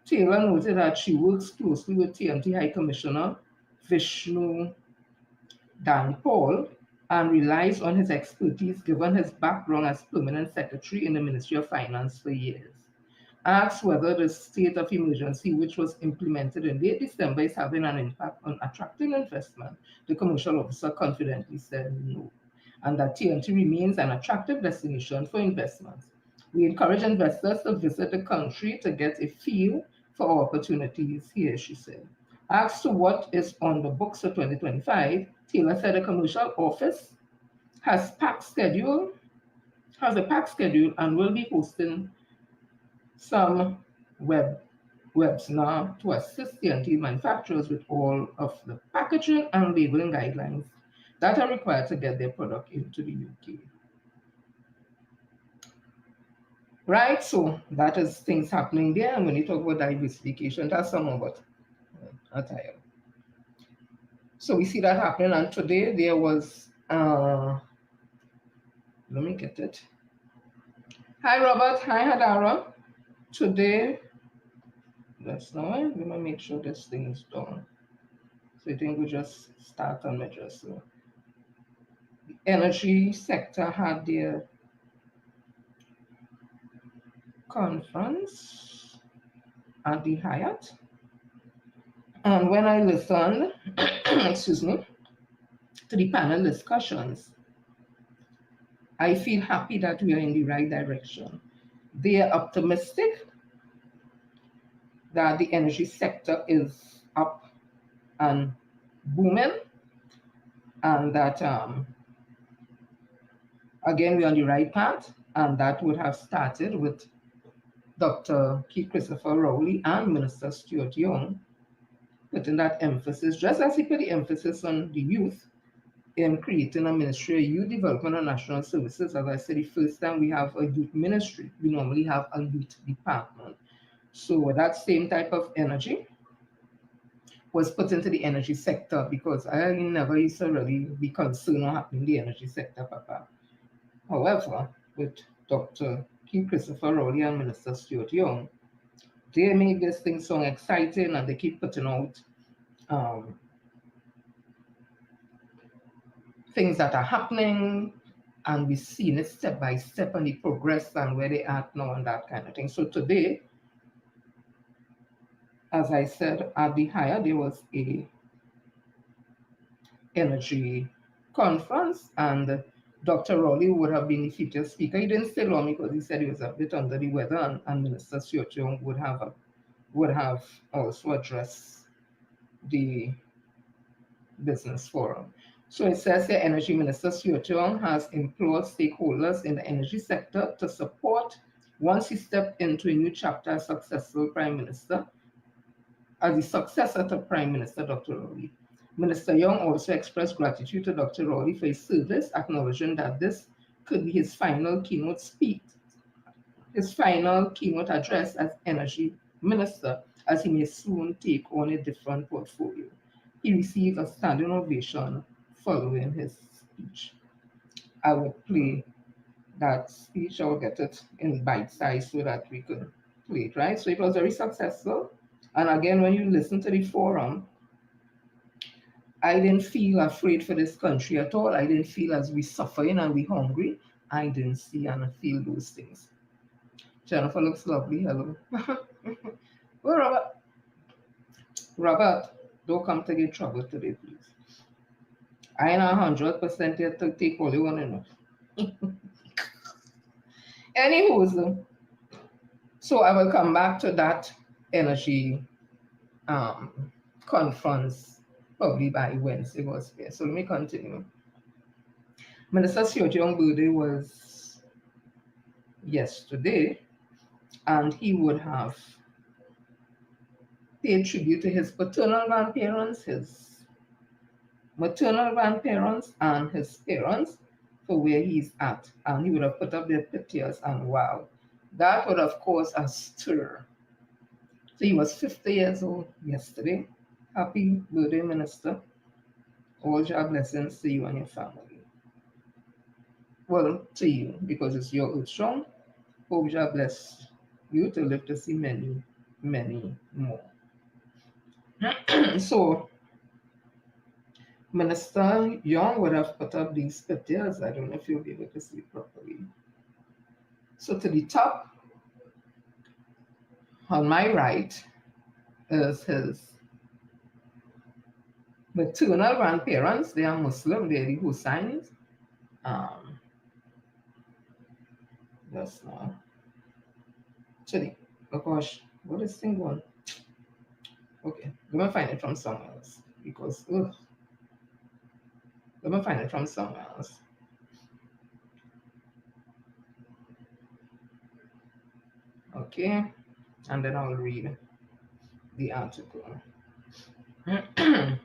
Taylor noted that she works closely with TNT High Commissioner Vishnu Dan Paul and relies on his expertise given his background as permanent secretary in the Ministry of Finance for years. Asked whether the state of emergency, which was implemented in late December, is having an impact on attracting investment, the commercial officer confidently said no, and that TNT remains an attractive destination for investments. We encourage investors to visit the country to get a feel for opportunities here, she said. Asked to what is on the books for 2025, Taylor said the commercial office has packed schedule, has a packed schedule and will be hosting some webinars to assist TNT manufacturers with all of the packaging and labeling guidelines that are required to get their product into the UK. Right, so that is things happening there. And when you talk about diversification, that's some about attire. So we see that happening. And today there was, let me get it. Hi, Robert. Hi, Hadara. Today, that's now it. Let me make sure this thing is done. So I think we just start on measure. So the energy sector had their conference at the Hyatt. And when I listened, excuse me, to the panel discussions, I feel happy that we are in the right direction. They are optimistic that the energy sector is up and booming, and that again we're on the right path, and that would have started with Dr. Keith Christopher Rowley and Minister Stuart Young putting that emphasis, just as he put the emphasis on the youth in creating a Ministry of Youth Development and National Services. As I said, the first time we have a youth ministry, we normally have a youth department. So that same type of energy was put into the energy sector, because I never used to really be concerned what happened in the energy sector, Papa. However, with Dr. Keith Christopher Rowley and Minister Stuart Young, they make this thing so exciting, and they keep putting out things that are happening, and we've seen it step by step and the progress and where they are now and that kind of thing. So today, as I said, at the Hyatt, there was a energy conference, and Dr. Rowley would have been the featured speaker. He didn't stay long because he said he was a bit under the weather, and Minister Stuart Young would have also addressed the business forum. So it says here, Energy Minister Stuart Young has implored stakeholders in the energy sector to support, once he stepped into a new chapter as successful Prime Minister, as the successor to Prime Minister Dr. Rowley. Minister Young also expressed gratitude to Dr. Rowley for his service, acknowledging that this could be his final keynote speech, his final keynote address as Energy Minister, as he may soon take on a different portfolio. He received a standing ovation following his speech. I would play that speech, I will get it in bite size so that we could play it, right? So it was very successful. And again, when you listen to the forum, I didn't feel afraid for this country at all. I didn't feel as we suffering and we hungry. I didn't see and feel those things. Jennifer looks lovely. Hello. Oh, Robert. Robert, don't come to get trouble today, please. I ain't 100% yet to take all you want to know. Anywho, so I will come back to that energy conference probably by Wednesday was there. So let me continue. Minister Stuart Young's birthday was yesterday, and he would have paid tribute to his paternal grandparents, his maternal grandparents, and his parents for where he's at. And he would have put up their pictures, and wow, that would have caused a stir. So he was 50 years old yesterday. Happy birthday, Minister. All your blessings to you and your family. Well, to you, because it's your earth strong. Hope God bless you to live to see many many more. So Minister Young would have put up these pictures. I don't know if you'll be able to see properly. So to the top, on my right, is his maternal grandparents. They are Muslim, they're the Husseins. Um, just now. Actually, oh gosh, what is thing going? Okay, let me find it from somewhere else because let me find it from somewhere else. Okay, and then I'll read the article. I'll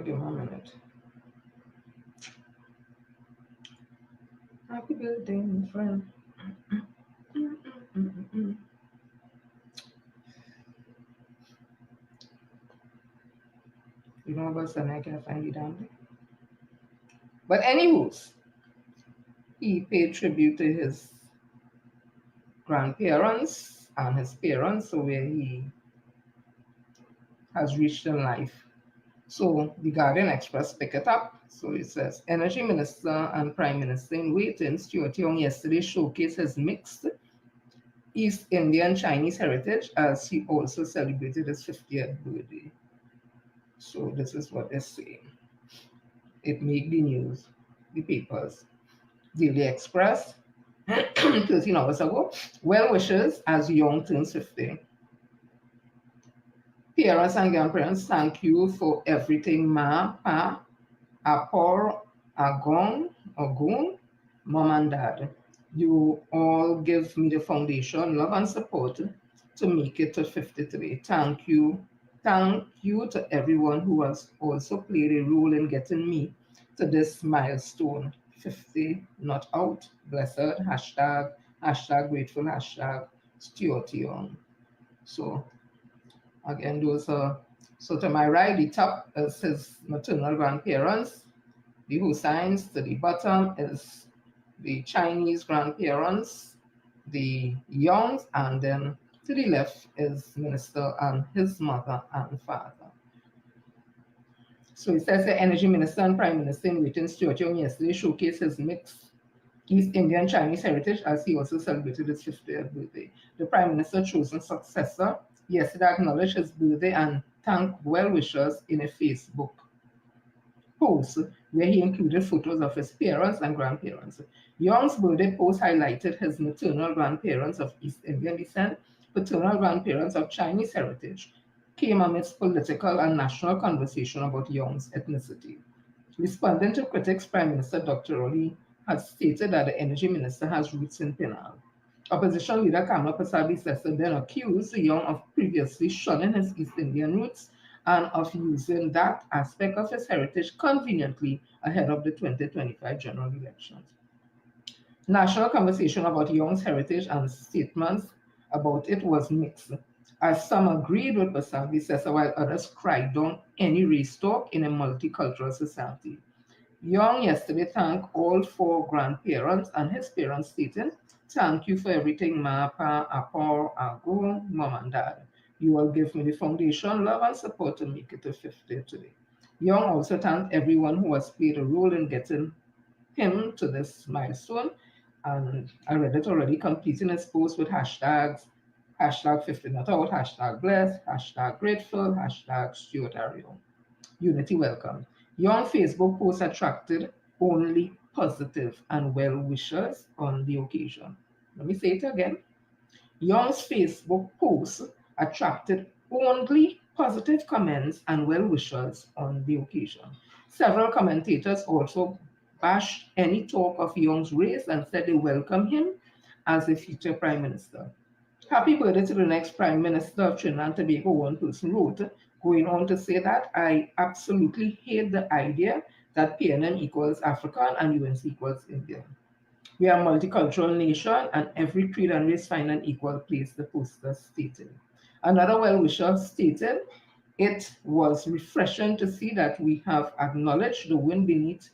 give him a minute. Happy birthday, my friend. You know about something I can't find it down there. But anywho's, he paid tribute to his grandparents and his parents, so where he has reached in life. So the Guardian Express pick it up. So it says, Energy Minister and Prime Minister in waiting, Stuart Young yesterday showcased his mixed East Indian Chinese heritage as he also celebrated his 50th birthday. So this is what they're saying. It made the news, the papers. Daily Express, 13 hours ago. Well wishes as Young turns 50. Parents and grandparents, thank you for everything, Ma, Pa, Apor, Agon, Mom and Dad. You all give me the foundation, love and support to make it to 53. Thank you. Thank you to everyone who has also played a role in getting me to this milestone. 50, not out. Blessed. Hashtag grateful. Hashtag Stuart Young. So again, those are, so to my right, the top is his maternal grandparents. The Husseins to the bottom is the Chinese grandparents, the Youngs, and then to the left is Minister and his mother and father. So it says the Energy Minister and Prime Minister in waiting, Stuart Young, yesterday showcased his mixed East Indian Chinese heritage as he also celebrated his 50th birthday. The Prime Minister chosen successor yesterday acknowledged his birthday and thanked well wishers in a Facebook post where he included photos of his parents and grandparents. Young's birthday post highlighted his maternal grandparents of East Indian descent, paternal grandparents of Chinese heritage, came amidst political and national conversation about Young's ethnicity. Responding to critics, Prime Minister Dr. Oli has stated that the Energy Minister has roots in Penal. Opposition leader Kamala Persad then accused Young of previously shunning his East Indian roots and of using that aspect of his heritage conveniently ahead of the 2025 general elections. National conversation about Young's heritage and statements about it was mixed, as some agreed with Persad while others cried down any race talk in a multicultural society. Young yesterday thanked all four grandparents and his parents, stating, Thank you for everything, Ma, Pa, Apor, Ago, Mom and Dad. You all give me the foundation, love, and support to make it to 50 today. Young also thanked everyone who has played a role in getting him to this milestone. And I read it already, completing his post with hashtags, hashtag 50 not out, hashtag blessed, hashtag grateful, hashtag Stuart Ariel. Unity welcome. Your Facebook post attracted only positive and well wishers on the occasion. Let me say it again. Young's Facebook post attracted only positive comments and well wishers on the occasion. Several commentators also bashed any talk of Young's race and said they welcome him as a future prime minister. Happy birthday to the next Prime Minister of Trinidad and Tobago, one person wrote, going on to say that I absolutely hate the idea that PNM equals African and UNC equals Indian. We are a multicultural nation and every creed and race find an equal place, the poster stated. Another well-wisher stated, it was refreshing to see that we have acknowledged the wind beneath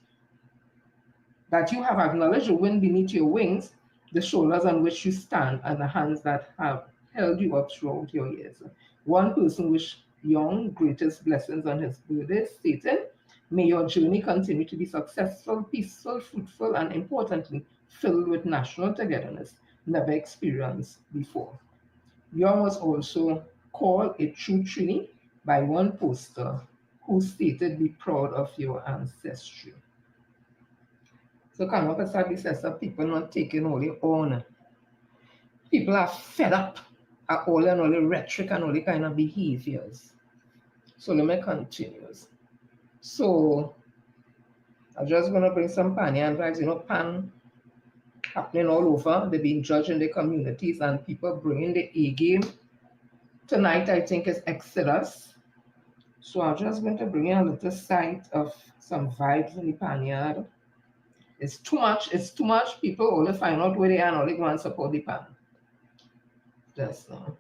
that you have acknowledged the wind beneath your wings, the shoulders on which you stand, and the hands that have held you up throughout your years. One person wished Young greatest blessings on his birthday, stating, may your journey continue to be successful, peaceful, fruitful, and importantly, filled with national togetherness never experienced before. Young was also called a true Trini by one poster who stated, be proud of your ancestry. So come up and says that people not taking all the honor. People are fed up at all and all the rhetoric and all the kind of behaviors. So let me continue. So I'm just gonna bring some pan and vibes, pan happening all over. They're being judged in the communities and people bringing the A game. Tonight I think is Exodus. So I'm just going to bring in a little sight of some vibes in the panyard. It's too much. People only find out where they are and only go and support the pan. Just now.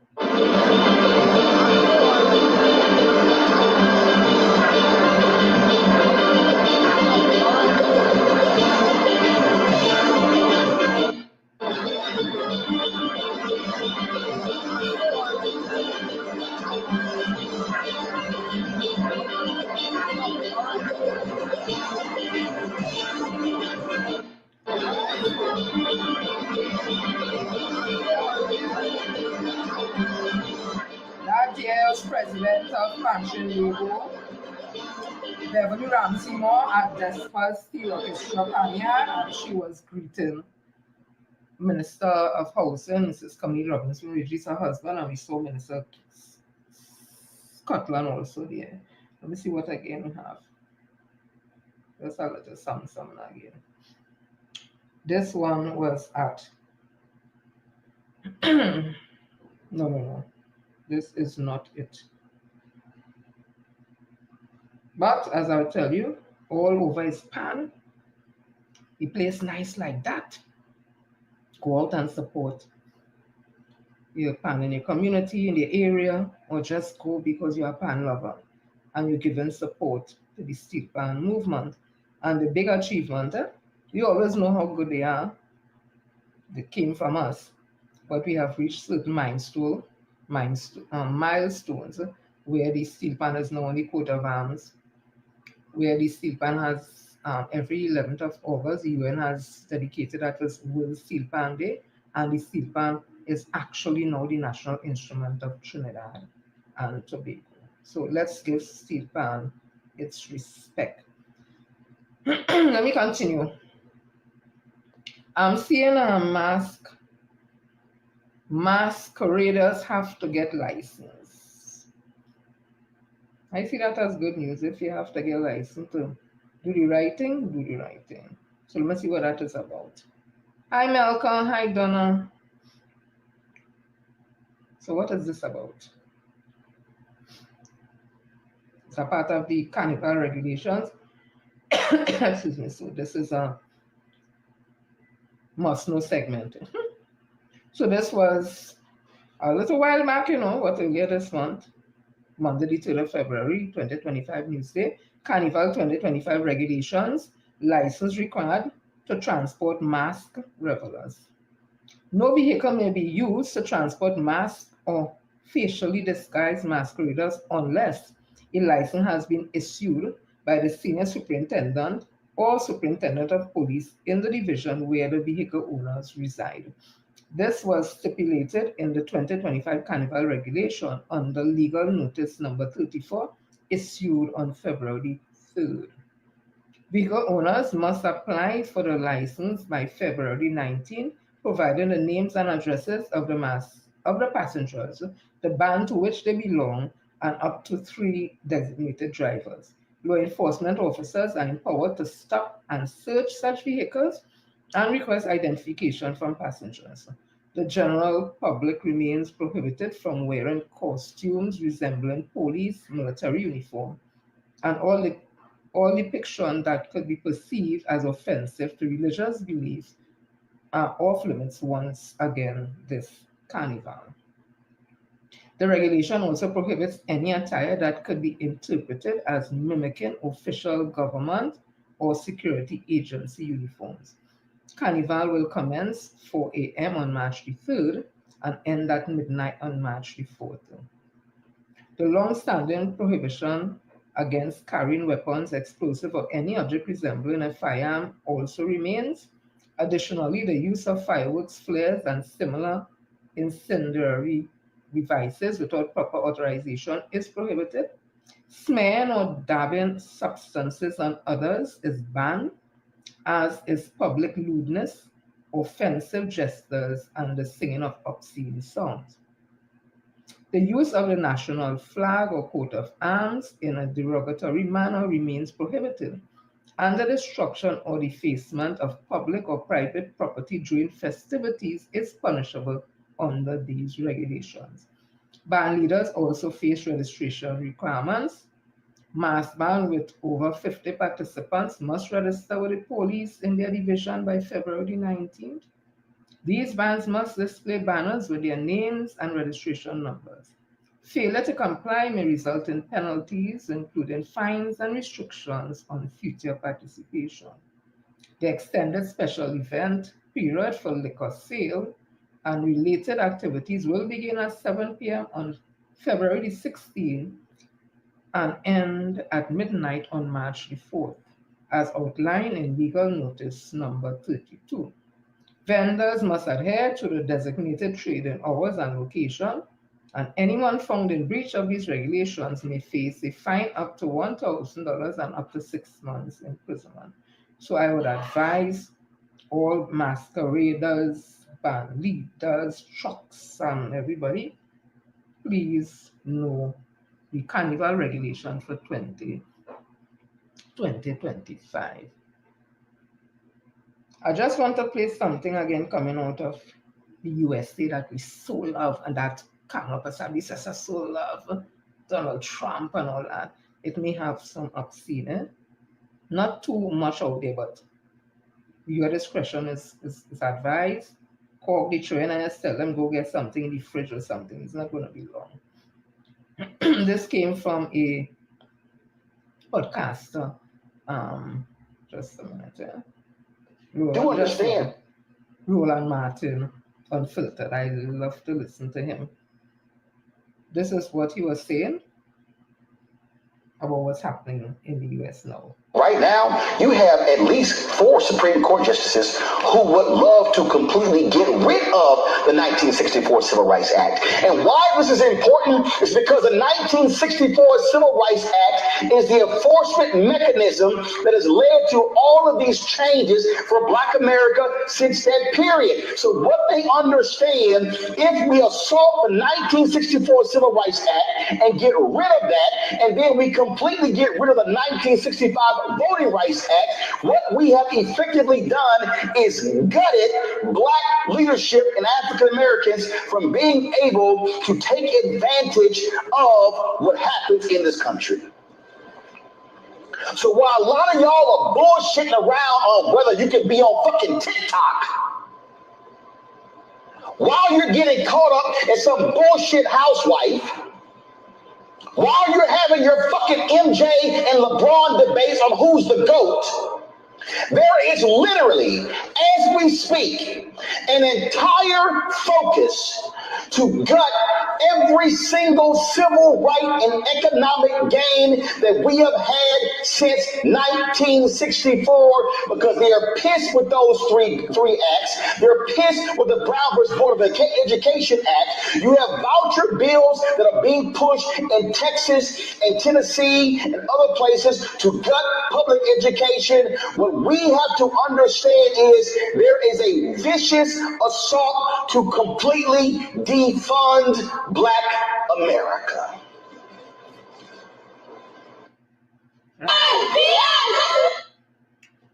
That year's president of Fashion Label, Beverly Ramsey Moore, at Despa's Steel Orchestra Panyard, and she was greeting Minister of Housing, Mrs. Camille Robinson, which is her husband, and we saw Minister Scotland also there. Let me see what again we have. Let's have a little something again. This one was at no. This is not it. But as I'll tell you, all over his pan, he plays nice like that. Go out and support your pan in your community, in the area, or just go because you're a pan lover and you're giving support to the steel pan movement. And the big achievement, you always know how good they are. They came from us, but we have reached certain milestones where the steel pan is now on the coat of arms, where the steel pan has every 11th of August, the UN has dedicated that as World Steel Pan Day, and the steel pan is actually now the national instrument of Trinidad and Tobago. So let's give steel pan its respect. Let me continue. I'm seeing a masqueraders have to get license. I see that as good news. If you have to get license to do the right thing, do the right thing. So let me see what that is about. Hi Malcolm, hi Donna. So what is this about? It's a part of the carnival regulations. Excuse me. So this is a must know segment. So this was a little while back, what earlier this month, Monday the 3rd of February, 2025 Newsday, Carnival 2025 regulations, license required to transport masked revelers. No vehicle may be used to transport masked or facially disguised masqueraders unless a license has been issued by the senior superintendent or superintendent of police in the division where the vehicle owners reside. This was stipulated in the 2025 Carnival Regulation under Legal Notice number 34, issued on February 3rd. Vehicle owners must apply for the license by February 19, providing the names and addresses of the passengers, the band to which they belong, and up to 3 designated drivers. Law enforcement officers are empowered to stop and search such vehicles and request identification from passengers. The general public remains prohibited from wearing costumes resembling police military uniform, and all depiction that could be perceived as offensive to religious beliefs are off limits once again this carnival. The regulation also prohibits any attire that could be interpreted as mimicking official government or security agency uniforms. Carnival will commence 4 a.m. on March the 3rd and end at midnight on March the 4th. The long-standing prohibition against carrying weapons, explosive, or any object resembling a firearm also remains. Additionally, the use of fireworks, flares, and similar incendiary devices without proper authorization is prohibited. Smearing or dabbing substances on others is banned, as is public lewdness, offensive gestures, and the singing of obscene songs. The use of the national flag or coat of arms in a derogatory manner remains prohibited, and the destruction or defacement of public or private property during festivities is punishable under these regulations. Band leaders also face registration requirements. Mass band with over 50 participants must register with the police in their division by February 19th. These bands must display banners with their names and registration numbers. Failure to comply may result in penalties, including fines and restrictions on future participation. The extended special event period for liquor sale and related activities will begin at 7 p.m. on February 16 and end at midnight on March the 4th, as outlined in Legal Notice number 32. Vendors must adhere to the designated trading hours and location, and anyone found in breach of these regulations may face a fine up to $1,000 and up to 6 months imprisonment. So I would advise all masqueraders, band leaders, trucks, and everybody, please know the carnival regulation for 2025. I just want to play something again coming out of the USA that we so love and that Kamala Pasabi says I so love, Donald Trump and all that. It may have some obscene, not too much out there, but your discretion is advised. Call the train and just tell them go get something in the fridge or something. It's not going to be long. This came from a podcaster. Just a minute. Yeah. Do understand. Roland Martin, Unfiltered. I love to listen to him. This is what he was saying about what's happening in the US now. Right now, you have at least 4 Supreme Court justices who would love to completely get rid of the 1964 Civil Rights Act. And why this is important is because the 1964 Civil Rights Act is the enforcement mechanism that has led to all of these changes for Black America since that period. So what they understand, if we assault the 1964 Civil Rights Act and get rid of that, and then we completely get rid of the 1965 Voting Rights Act, what we have effectively done is gutted Black leadership and African Americans from being able to take advantage of what happens in this country. So while a lot of y'all are bullshitting around on whether you can be on fucking TikTok, while you're getting caught up in some bullshit housewife, while you're having your fucking MJ and LeBron debates on who's the GOAT, there is literally, as we speak, an entire focus to gut every single civil right and economic gain that we have had since 1964 because they are pissed with those three acts. They're pissed with the Brown versus Board of Education Act. You have voucher bills that are being pushed in Texas and Tennessee and other places to gut public education. What we have to understand is there is a vicious assault to completely defund Black America.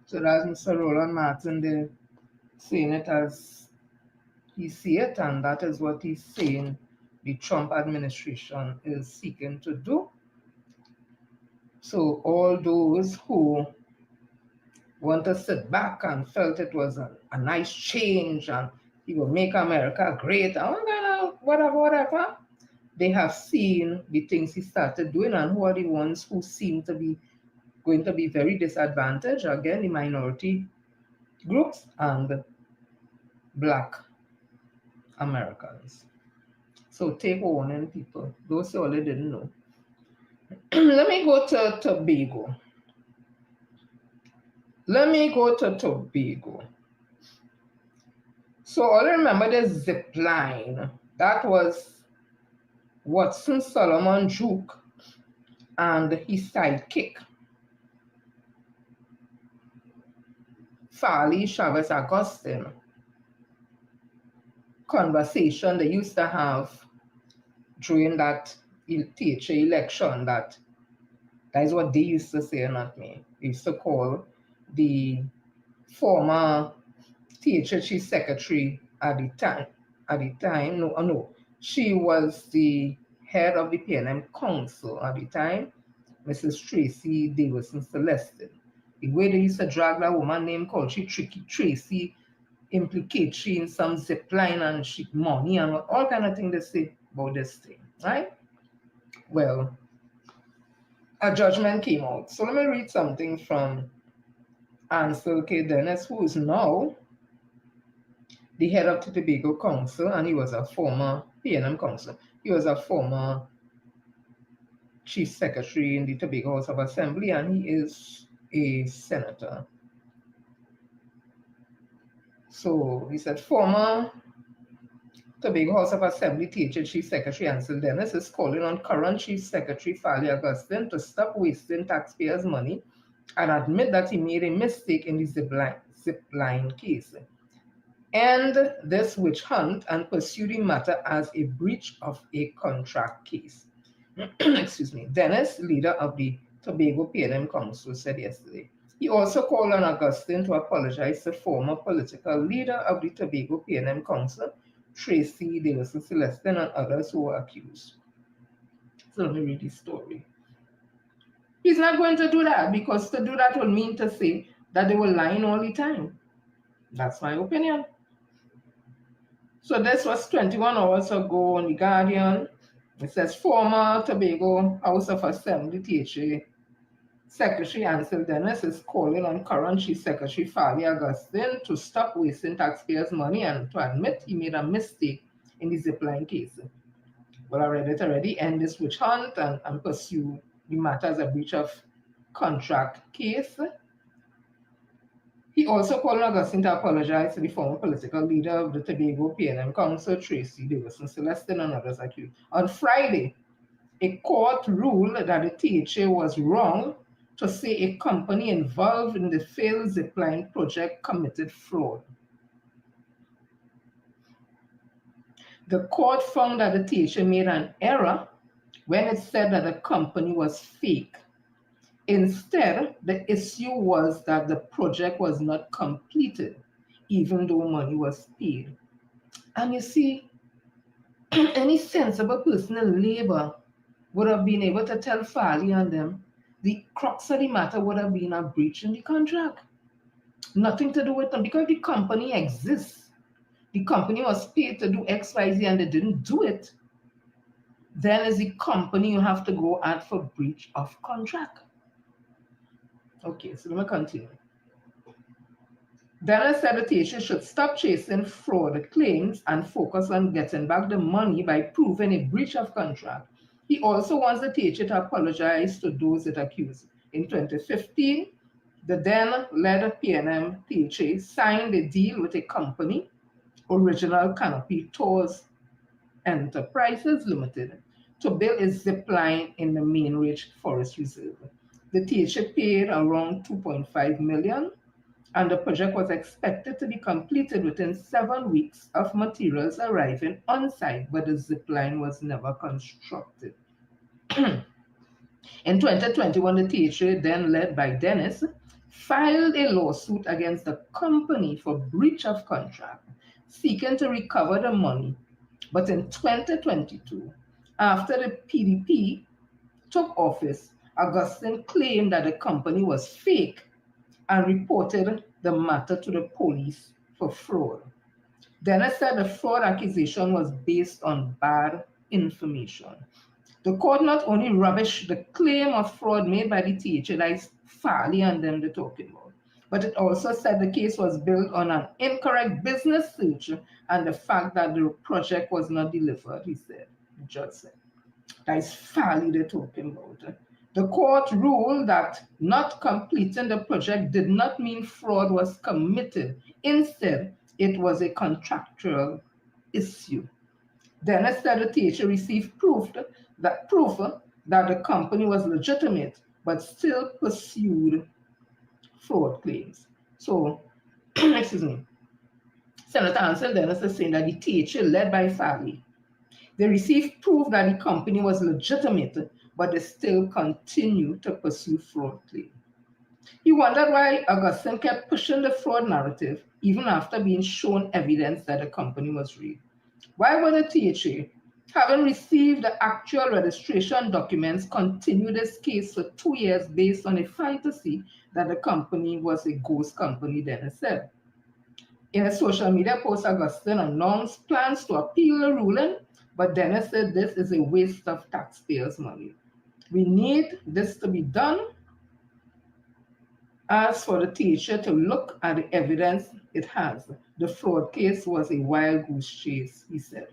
So that's Mr. Roland Martin there saying it as he see it, and that is what he's saying the Trump administration is seeking to do. So all those who want to sit back and felt it was a nice change and he will make America great and whatever, they have seen the things he started doing and who are the ones who seem to be going to be very disadvantaged, again, the minority groups and Black Americans. So take warning, people. Those who already didn't know. Let me go to Tobago. So all I remember the zip line. That was Watson Solomon Juke and his sidekick, Farley Chavez Augustine. Conversation they used to have during that THA election, that is what they used to say, not me. They used to call the former THA chief secretary at the time, no, she was the head of the PNM Council at the time, Mrs. Tracy Davison Celestin. The way they used to drag that woman named called she Tricky Tracy, implicate she in some zip line and she money and all kind of things they say about this thing, right? Well, a judgment came out. So let me read something from Ansel K. Dennis, who is now the head of the Tobago Council, and he was a former PNM Council. He was a former chief secretary in the Tobago House of Assembly, and he is a senator. So he said, former Tobago House of Assembly THA Chief Secretary Ansel Dennis is calling on current Chief Secretary Farley Augustine to stop wasting taxpayers' money and admit that he made a mistake in the zip line case. End this witch hunt and pursue the matter as a breach of a contract case. Excuse me. Dennis, leader of the Tobago PNM Council, said yesterday. He also called on Augustine to apologize to former political leader of the Tobago PNM Council, Tracy Davison Celestin, and others who were accused. So let me read the story. He's not going to do that, because to do that would mean to say that they were lying all the time. That's my opinion. So this was 21 hours ago on The Guardian. It says former Tobago House of Assembly THA Secretary Ansel Dennis is calling on current Chief Secretary Farley Augustine to stop wasting taxpayers' money and to admit he made a mistake in the zipline case. Well, I read it already. End this witch hunt and pursue the matter as a breach of contract case. He also called on Augustine to apologize to the former political leader of the Tobago PNM Council, Tracy Davison Celestin, and others accused. On Friday, a court ruled that the THA was wrong to say a company involved in the failed zipline project committed fraud. The court found that the THA made an error when it said that the company was fake. Instead, the issue was that the project was not completed, even though money was paid. And you see, any sensible person in labor would have been able to tell Farley and them the crux of the matter would have been a breach in the contract. Nothing to do with them, because the company exists. The company was paid to do X, Y, Z, and they didn't do it. Then as the company, you have to go at for breach of contract. Okay, so let me continue. Dennis said the THA should stop chasing fraud claims and focus on getting back the money by proving a breach of contract. He also wants the THA to apologize to those it accused. In 2015, the then-led PNM THA signed a deal with a company, Original Canopy Tours Enterprises Limited, to build a zip line in the Main Ridge Forest Reserve. The THA paid around $2.5 million, and the project was expected to be completed within 7 weeks of materials arriving on site, but the zip line was never constructed. In 2021, the THA, then led by Dennis, filed a lawsuit against the company for breach of contract, seeking to recover the money. But in 2022, after the PDP took office, Augustine claimed that the company was fake and reported the matter to the police for fraud. Dennis said the fraud accusation was based on bad information. The court not only rubbished the claim of fraud made by the THA that is Farley and them they're talking about. But it also said the case was built on an incorrect business search and the fact that the project was not delivered, he said, the judge said. That is Farley they're talking about. The court ruled that not completing the project did not mean fraud was committed. Instead, it was a contractual issue. Dennis said the teacher received proof that the company was legitimate, but still pursued fraud claims. So, excuse me, Senator Ansel Dennis is saying that the teacher, led by Farley, they received proof that the company was legitimate, but they still continued to pursue fraud claims. He wondered why Augustine kept pushing the fraud narrative even after being shown evidence that the company was real. Why would the THA, having received the actual registration documents, continue this case for 2 years based on a fantasy that the company was a ghost company, Dennis said. In a social media post, Augustine announced plans to appeal the ruling, but Dennis said this is a waste of taxpayers' money. We need this to be done. As for the teacher to look at the evidence it has, the fraud case was a wild goose chase, he said.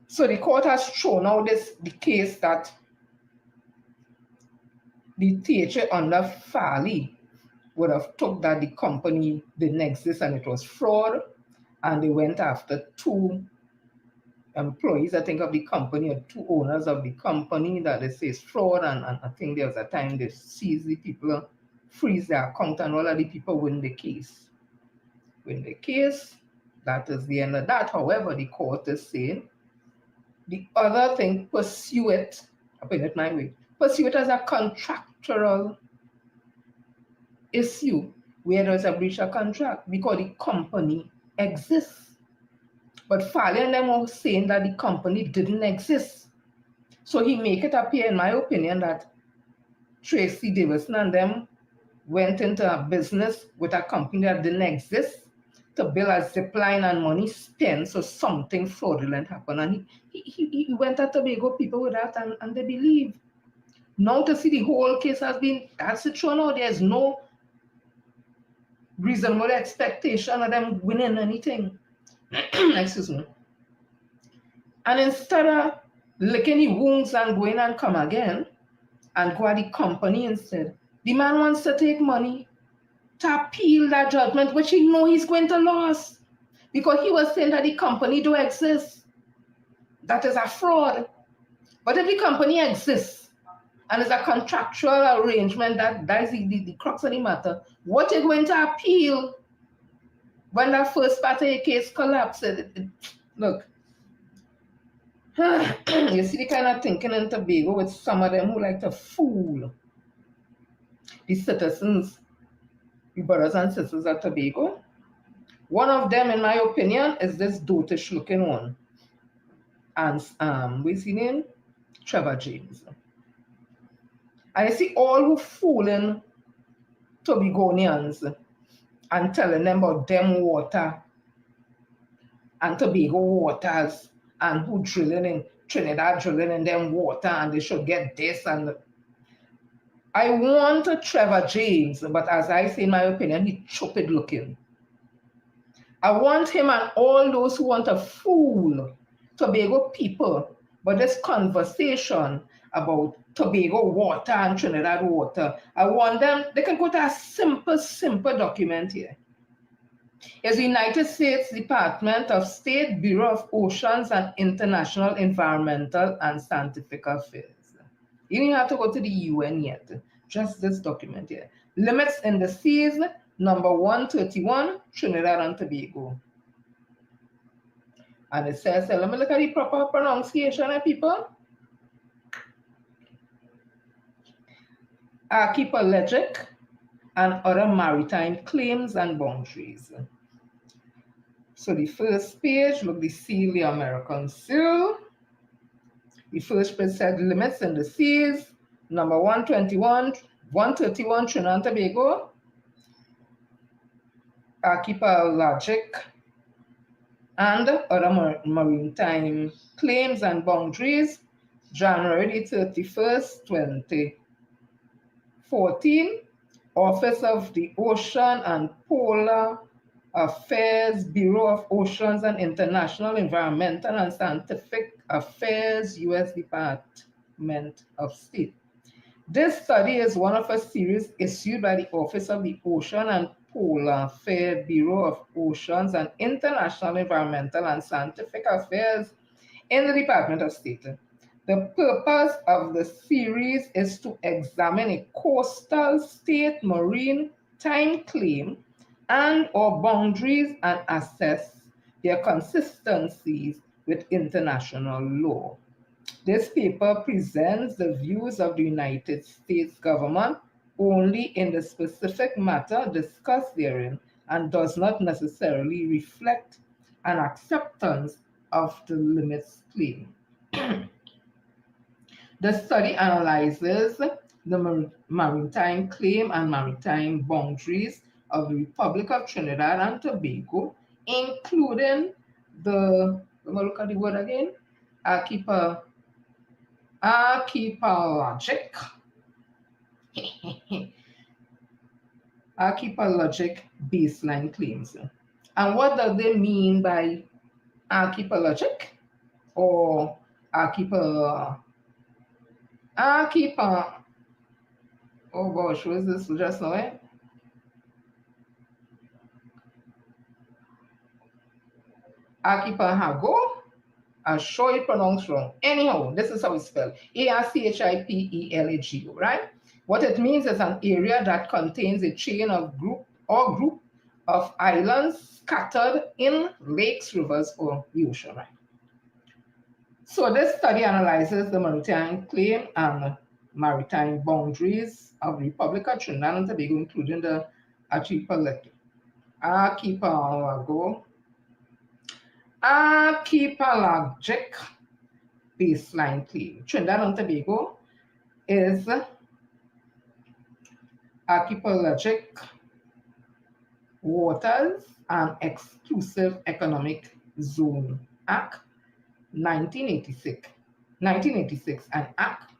So the court has thrown out the case that the teacher under Farley would have took that the company didn't exist and it was fraud, and they went after 2 employees, I think, of the company, or 2 owners of the company that they say is fraud, and I think there was a time they seized the people, freeze their account, and all of the people win the case. Win the case, that is the end of that. However, the court is saying the other thing, pursue it, I put it my way, pursue it as a contractual issue where there's a breach of contract because the company exists. But Farley and them were saying that the company didn't exist. So he make it appear, in my opinion, that Tracy Davison and them went into a business with a company that didn't exist to build a zip line and money spent, so something fraudulent happened. And he went at Tobago people with that, and they believe. Now to see the whole case has it shown out, there's no reasonable expectation of them winning anything. Excuse me. And instead of licking the wounds and going and come again and go at the company instead, the man wants to take money to appeal that judgment, which he know he's going to lose because he was saying that the company do exist. That is a fraud. But if the company exists and it's a contractual arrangement, that is the crux of the matter, what you're going to appeal when that first part of your case collapses? Look, you see the kind of thinking in Tobago with some of them who like to fool the citizens, the brothers and sisters of Tobago. One of them, in my opinion, is this dotish looking one. And what's his name? Trevor James. I see all who fooling Tobagonians and telling them about them water and Tobago waters and who drilling in Trinidad, drilling in them water, and they should get this. And I want a Trevor James, but as I say, in my opinion, he's stupid looking. I want him and all those who want to fool Tobago people, but this conversation about Tobago water and Trinidad water, I want them, they can go to a simple document here. It's the United States Department of State, Bureau of Oceans and International Environmental and Scientific Affairs. You don't have to go to the UN yet, just this document here. Limits in the seas, number 131, Trinidad and Tobago. And it says, let me look at the proper pronunciation, people. Archipelagic and other maritime claims and boundaries. So the first page, look, the seal, the American seal. The first page said limits in the seas, number 121, 131, Trinidad and Tobago. Archipelagic and other maritime claims and boundaries, January 31st, 14, Office of the Ocean and Polar Affairs, Bureau of Oceans and International Environmental and Scientific Affairs, U.S. Department of State. This study is one of a series issued by the Office of the Ocean and Polar Affairs, Bureau of Oceans and International Environmental and Scientific Affairs in the Department of State. The purpose of the series is to examine a coastal state marine time claim and or boundaries and assess their consistencies with international law. This paper presents the views of the United States government only in the specific matter discussed therein and does not necessarily reflect an acceptance of the limits claim. The study analyzes the maritime claim and maritime boundaries of the Republic of Trinidad and Tobago, including the, look at the word again, archipelagic archipelagic baseline claims. And what do they mean by archipelagic or oh gosh, what is this just now? Archipelago? I'm sure you pronounced wrong. Anyhow, this is how it's spelled. Archipelago, right? What it means is an area that contains a chain of group of islands scattered in lakes, rivers, or the ocean, right? So this study analyzes the maritime claim and maritime boundaries of the Republic of Trinidad and Tobago, including the archipelagic baseline claim. Trinidad and Tobago is archipelagic waters and exclusive economic zone Act 1986 and Act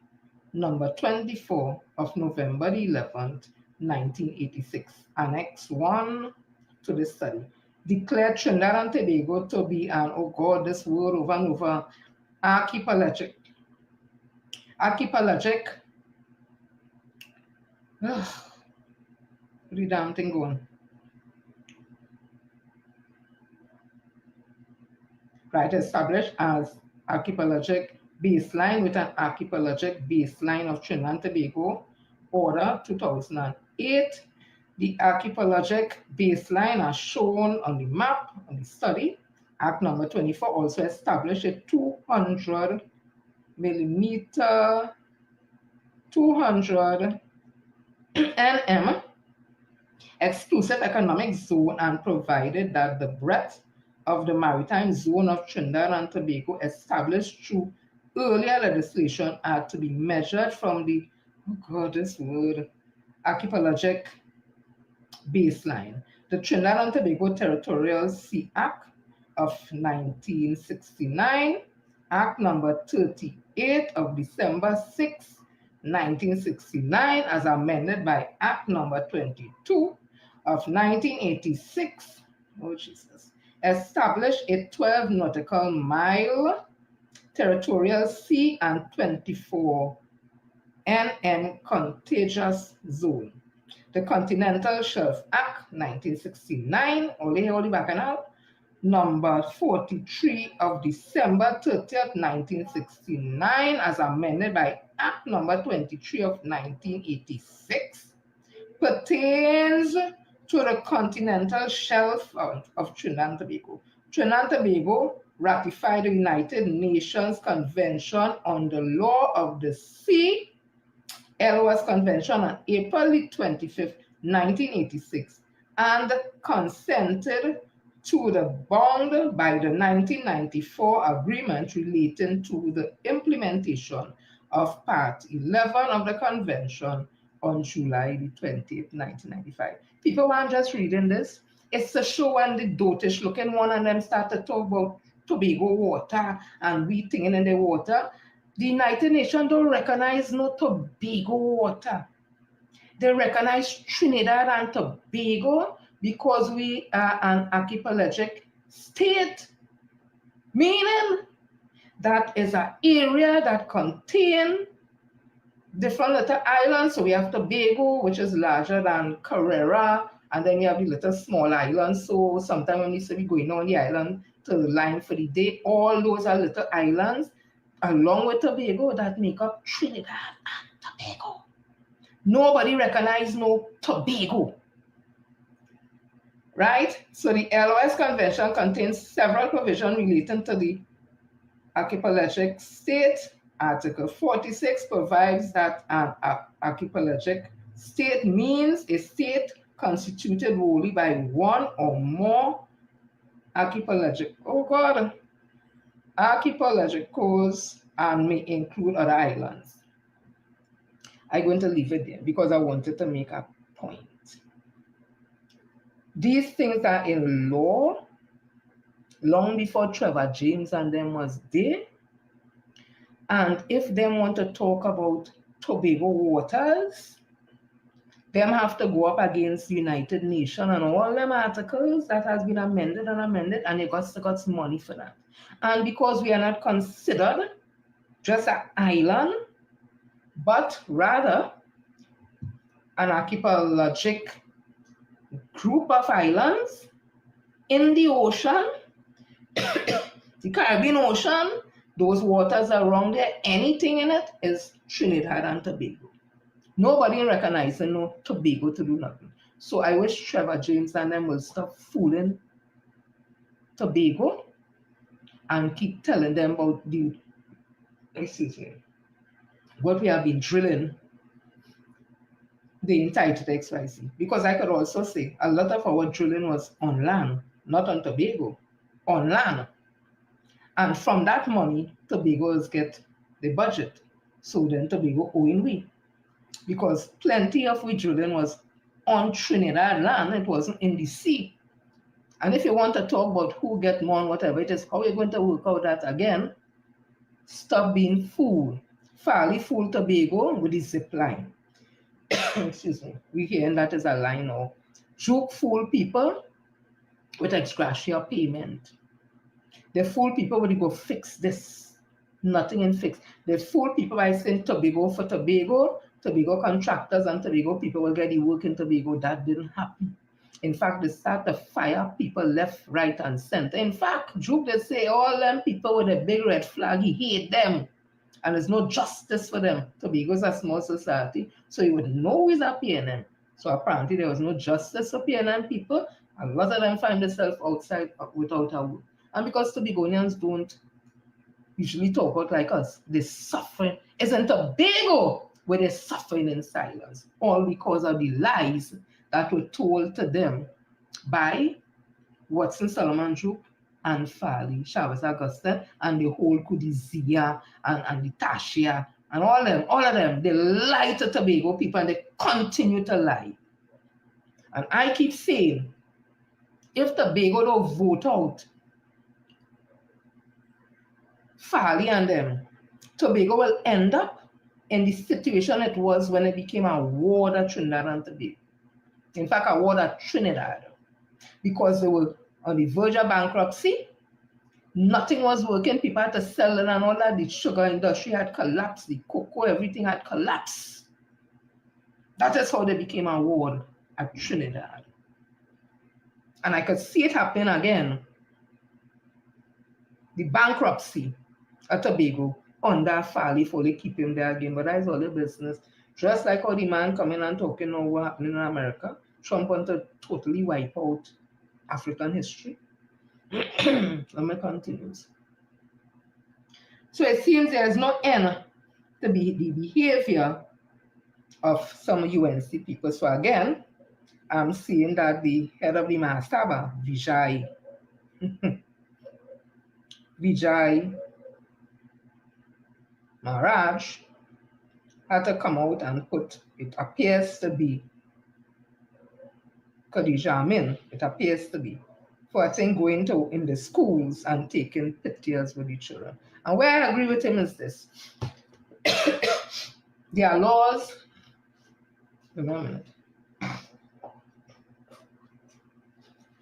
number 24 of November 11th, 1986, Annex 1 to the study, declared Trinidad and Tobago to be an, oh God, this word over and over, archipelagic. The damn thing going. Right, established as archipelagic baseline with an archipelagic baseline of Trinidad and Tobago, Order 2008. The archipelagic baseline are shown on the map on the study. Act number 24 also established a 200 nm exclusive economic zone and provided that the breadth of the maritime zone of Trinidad and Tobago established through earlier legislation had to be measured from the, oh God, this word, archipelagic baseline. The Trinidad and Tobago Territorial Sea Act of 1969, Act number 38 of December 6, 1969, as amended by Act number 22 of 1986, oh Jesus, established a 12 nautical mile territorial sea and 24 nm contiguous zone. The Continental Shelf Act 1969, Ole Bacchanal, number 43 of December 30th, 1969, as amended by Act number 23 of 1986, pertains to the continental shelf of Trinidad and Tobago. Trinidad and Tobago ratified the United Nations Convention on the Law of the Sea, LOS Convention, on April 25th, 1986, and consented to the bond by the 1994 agreement relating to the implementation of Part 11 of the Convention on July 20th, 1995. People aren't just reading this. It's a show when the dotish looking one and them start to talk about Tobago water and we thinking in the water. The United Nations don't recognize no Tobago water. They recognize Trinidad and Tobago because we are an archipelagic state, meaning that is an area that contains different little islands. So we have Tobago, which is larger than Carrera, and then we have the little small islands. So sometimes when we say we're going on the island to the line for the day, all those are little islands along with Tobago that make up Trinidad and Tobago. Nobody recognizes no Tobago, right? So the LOS Convention contains several provisions relating to the archipelagic state. Article 46 provides that an archipelagic state means a state constituted wholly by one or more archipelagicos and may include other islands. I'm going to leave it there because I wanted to make a point. These things are in law long before Trevor James and them was there. And if them want to talk about Tobago waters, them have to go up against United Nations and all them articles that has been amended, and they got money for that. And because we are not considered just an island, but rather an archipelagic group of islands in the ocean, the Caribbean Ocean, those waters around there, anything in it is Trinidad and Tobago. Nobody recognizing no Tobago to do nothing. So I wish Trevor James and them will stop fooling Tobago and keep telling them about what we have been drilling the entitled XYZ. Because I could also say a lot of our drilling was on land, not on Tobago, on land. And from that money, Tobago's get the budget. So then Tobago owing we. Because plenty of we drilling was on Trinidad land, it wasn't in the sea. And if you want to talk about who get more and whatever it is, how you're going to work out that again, stop being fooled. Farley fooled Tobago with the zip line. Excuse me. We hearing that is a line now. Juke fool people with ex gratia payment. They fool people when they go fix this. Nothing in fix. They fool people by saying Tobago for Tobago. Tobago contractors and Tobago people will get the work in Tobago. That didn't happen. In fact, they start to fire people left, right, and center. In fact, Juke, they say all them people with a big red flag, he hate them. And there's no justice for them. Tobago's a small society, so you would know he's a PNM. So apparently there was no justice for PNM people. A lot of them find themselves outside without a work. And because Tobagonians don't usually talk out like us, they're suffering. It's in Tobago where they're suffering in silence, all because of the lies that were told to them by Watson Solomon Juke and Farley, Chavez Augusta, and the whole Kudizia and the Tashia, and all of them, they lie to Tobago people and they continue to lie. And I keep saying, if Tobago don't vote out Farley and them, Tobago will end up in the situation it was when it became a ward of Trinidad and Tobago. In fact, a ward of Trinidad, because they were on the verge of bankruptcy. Nothing was working. People had to sell it and all that. The sugar industry had collapsed. The cocoa, everything had collapsed. That is how they became a ward at Trinidad. And I could see it happen again. The bankruptcy at Tobago under Farley for they keep him there again. But that's all the business. Just like how the man coming and talking about what happening in America. Trump wanted to totally wipe out African history. Let me continue. So it seems there is no end to the behavior of some UNC people. So again, I'm seeing that the head of the Mahasabha, Vijay Maharaj, had to come out and put, it appears to be Khadija Amin, it appears to be, for I think going to in the schools and taking pictures with the children. And where I agree with him is this. There are laws Hold on a minute.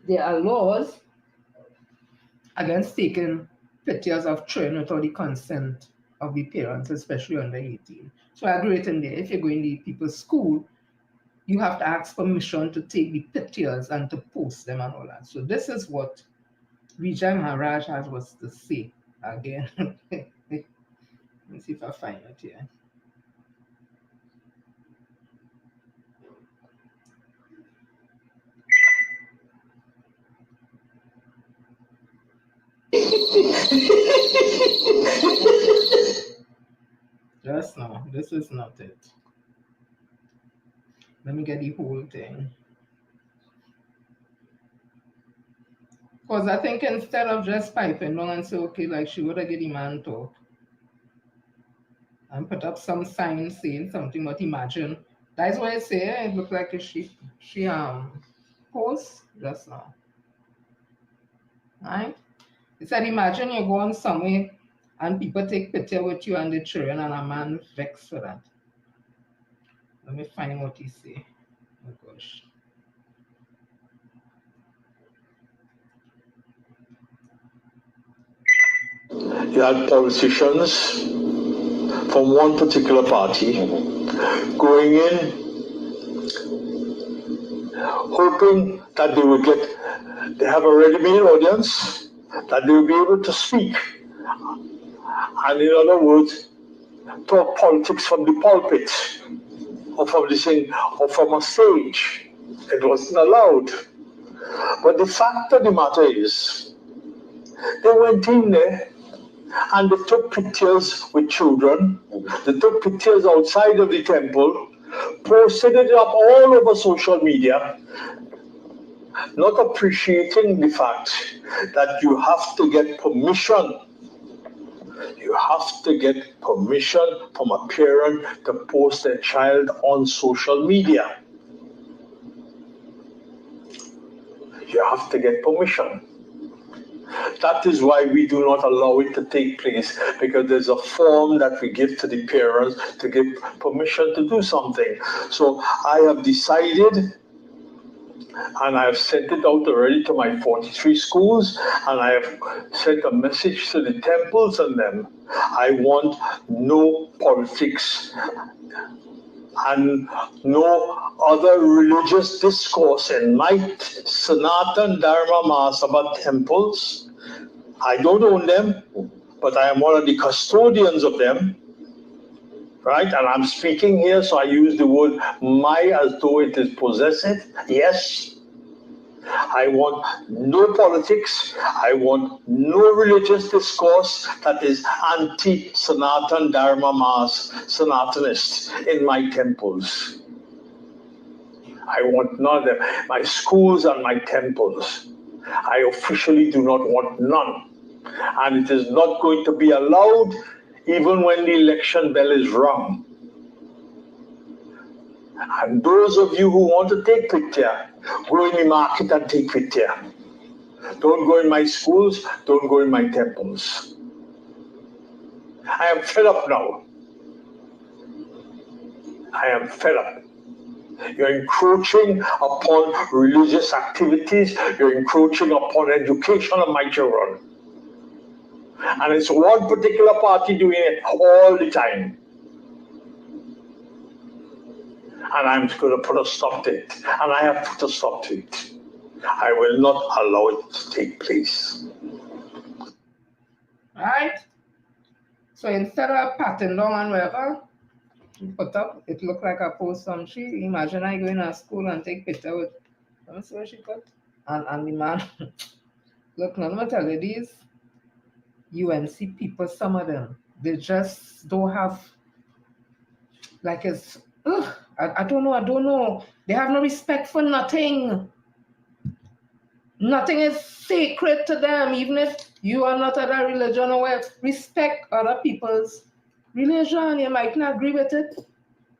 There are laws against taking pictures of children without the consent of the parents, especially under 18. So I agree in there. If you're going to people's school, you have to ask permission to take the pictures and to post them and all that. So this is what Vijay Maharaj has was to say again. Let me see if I find it here. Just now, this is not it. Let me get the whole thing. Because I think instead of just piping down and say, okay, like she would have get the man talk and put up some sign saying something about imagine. That's what I say. It looked like she post just now. Right? It said imagine you're going somewhere and people take picture with you and the children and a man vexed for that. Let me find what he say. Oh gosh. You had politicians from one particular party going in hoping that they have a ready-made audience, that they will be able to speak. And in other words, talk politics from the pulpit or from the thing or from a stage. It wasn't allowed. But the fact of the matter is, they went in there and they took pictures with children. They took pictures outside of the temple, posted it up all over social media, not appreciating the fact that you have to get permission. You have to get permission from a parent to post their child on social media. You have to get permission. That is why we do not allow it to take place, because there's a form that we give to the parents to give permission to do something. So I have decided, and I have sent it out already to my 43 schools, and I have sent a message to the temples and them. I want no politics and no other religious discourse in my Sanatan Dharma Mahasabha temples. I don't own them, but I am one of the custodians of them, right? And I'm speaking here, so I use the word my as though it is possessive. Yes, I want no politics. I want no religious discourse that is anti-Sanatan Dharma Mas Sanatanist in my temples. I want none of them. My schools and my temples, I officially do not want none. And it is not going to be allowed even when the election bell is rung. And those of you who want to take picture, go in the market and take picture. Don't go in my schools, don't go in my temples. I am fed up now. I am fed up. You're encroaching upon religious activities, you're encroaching upon education of my children. And it's one particular party doing it all the time. And I'm going to put a stop to it. And I have put a stop to it. I will not allow it to take place. Right? So instead of patting down and whatever, you put up, it looked like I post some shit. Imagine I go in a school and take picture with, let me see what she put. And the man, look, none of my tell you these UNC people, some of them, they just don't have, like it's, I don't know. They have no respect for nothing. Nothing is sacred to them, even if you are not of that religion or whatever. Respect other people's religion. You might not agree with it,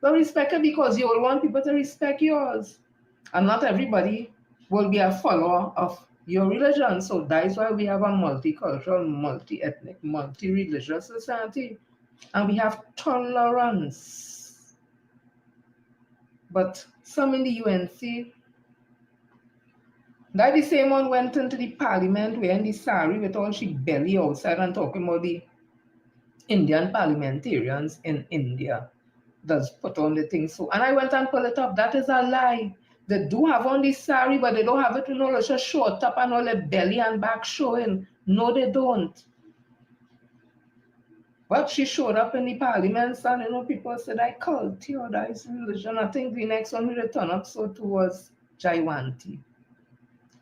but respect it because you will want people to respect yours. And not everybody will be a follower of your religion. So that's why we have a multicultural, multi-ethnic, multi-religious society. And we have tolerance. But some in the UNC, that the same one went into the parliament wearing the sari with all she belly outside and talking about the Indian parliamentarians in India does put on the thing. So, and I went and pulled it up. That is a lie. They do have on the sari, but they don't have it with all such short top and all the belly and back showing. No, they don't. But she showed up in the parliament and people said I cult you, that is religion. I think the next one we turn up so too was Jaiwanti.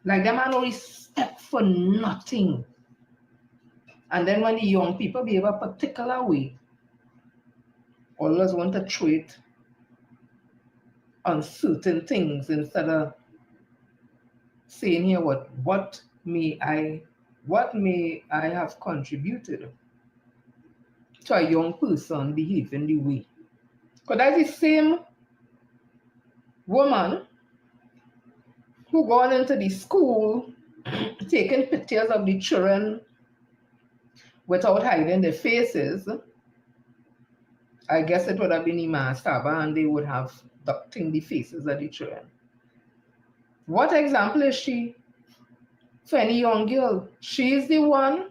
Like them had no respect for nothing. And then when the young people behave a particular way, always want to throw it on certain things instead of saying here what may I have contributed to a young person behaving the way. Because that's the same woman who gone into the school taking pictures of the children without hiding their faces. I guess it would have been Ima Saba and they would have ducting the faces of the children. What example is she for any young girl? She is the one,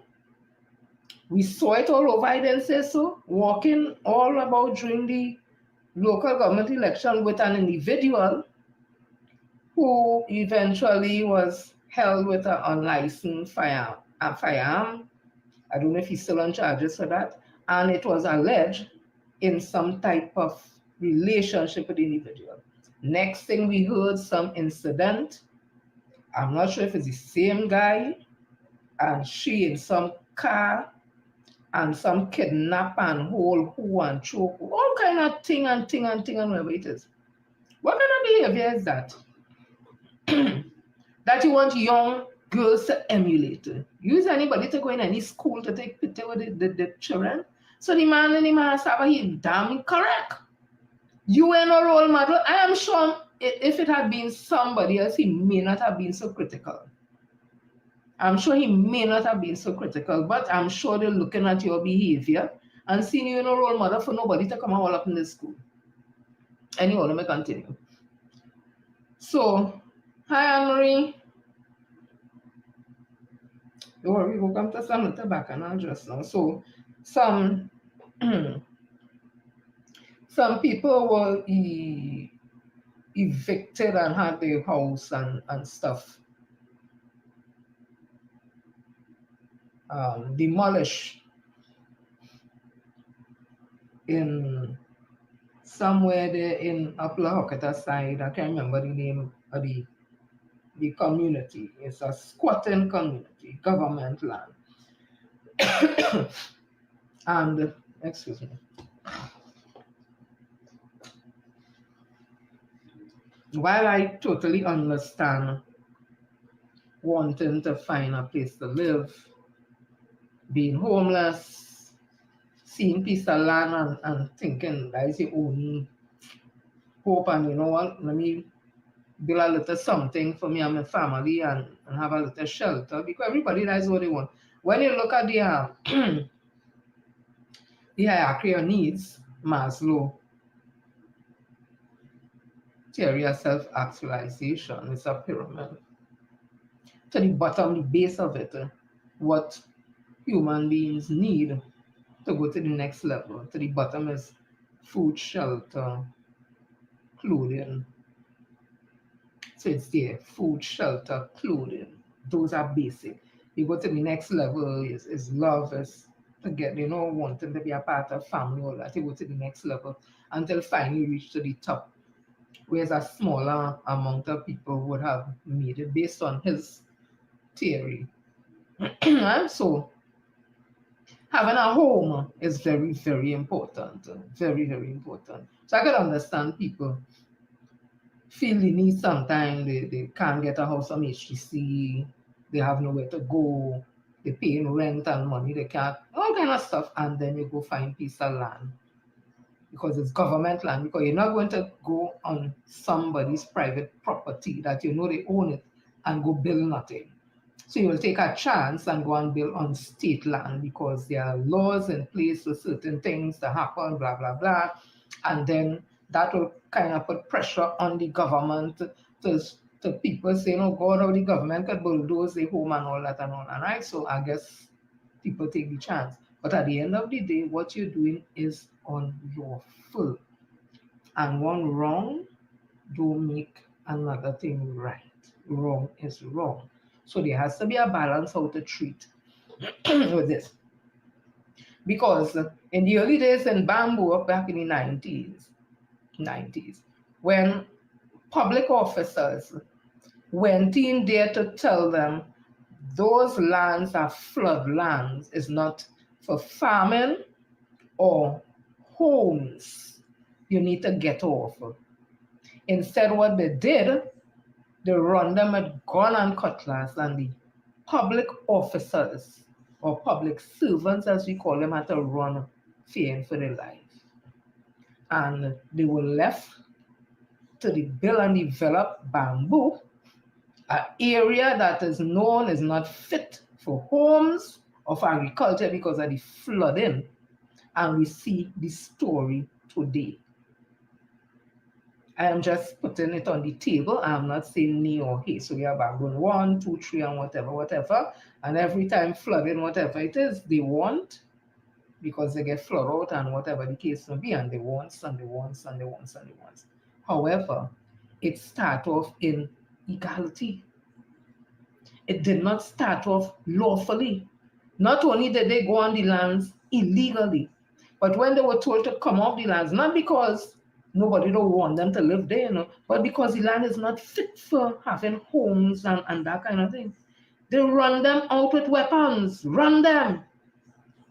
we saw it all over, I didn't say so, walking all about during the local government election with an individual who eventually was held with an unlicensed firearm. I don't know if he's still on charges for that. And it was alleged in some type of relationship with the individual. Next thing we heard, some incident. I'm not sure if it's the same guy, and she in some car, and some kidnap and hold who and choke, all kind of thing and whatever it is. What kind of behavior is that? That you want young girls to emulate? Use anybody to go in any school to take picture with the children? So the man and the master, he damn correct. You ain't a role model. I am sure if it had been somebody else, he may not have been so critical. I'm sure he may not have been so critical, but I'm sure they're looking at your behavior and seeing you in a role model for nobody to come and all up in the school. Anyway, let me continue. So, hi, Anne-Marie. Don't worry, we'll come to some little back and just now. So, some some people were evicted and had their house and stuff demolished in somewhere there in Upper Hocketa side. I can't remember the name of the community. It's a squatting community, government land. And, excuse me. While I totally understand wanting to find a place to live, being homeless, seeing piece of land and thinking that is the only hope, and you know what, let me build a little something for me and my family and have a little shelter, because everybody that's what they want. When you look at the the hierarchy of needs, Maslow theory of self-actualization is a pyramid. To the bottom, the base of it, what human beings need to go to the next level. To the bottom is food, shelter, clothing. So it's there, food, shelter, clothing. Those are basic. You go to the next level is love, is to get, wanting to be a part of family, all that. You go to the next level until finally you reach to the top, whereas a smaller amount of people would have made it based on his theory. And so having a home is very, very important. Very, very important. So I can understand people feel the need sometimes, they can't get a house from HTC, they have nowhere to go, they paying rent and money, they can't, all kind of stuff, and then you go find piece of land because it's government land, because you're not going to go on somebody's private property that you know they own it and go build nothing. So you will take a chance and go and build on state land because there are laws in place for certain things to happen, blah, blah, blah. And then that will kind of put pressure on the government to people saying, oh God, how the government could bulldoze the home and all that and all that, right? So I guess people take the chance. But at the end of the day, what you're doing is unlawful. And one wrong don't make another thing right. Wrong is wrong. So there has to be a balance how to treat with this. Because in the early days in bamboo, back in the 90s, when public officers went in there to tell them those lands are flood lands, is not for farming or homes, you need to get off. Instead, what they did, they run them with gun and cutlass, and the public officers or public servants, as we call them, had to run fearing for their life. And they were left to build and develop bamboo, an area that is known is not fit for homes of agriculture because of the flooding. And we see the story today. I am just putting it on the table. I'm not saying nay or hey. So we have bamboo 1, 2, 3, and whatever. And every time flooding, whatever it is, they want, because they get flood out and whatever the case may be, and they want. However, it started off in equality. It did not start off lawfully. Not only did they go on the lands illegally, but when they were told to come off the lands, not because nobody don't want them to live there, but because the land is not fit for having homes and that kind of thing. They run them out with weapons, run them.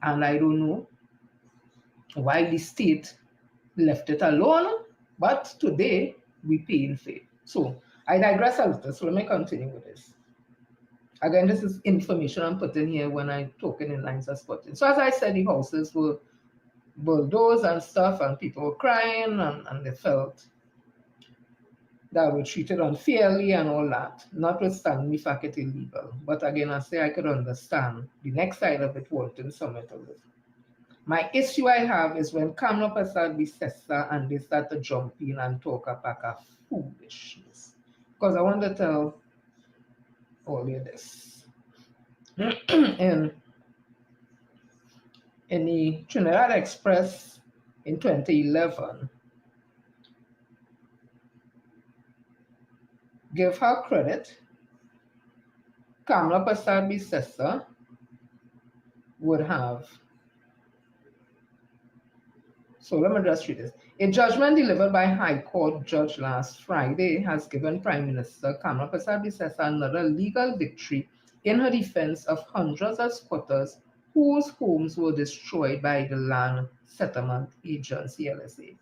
And I don't know why the state left it alone, but today we pay in faith. So I digress a little, so let me continue with this. Again, this is information I'm putting here when I'm talking in lines of spotting. So as I said, the houses were bulldozed and stuff, and people were crying, and they felt that were treated unfairly and all that, notwithstanding the fact it's illegal. But again, I say I could understand the next side of it wanting somewhere to live. My issue I have is when Kamla Prasad Bisesa and they start to jump in and talk a pack of foolishness. Because I want to tell all you this. in the Trinidad Express in 2011, give her credit, Kamla Prasad Bisesa would have. So let me just read this. A judgment delivered by High Court judge last Friday has given Prime Minister Kamla Prasad Bisesa another legal victory in her defense of hundreds of squatters whose homes were destroyed by the Land Settlement Agency, LSA.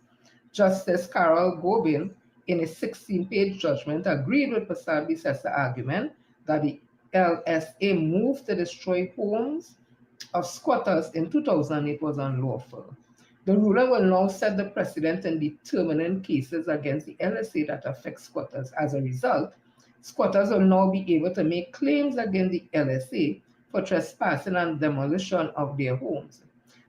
Justice Carol Gobin, in a 16-page judgment, agreed with Prasad Bisesa's argument that the LSA move to destroy homes of squatters in 2008 was unlawful. The ruling will now set the precedent in determining cases against the LSA that affect squatters. As a result, squatters will now be able to make claims against the LSA for trespassing and demolition of their homes.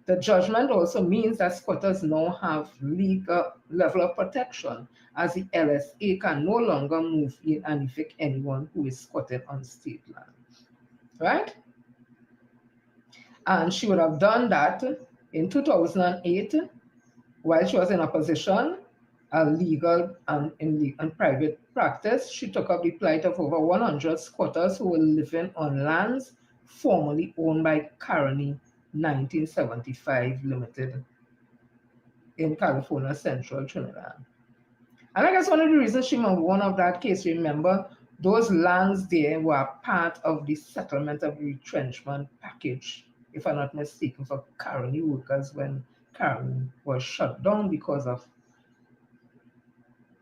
The judgment also means that squatters now have legal level of protection, as the LSA can no longer move in and evict anyone who is squatting on state land. Right? And she would have done that in 2008 while she was in opposition, a legal and in private practice. She took up the plight of over 100 squatters who were living on lands formerly owned by Caroni 1975 Limited in California, Central Trinidad. And I guess one of the reasons she won of that case, remember, those lands there were part of the settlement of retrenchment package, if I'm not mistaken, for Caroni workers when Caroni was shut down because of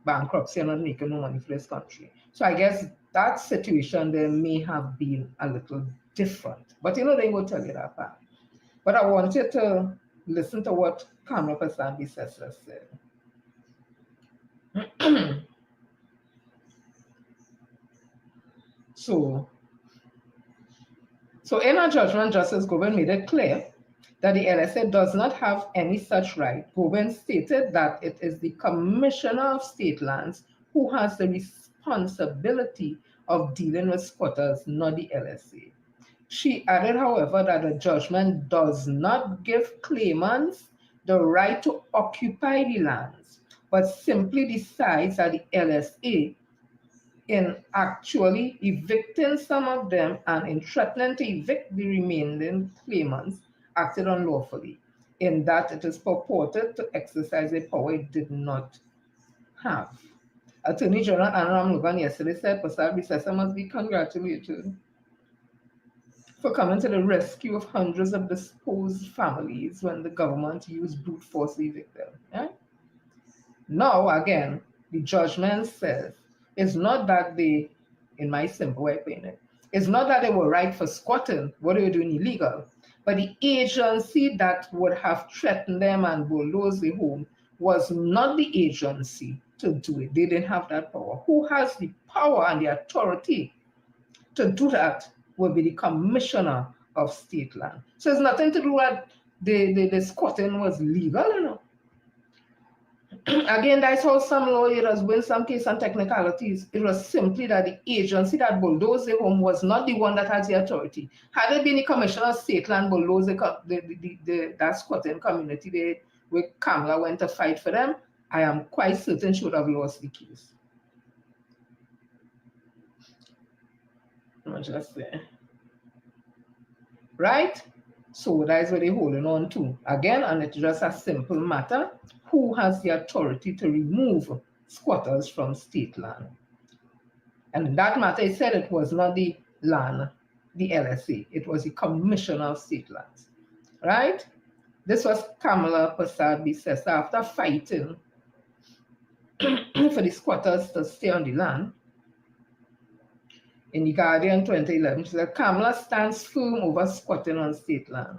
bankruptcy and not making no money for this country. So I guess that situation there may have been a little different. But they will tell you that part. But I want you to listen to what Kamla Prasad Bisesa said. So in her judgment, Justice Gobin made it clear that the LSA does not have any such right. Goben stated that it is the Commissioner of State Lands who has the responsibility of dealing with squatters, not the LSA. She added, however, that the judgment does not give claimants the right to occupy the lands, but simply decides that the LSA, in actually evicting some of them and in threatening to evict the remaining claimants, acted unlawfully, in that it is purported to exercise a power it did not have. Attorney General Anna Ramlogan yesterday said Pasal Bissessa must be congratulated for coming to the rescue of hundreds of disposed families when the government used brute force to evict them. Yeah? Now, again, the judgment says it's not that they, in my simple way of putting it, it's not that they were right for squatting, what they were doing illegal, but the agency that would have threatened them and bulldozed the home was not the agency to do it. They didn't have that power. Who has the power and the authority to do that will be the Commissioner of State Land. So it's nothing to do with the squatting was legal, you know. Again, that's how some lawyers win some case on technicalities. It was simply that the agency that bulldozed the home was not the one that has the authority. Had it been the Commissioner of State Land bulldozed that squatting community they, where Kamala went to fight for them, I am quite certain she would have lost the case. I'm just saying. Right? So that's what they're holding on to. Again, and it's just a simple matter. Who has the authority to remove squatters from state land? And in that matter, it said it was not the land, the LSA. It was the Commissioner of State Lands. Right? This was Kamala Prasad Bissessa after fighting for the squatters to stay on the land. In the Guardian 2011, she said, Kamala stands firm over squatting on state land.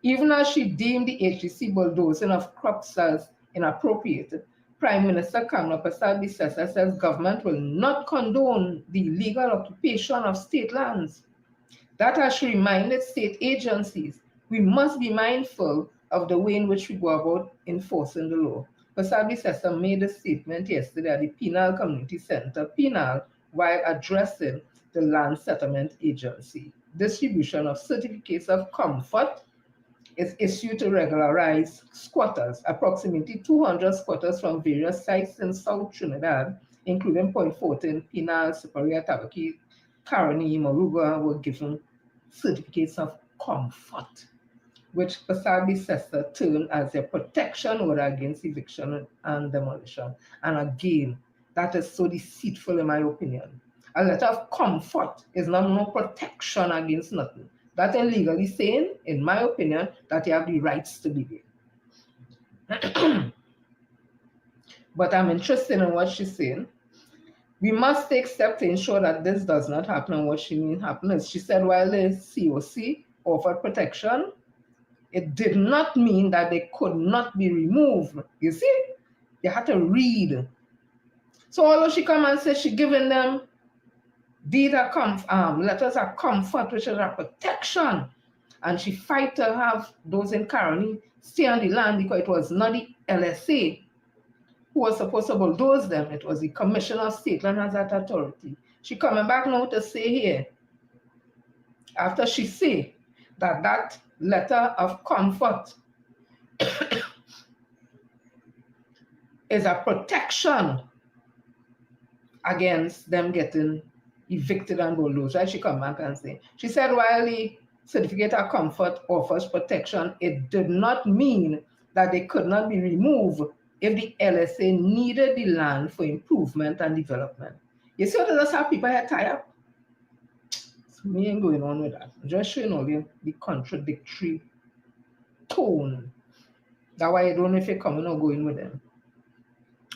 Even as she deemed the HDC bulldozing of crops as inappropriate, Prime Minister Kamala Prasad Bissessa says government will not condone the illegal occupation of state lands. That has she reminded state agencies, we must be mindful of the way in which we go about enforcing the law. Prasad Bissessa made a statement yesterday at the Penal Community Center, Penal, while addressing the Land Settlement Agency. Distribution of certificates of comfort is issued to regularize squatters. Approximately 200 squatters from various sites in South Trinidad, including Point Fortin, Penal, Superior, Tabaki, Caroni, Moruga, were given certificates of comfort, which Prasad Bissessa termed as a protection order against eviction and demolition. And again, that is so deceitful in my opinion. A letter of comfort is not no protection against nothing. That is legally saying, in my opinion, that you have the rights to be there. But I'm interested in what she's saying. We must take steps to ensure that this does not happen. And what she means happen is, she said, while the COC offered protection, it did not mean that they could not be removed. You see, you had to read. So although she come and say she giving them letters of comfort, which is a protection, and she fight to have those in Caroni stay on the land because it was not the LSA who was supposed to bulldoze them. It was the Commissioner of State Land has that authority. She coming back now to say here, after she say that that letter of comfort is a protection against them getting evicted and bulldozed. Right? She come back and say, she said, while the certificate of comfort offers protection, it did not mean that they could not be removed if the LSA needed the land for improvement and development. You see what does have people here tie up? So me ain't going on with that. I'm just showing all the contradictory tone. That's why I don't know if you're coming or going with them.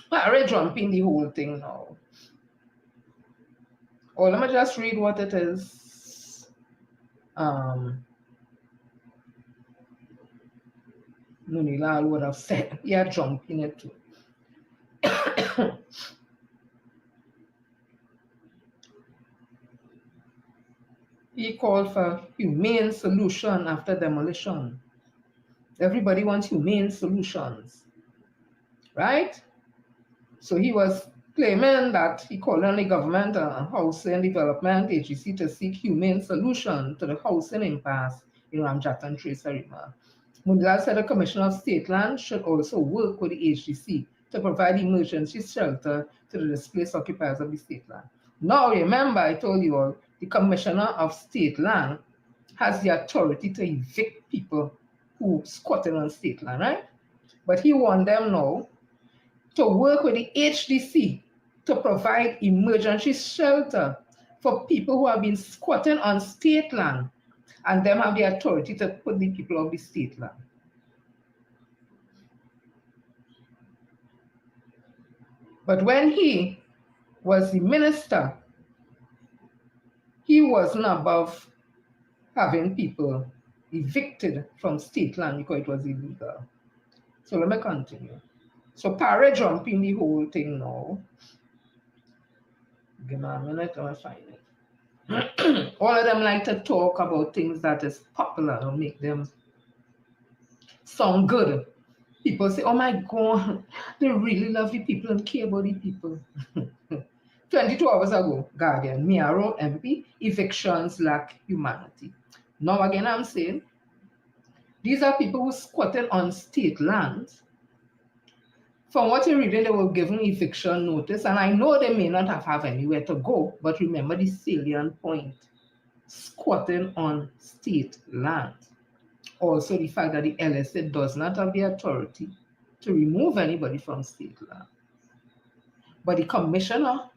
But I already jumping the whole thing now. Oh, let me just read what it is. Nunilal would have said. Yeah, jumping it too. He called for humane solution after demolition. Everybody wants humane solutions, right? So he was claiming that he called on the government and housing development agency to seek humane solution to the housing impasse in Ramjat and Trace Arima. Mundala said the Commissioner of State Land should also work with the HDC to provide emergency shelter to the displaced occupiers of the state land. Now, remember, I told you all, the Commissioner of State Land has the authority to evict people who squatted on state land, right? But he wants them now to work with the HDC to provide emergency shelter for people who have been squatting on state land, and them have the authority to put the people of the state land. But when he was the minister, he wasn't above having people evicted from state land because it was illegal. So let me continue. So Parry jumping the whole thing now. Give me a minute, let me find it. All of them like to talk about things that is popular and make them sound good. People say, oh my God, they really love the people and care about the people. 22 hours ago, Guardian, Miaro MP, evictions lack humanity. Now again, I'm saying, these are people who squatted on state lands. From what you're reading, they were given eviction notice, and I know they may not have anywhere to go, but remember the salient point, squatting on state land. Also, the fact that the LSA does not have the authority to remove anybody from state land. But the Commissioner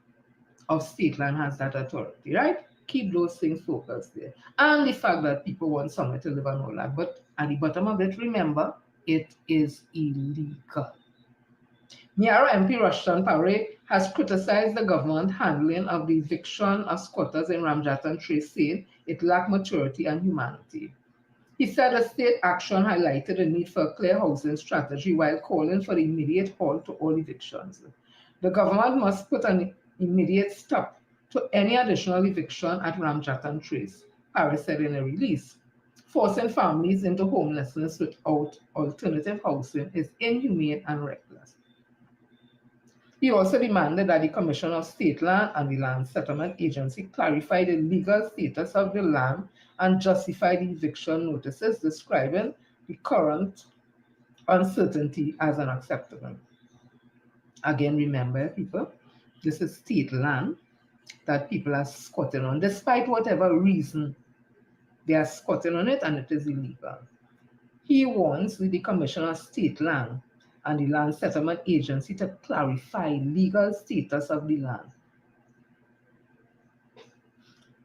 of State Land has that authority, right? Keep those things focused there. And the fact that people want somewhere to live and all that. But at the bottom of it, remember, it is illegal. Miaro MP Rushton Paré has criticized the government handling of the eviction of squatters in Ramjat and Trace, saying it lacked maturity and humanity. He said the state action highlighted the need for a clear housing strategy while calling for the immediate halt to all evictions. The government must put an immediate stop to any additional eviction at Ramjat and Trace, Paris said in a release. Forcing families into homelessness without alternative housing is inhumane and reckless. He also demanded that the Commissioner of State Land and the Land Settlement Agency clarify the legal status of the land and justify the eviction notices, describing the current uncertainty as unacceptable. Again, remember, people, this is state land that people are squatting on, despite whatever reason they are squatting on it, and it is illegal. He wants the Commissioner of State Land and the Land Settlement Agency to clarify legal status of the land.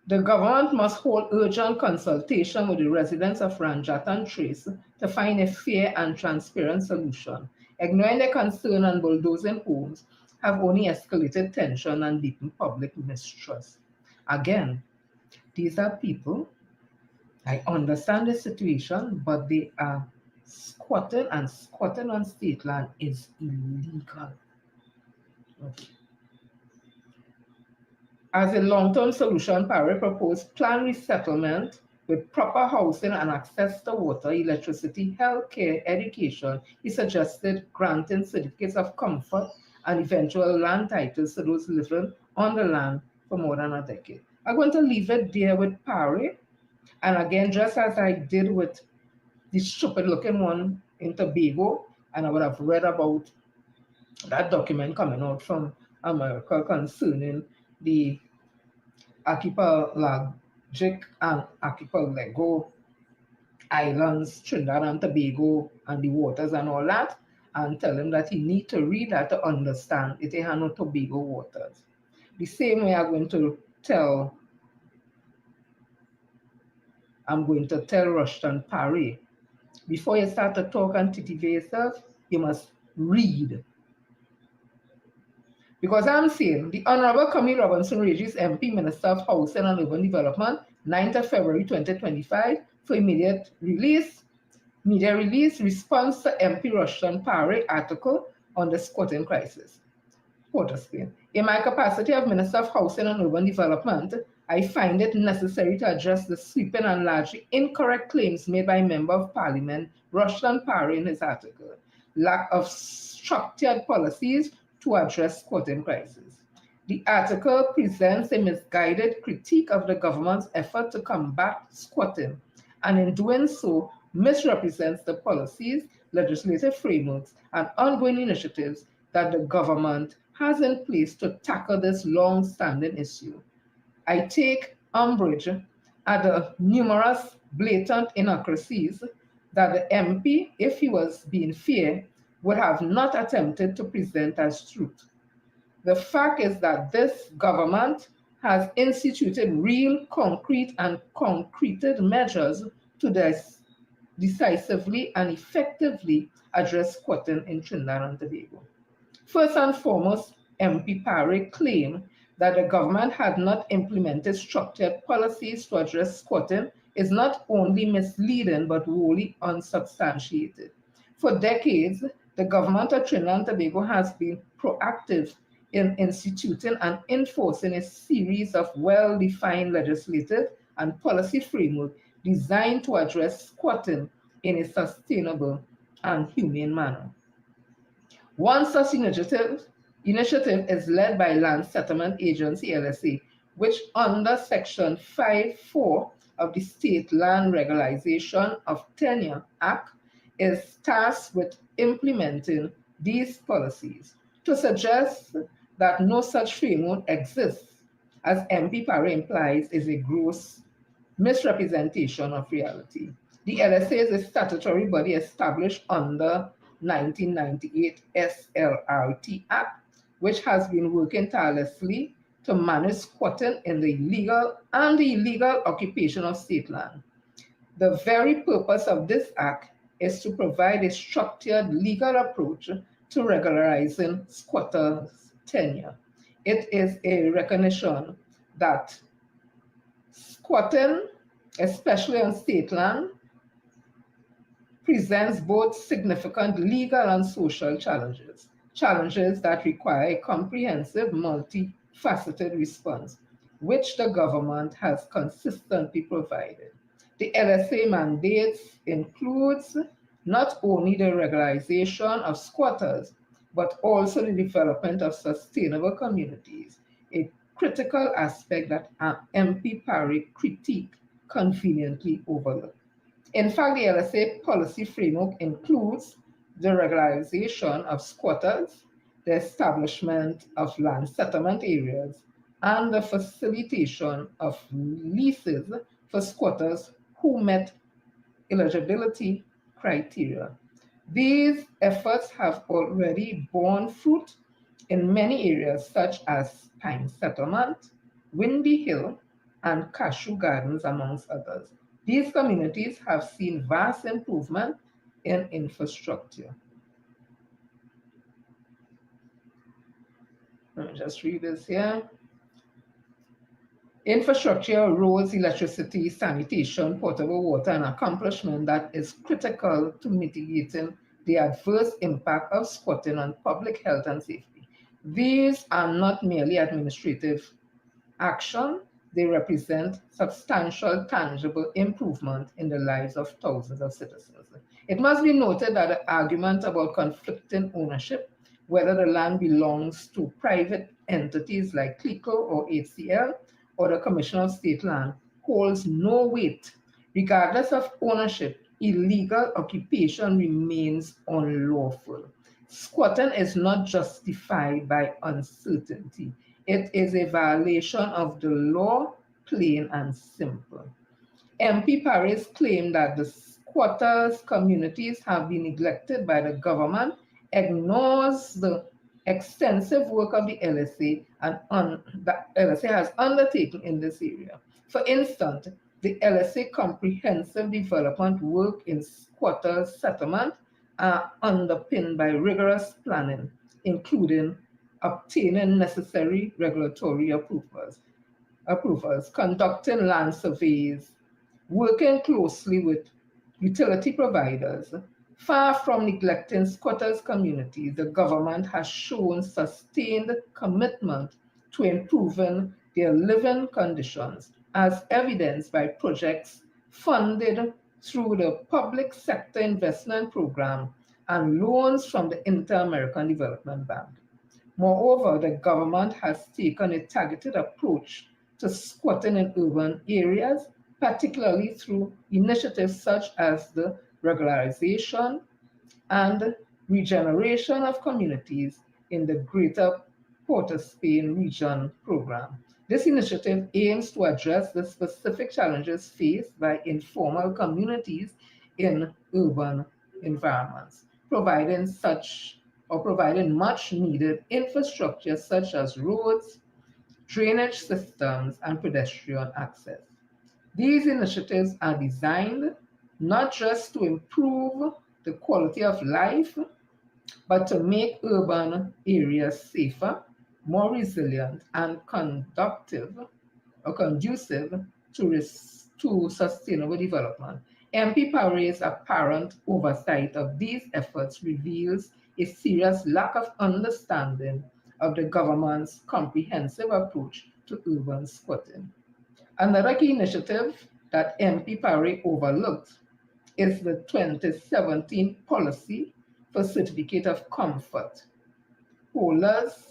The government must hold urgent consultation with the residents of Ramjat and Trace to find a fair and transparent solution. Ignoring their concern and bulldozing homes have only escalated tension and deepened public mistrust. Again, these are people, I understand the situation, but they are squatting, and squatting on state land is illegal. Okay. As a long-term solution, Parry proposed planned resettlement with proper housing and access to water, electricity, healthcare, education. He suggested granting certificates of comfort and eventual land titles to those living on the land for more than a decade. I'm going to leave it there with Parry. And again, just as I did with the stupid-looking one in Tobago, and I would have read about that document coming out from America concerning the archipelagic and archipelago islands, Trinidad and Tobago, and the waters and all that, and tell him that he need to read that to understand it ain't no Tobago waters. The same way I'm going to tell Rushton Parry, before you start to talk and titivate yourself, you must read. Because I'm saying the Honorable Camille Robinson Regis, MP, Minister of Housing and Urban Development, 9th of February 2025, for immediate release, media release, response to MP Rushton Parry article on the squatting crisis. Port of Spain. In my capacity of Minister of Housing and Urban Development, I find it necessary to address the sweeping and largely incorrect claims made by Member of Parliament Rushdan Parry in his article, lack of structured policies to address squatting crisis. The article presents a misguided critique of the government's effort to combat squatting, and in doing so, misrepresents the policies, legislative frameworks, and ongoing initiatives that the government has in place to tackle this long standing issue. I take umbrage at the numerous blatant inaccuracies that the MP, if he was being fair, would have not attempted to present as truth. The fact is that this government has instituted real, concrete, and concreted measures to decisively and effectively address squatting in Trinidad and Tobago. First and foremost, MP Parry claimed that the government had not implemented structured policies to address squatting is not only misleading but wholly unsubstantiated. For decades, the government of Trinidad and Tobago has been proactive in instituting and enforcing a series of well-defined legislative and policy framework designed to address squatting in a sustainable and humane manner. One such initiative is led by Land Settlement Agency LSA, which under Section 5.4 of the State Land Regularization of Tenure Act is tasked with implementing these policies. To suggest that no such framework exists, as MP Parry implies, is a gross misrepresentation of reality. The LSA is a statutory body established under 1998 SLRT Act, which has been working tirelessly to manage squatting in the legal and the illegal occupation of state land. The very purpose of this act is to provide a structured legal approach to regularizing squatters' tenure. It is a recognition that squatting, especially on state land, presents both significant legal and social challenges that require a comprehensive, multifaceted response, which the government has consistently provided. The LSA mandates includes not only the regularization of squatters, but also the development of sustainable communities, a critical aspect that MP Parry critique conveniently overlooked. In fact, the LSA policy framework includes the regularization of squatters, the establishment of land settlement areas, and the facilitation of leases for squatters who met eligibility criteria. These efforts have already borne fruit in many areas such as Pine Settlement, Windy Hill, and Cashew Gardens, amongst others. These communities have seen vast improvement in infrastructure. Let me just read this here. Infrastructure, roads, electricity, sanitation, potable water, an accomplishment that is critical to mitigating the adverse impact of squatting on public health and safety. These are not merely administrative action, they represent substantial, tangible improvement in the lives of thousands of citizens. It must be noted that the argument about conflicting ownership, whether the land belongs to private entities like CLICO or HCL, or the Commission of State Land, holds no weight. Regardless of ownership, illegal occupation remains unlawful. Squatting is not justified by uncertainty. It is a violation of the law, plain and simple. MP Parry's claim that the squatters' communities have been neglected by the government ignores the extensive work of the LSA and that LSA has undertaken in this area. For instance, the LSA comprehensive development work in squatters' settlement are underpinned by rigorous planning, including obtaining necessary regulatory approvals, conducting land surveys, working closely with utility providers. Far from neglecting squatters' communities, the government has shown sustained commitment to improving their living conditions, as evidenced by projects funded through the Public Sector Investment Program and loans from the Inter-American Development Bank. Moreover, the government has taken a targeted approach to squatting in urban areas, particularly through initiatives such as the regularization and regeneration of communities in the Greater Port of Spain region program. This initiative aims to address the specific challenges faced by informal communities in urban environments, providing much needed infrastructure such as roads, drainage systems, and pedestrian access. These initiatives are designed not just to improve the quality of life, but to make urban areas safer, more resilient, and conducive to sustainable development. MP Parry's apparent oversight of these efforts reveals a serious lack of understanding of the government's comprehensive approach to urban squatting. Another key initiative that MP Parry overlooked is the 2017 policy for certificate of comfort holders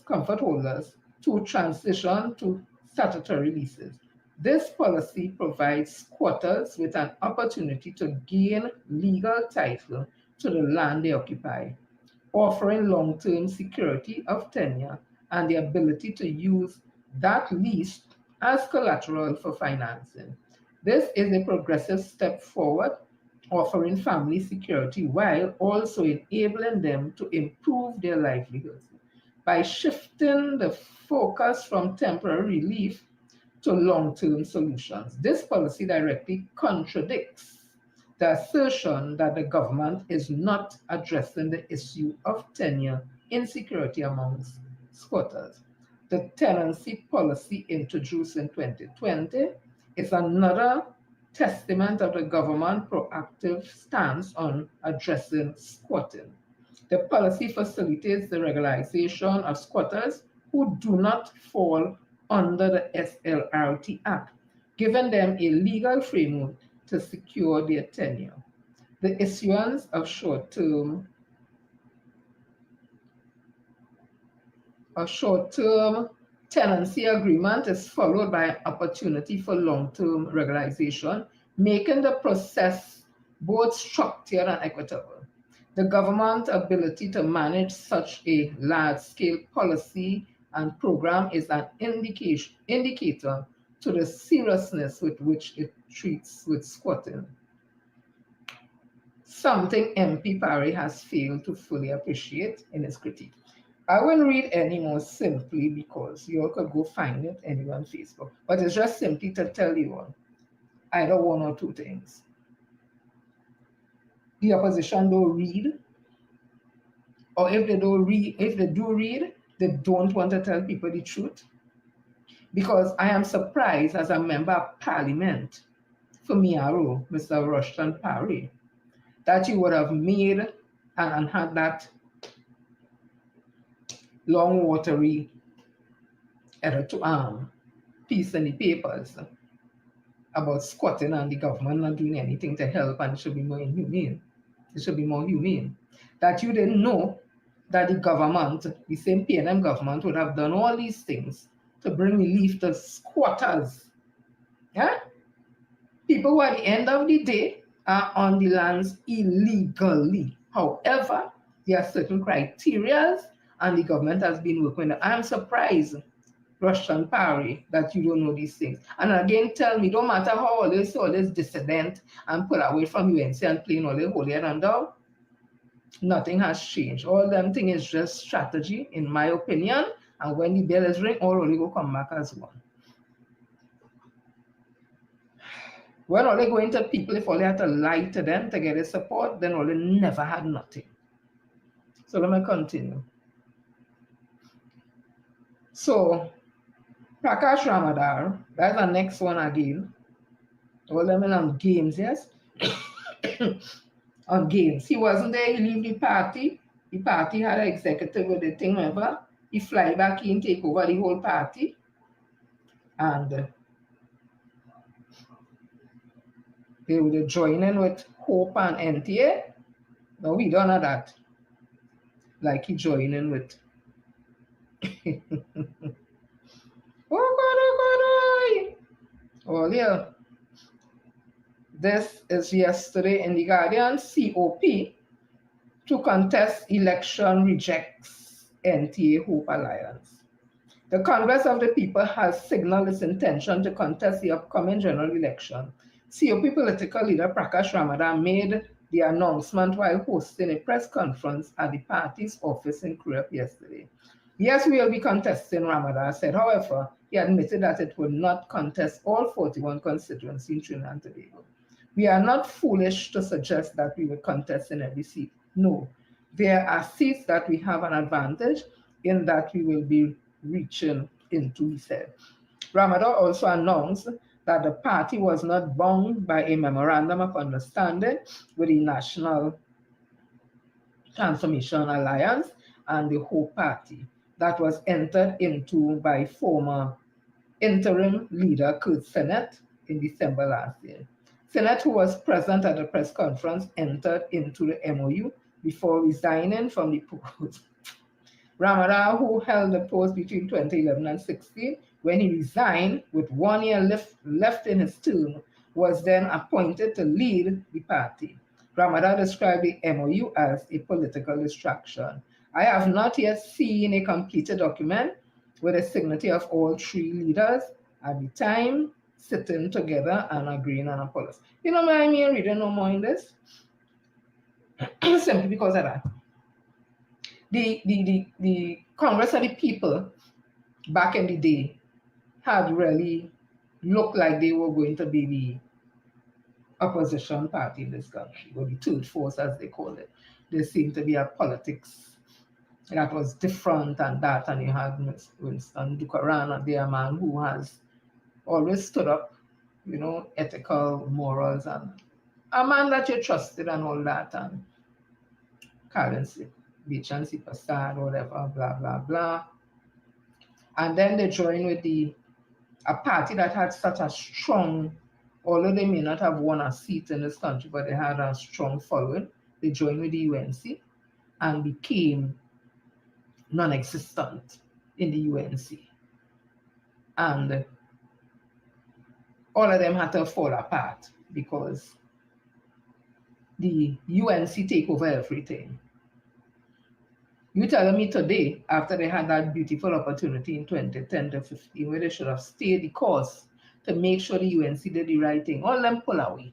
to transition to statutory leases. This policy provides squatters with an opportunity to gain legal title to the land they occupy, offering long-term security of tenure and the ability to use that lease as collateral for financing. This is a progressive step forward, offering family security while also enabling them to improve their livelihoods. By shifting the focus from temporary relief to long-term solutions, this policy directly contradicts the assertion that the government is not addressing the issue of tenure insecurity amongst squatters. The tenancy policy introduced in 2020 is another testament of the government's proactive stance on addressing squatting. The policy facilitates the regularization of squatters who do not fall under the SLRT Act, giving them a legal framework to secure their tenure. The issuance of short-term tenancy agreement is followed by an opportunity for long-term regularization, making the process both structured and equitable. The government's ability to manage such a large-scale policy and program is an indicator to the seriousness with which it treats with squatting, something MP Parry has failed to fully appreciate in his critique. I won't read any more simply because you all could go find it anywhere on Facebook, but it's just simply to tell you all either one or two things. The opposition don't read, or if they do read, they don't want to tell people the truth. Because I am surprised as a member of parliament for Miaro, Mr. Rushton Parry, that you would have made and had that long watery piece in the papers about squatting and the government not doing anything to help and it should be more humane. It should be more humane. That you didn't know that the government, the same PNM government, would have done all these things to bring relief to squatters. Yeah? People who at the end of the day are on the lands illegally. However, there are certain criteria and the government has been working. I'm surprised, Rushton Parry, that you don't know these things. And again, tell me, don't matter how all this dissident and pull away from UNC and playing all the holy and down, nothing has changed. All them thing is just strategy, in my opinion. And when the bell is ring, all only will come back as one. When all they go into people, if all they had to lie to them to get their support, then all they never had nothing. So let me continue. So Prakash Ramadar, that's the next one again. All them on games, yes? On games. He wasn't there, he leave the party. The party had an executive with the thing, remember? He fly back in, take over the whole party. And they would join in with Hope and NTA. No, we don't know that. Like he joining with oh yeah. This is yesterday in the Guardian. COP to contest election rejects NTA Hope Alliance. The Congress of the People has signaled its intention to contest the upcoming general election. COP political leader Prakash Ramadan made the announcement while hosting a press conference at the party's office in Kurup yesterday. Yes, we will be contesting, Ramadan said. However, he admitted that it would not contest all 41 constituencies in Trinidad and Tobago. We are not foolish to suggest that we will contest in every seat. No, there are seats that we have an advantage in that we will be reaching into, he said. Ramadan also announced that the party was not bound by a memorandum of understanding with the National Transformation Alliance and the Hope Party that was entered into by former interim leader Kurt Sennett in December last year. Sennett, who was present at the press conference, entered into the MOU before resigning from the post. Ramadan, who held the post between 2011 and 2016, when he resigned with 1 year left in his term, was then appointed to lead the party. Ramadan described the MOU as a political distraction. I have not yet seen a completed document with a signature of all three leaders at the time sitting together and agreeing on a policy. You know what I mean? Reading no more in this? Simply because of that. The Congress of the People back in the day had really looked like they were going to be the opposition party in this country, or the third force as they call it. There seemed to be a politics that was different and that, and you had Winston Dukaran, a man who has always stood up, you know, ethical morals, and a man that you trusted and all that, and currency, Beach and Superstar, whatever, blah, blah, blah. And then they joined with a party that had such a strong, although they may not have won a seat in this country, but they had a strong following. They joined with the UNC and became non-existent in the UNC. And all of them had to fall apart because the UNC take over everything. You telling me today, after they had that beautiful opportunity in 2010 to 15, where they should have stayed the course to make sure the UNC did the right thing, all them pull away.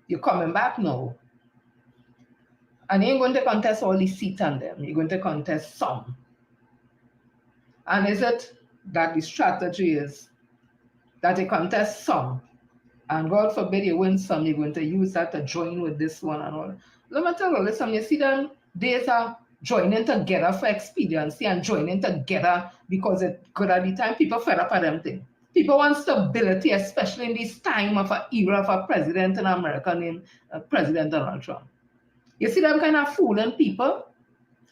You're coming back now. And you ain't going to contest all the seats on them. You're going to contest some. And is it that the strategy is that you contest some, and God forbid you win some, you're going to use that to join with this one and all? Let me tell you, listen, you see them, days are joining together for expediency and joining together because it could at the time people fed up at them thing. People want stability, especially in this time of an era of a president in America named President Donald Trump. You see them kind of fooling people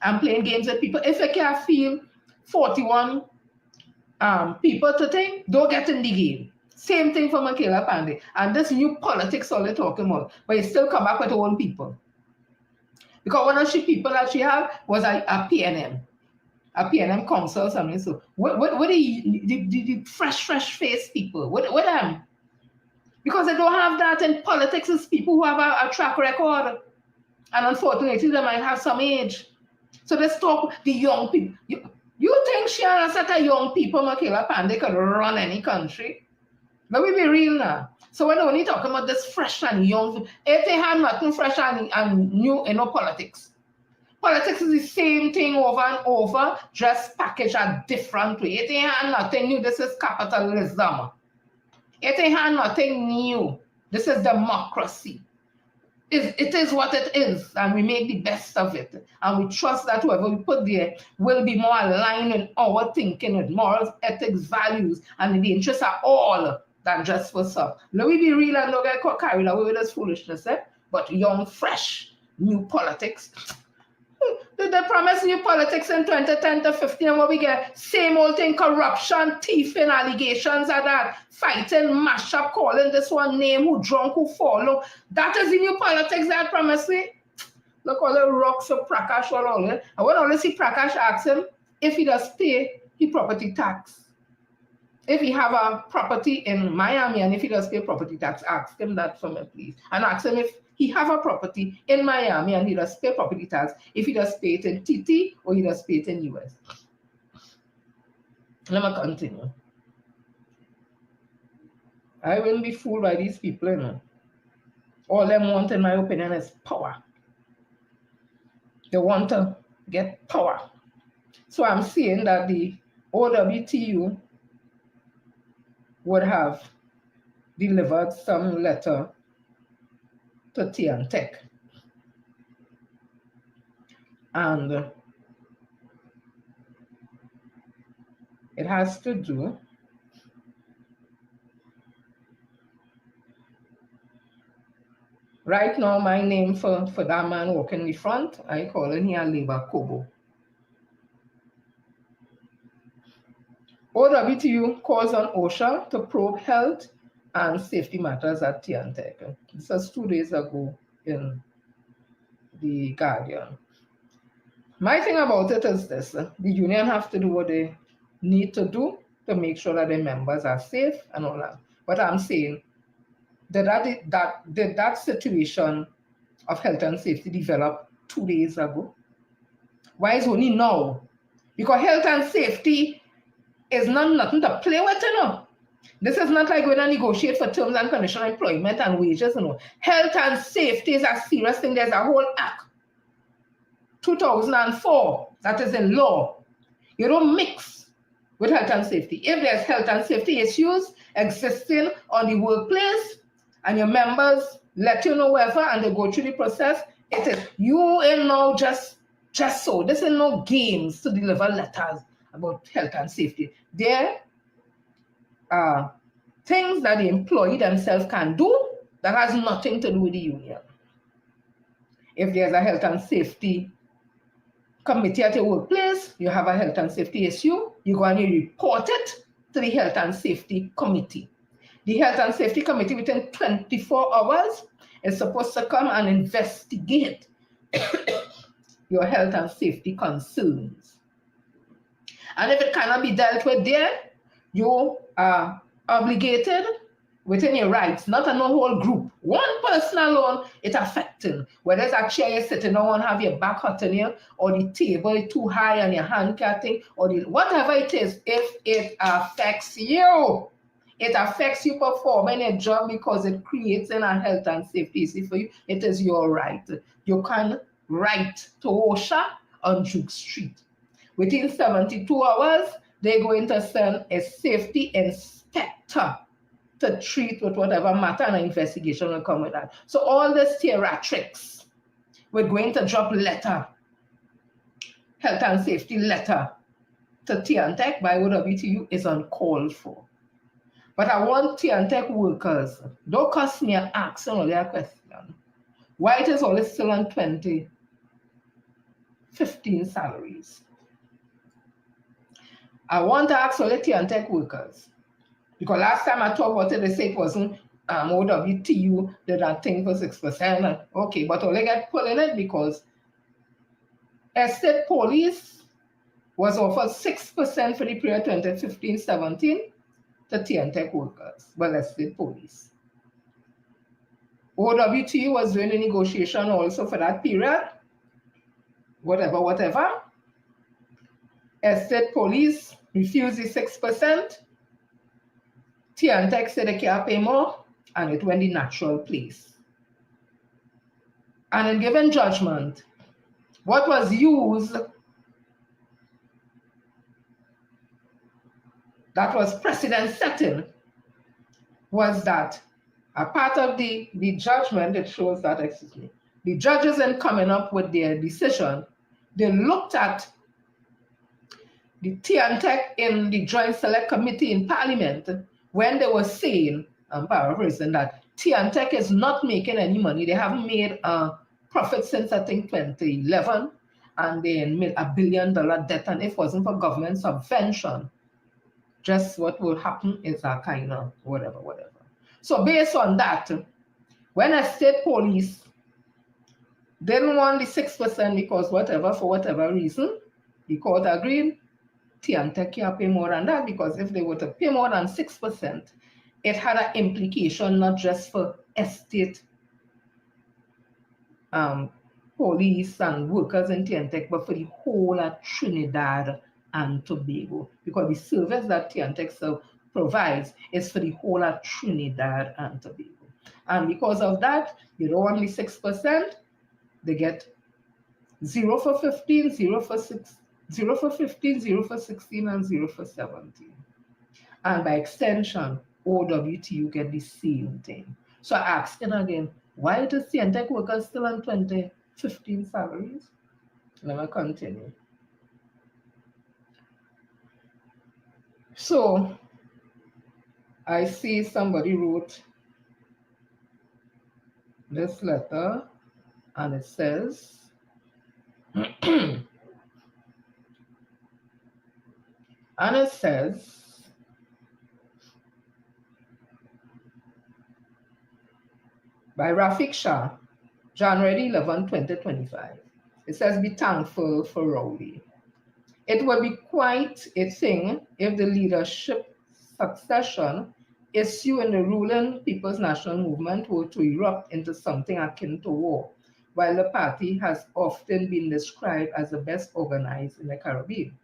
and playing games with people. If you can't feel 41 people to think, don't get in the game. Same thing for Michaela Pandey. And this new politics all they're talking about, but you still come back with own people. Because one of the people that she had was a PNM council or something. So what the fresh face people? What them? Because they don't have that in politics. It's people who have a track record. And unfortunately, they might have some age. So let's talk the young people. You think she and a set of young people, Michaela Pandey, could run any country? Let me be real now. So we're only talking about this fresh and young. If they had nothing fresh and new in politics. Politics is the same thing over and over, just packaged a different way. If they had nothing new, this is capitalism. If they had nothing new, this is democracy. It is what it is, and we make the best of it. And we trust that whoever we put there will be more aligned in our thinking with morals, ethics, values, and in the interests of all than just for some. Let me be real and not get carried away with this foolishness, eh? But young, fresh, new politics. The did they promise you politics in 2010 to 15? And what we get? Same old thing, corruption, thieving, allegations of that, fighting, mash up, calling this one name, who drunk, who follow. That is the new politics that promised me. Look all the rocks of Prakash all on it. And when I see Prakash ask him if he does pay his property tax. If he have a property in Miami and if he does pay property tax, ask him that for me, please. And ask him if he have a property in Miami and he does pay property tax, if he does pay it in TT or he does pay it in US. Let me continue. I wouldn't be fooled by these people, you know. All them want, in my opinion, is power. They want to get power. So I'm saying that the OWTU would have delivered some letter to Ting. And it has to do right now. My name for that man walking in the front, I call him here Labor Kobo. OWTU calls on OSHA to probe health and safety matters at Ting. This was 2 days ago in the Guardian. My thing about it is this: the union have to do what they need to do to make sure that their members are safe and all that. But I'm saying did that situation of health and safety develop 2 days ago? Why is only now? Because health and safety is not nothing to play with, you know. This is not like when I negotiate for terms and conditions of employment and wages, you know. Health and safety is a serious thing. There's a whole act, 2004, that is in law. You don't mix with health and safety. If there's health and safety issues existing on the workplace and your members let you know wherever and they go through the process, it is you and now just so. This is no games to deliver letters about health and safety. There are things that the employee themselves can do that has nothing to do with the union. If there's a health and safety committee at your workplace, you have a health and safety issue, you go and you report it to the health and safety committee. The health and safety committee within 24 hours is supposed to come and investigate your health and safety concerns. And if it cannot be dealt with there, you are obligated within your rights, not a whole group. One person alone, it affecting. Whether it's a chair you're sitting on, have your back hurting you, or the table is too high and your hand cutting, or whatever it is, if it affects you, it affects you performing a job because it creates a health and safety issue for you, it is your right. You can write to OSHA on Duke Street. Within 72 hours, they're going to send a safety inspector to treat with whatever matter, and an investigation will come with that. So all this theatrics, we're going to drop letter, health and safety letter to Ting by OWTU is uncalled for. But I want Ting workers, don't cost me an ask only a question. Why it is always still on 2015 salaries? I want to ask all the Ting workers, because last time I talked about it, they say it wasn't OWTU did that thing for 6%. Okay, but only get pulled in it because estate police was offered 6% for the period 2015-17 to Ting workers, well, estate police. OWTU was doing the negotiation also for that period, whatever. Estate police refused the 6%. Ting said they can't pay more, and it went the natural place. And in given judgment, what was used that was precedent setting was that a part of the judgment, it shows that, the judges in coming up with their decision, they looked at the Ting in the Joint Select Committee in Parliament when they were saying, I'm paraphrasing, that Ting is not making any money. They haven't made a profit since, I think, 2011. and they're in $1 billion debt, and if it wasn't for government subvention, just what will happen is a kind of whatever, whatever. So based on that, when a state police didn't want the 6% because whatever, for whatever reason, the court agreed, Tiantec can't pay more than that, because if they were to pay more than 6%, it had an implication not just for estate police and workers in Tiantec, but for the whole of Trinidad and Tobago, because the service that Tiantec provides is for the whole of Trinidad and Tobago. And because of that, you don't want the 6%, they get 0 for 15, 0 for 6, 0 for 15, 0 for 16, and 0 for 17. And by extension, OWT, you get the same thing. So I ask it again, why does Tiantec workers still on 2015 salaries? Let me continue. So I see somebody wrote this letter, and it says, and it says, by Rafik Shah, January 11, 2025. It says, be thankful for Rowley. It would be quite a thing if the leadership succession issue in the ruling People's National Movement were to erupt into something akin to war, while the party has often been described as the best organized in the Caribbean.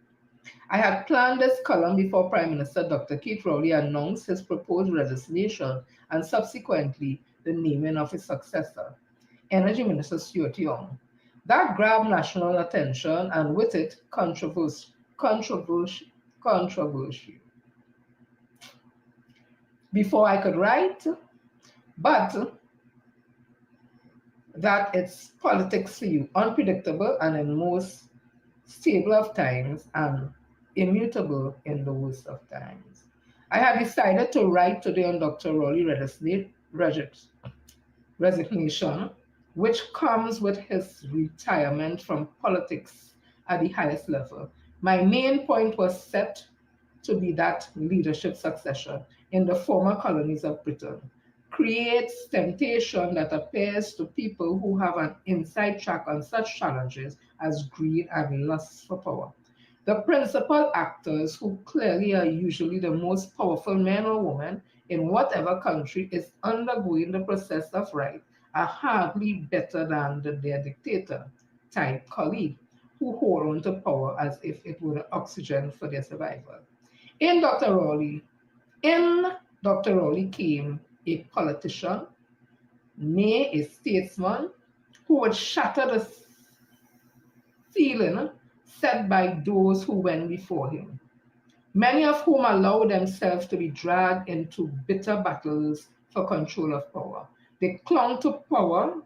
I had planned this column before Prime Minister Dr. Keith Rowley announced his proposed resignation and subsequently the naming of his successor, Energy Minister Stuart Young. That grabbed national attention and with it controversy. Before I could write, but that it's politics for you, unpredictable and in most stable of times and immutable in the worst of times. I had decided to write today on Dr. Rowley resignation, which comes with his retirement from politics at the highest level. My main point was set to be that leadership succession in the former colonies of Britain creates temptation that appears to people who have an inside track on such challenges as greed and lust for power. The principal actors, who clearly are usually the most powerful men or women in whatever country is undergoing the process of right, are hardly better than their dictator type colleague who hold on to power as if it were the oxygen for their survival. In Dr. Rowley, in Dr. Rowley came a politician, nay, a statesman, who would shatter the ceiling set by those who went before him, many of whom allowed themselves to be dragged into bitter battles for control of power. They clung to power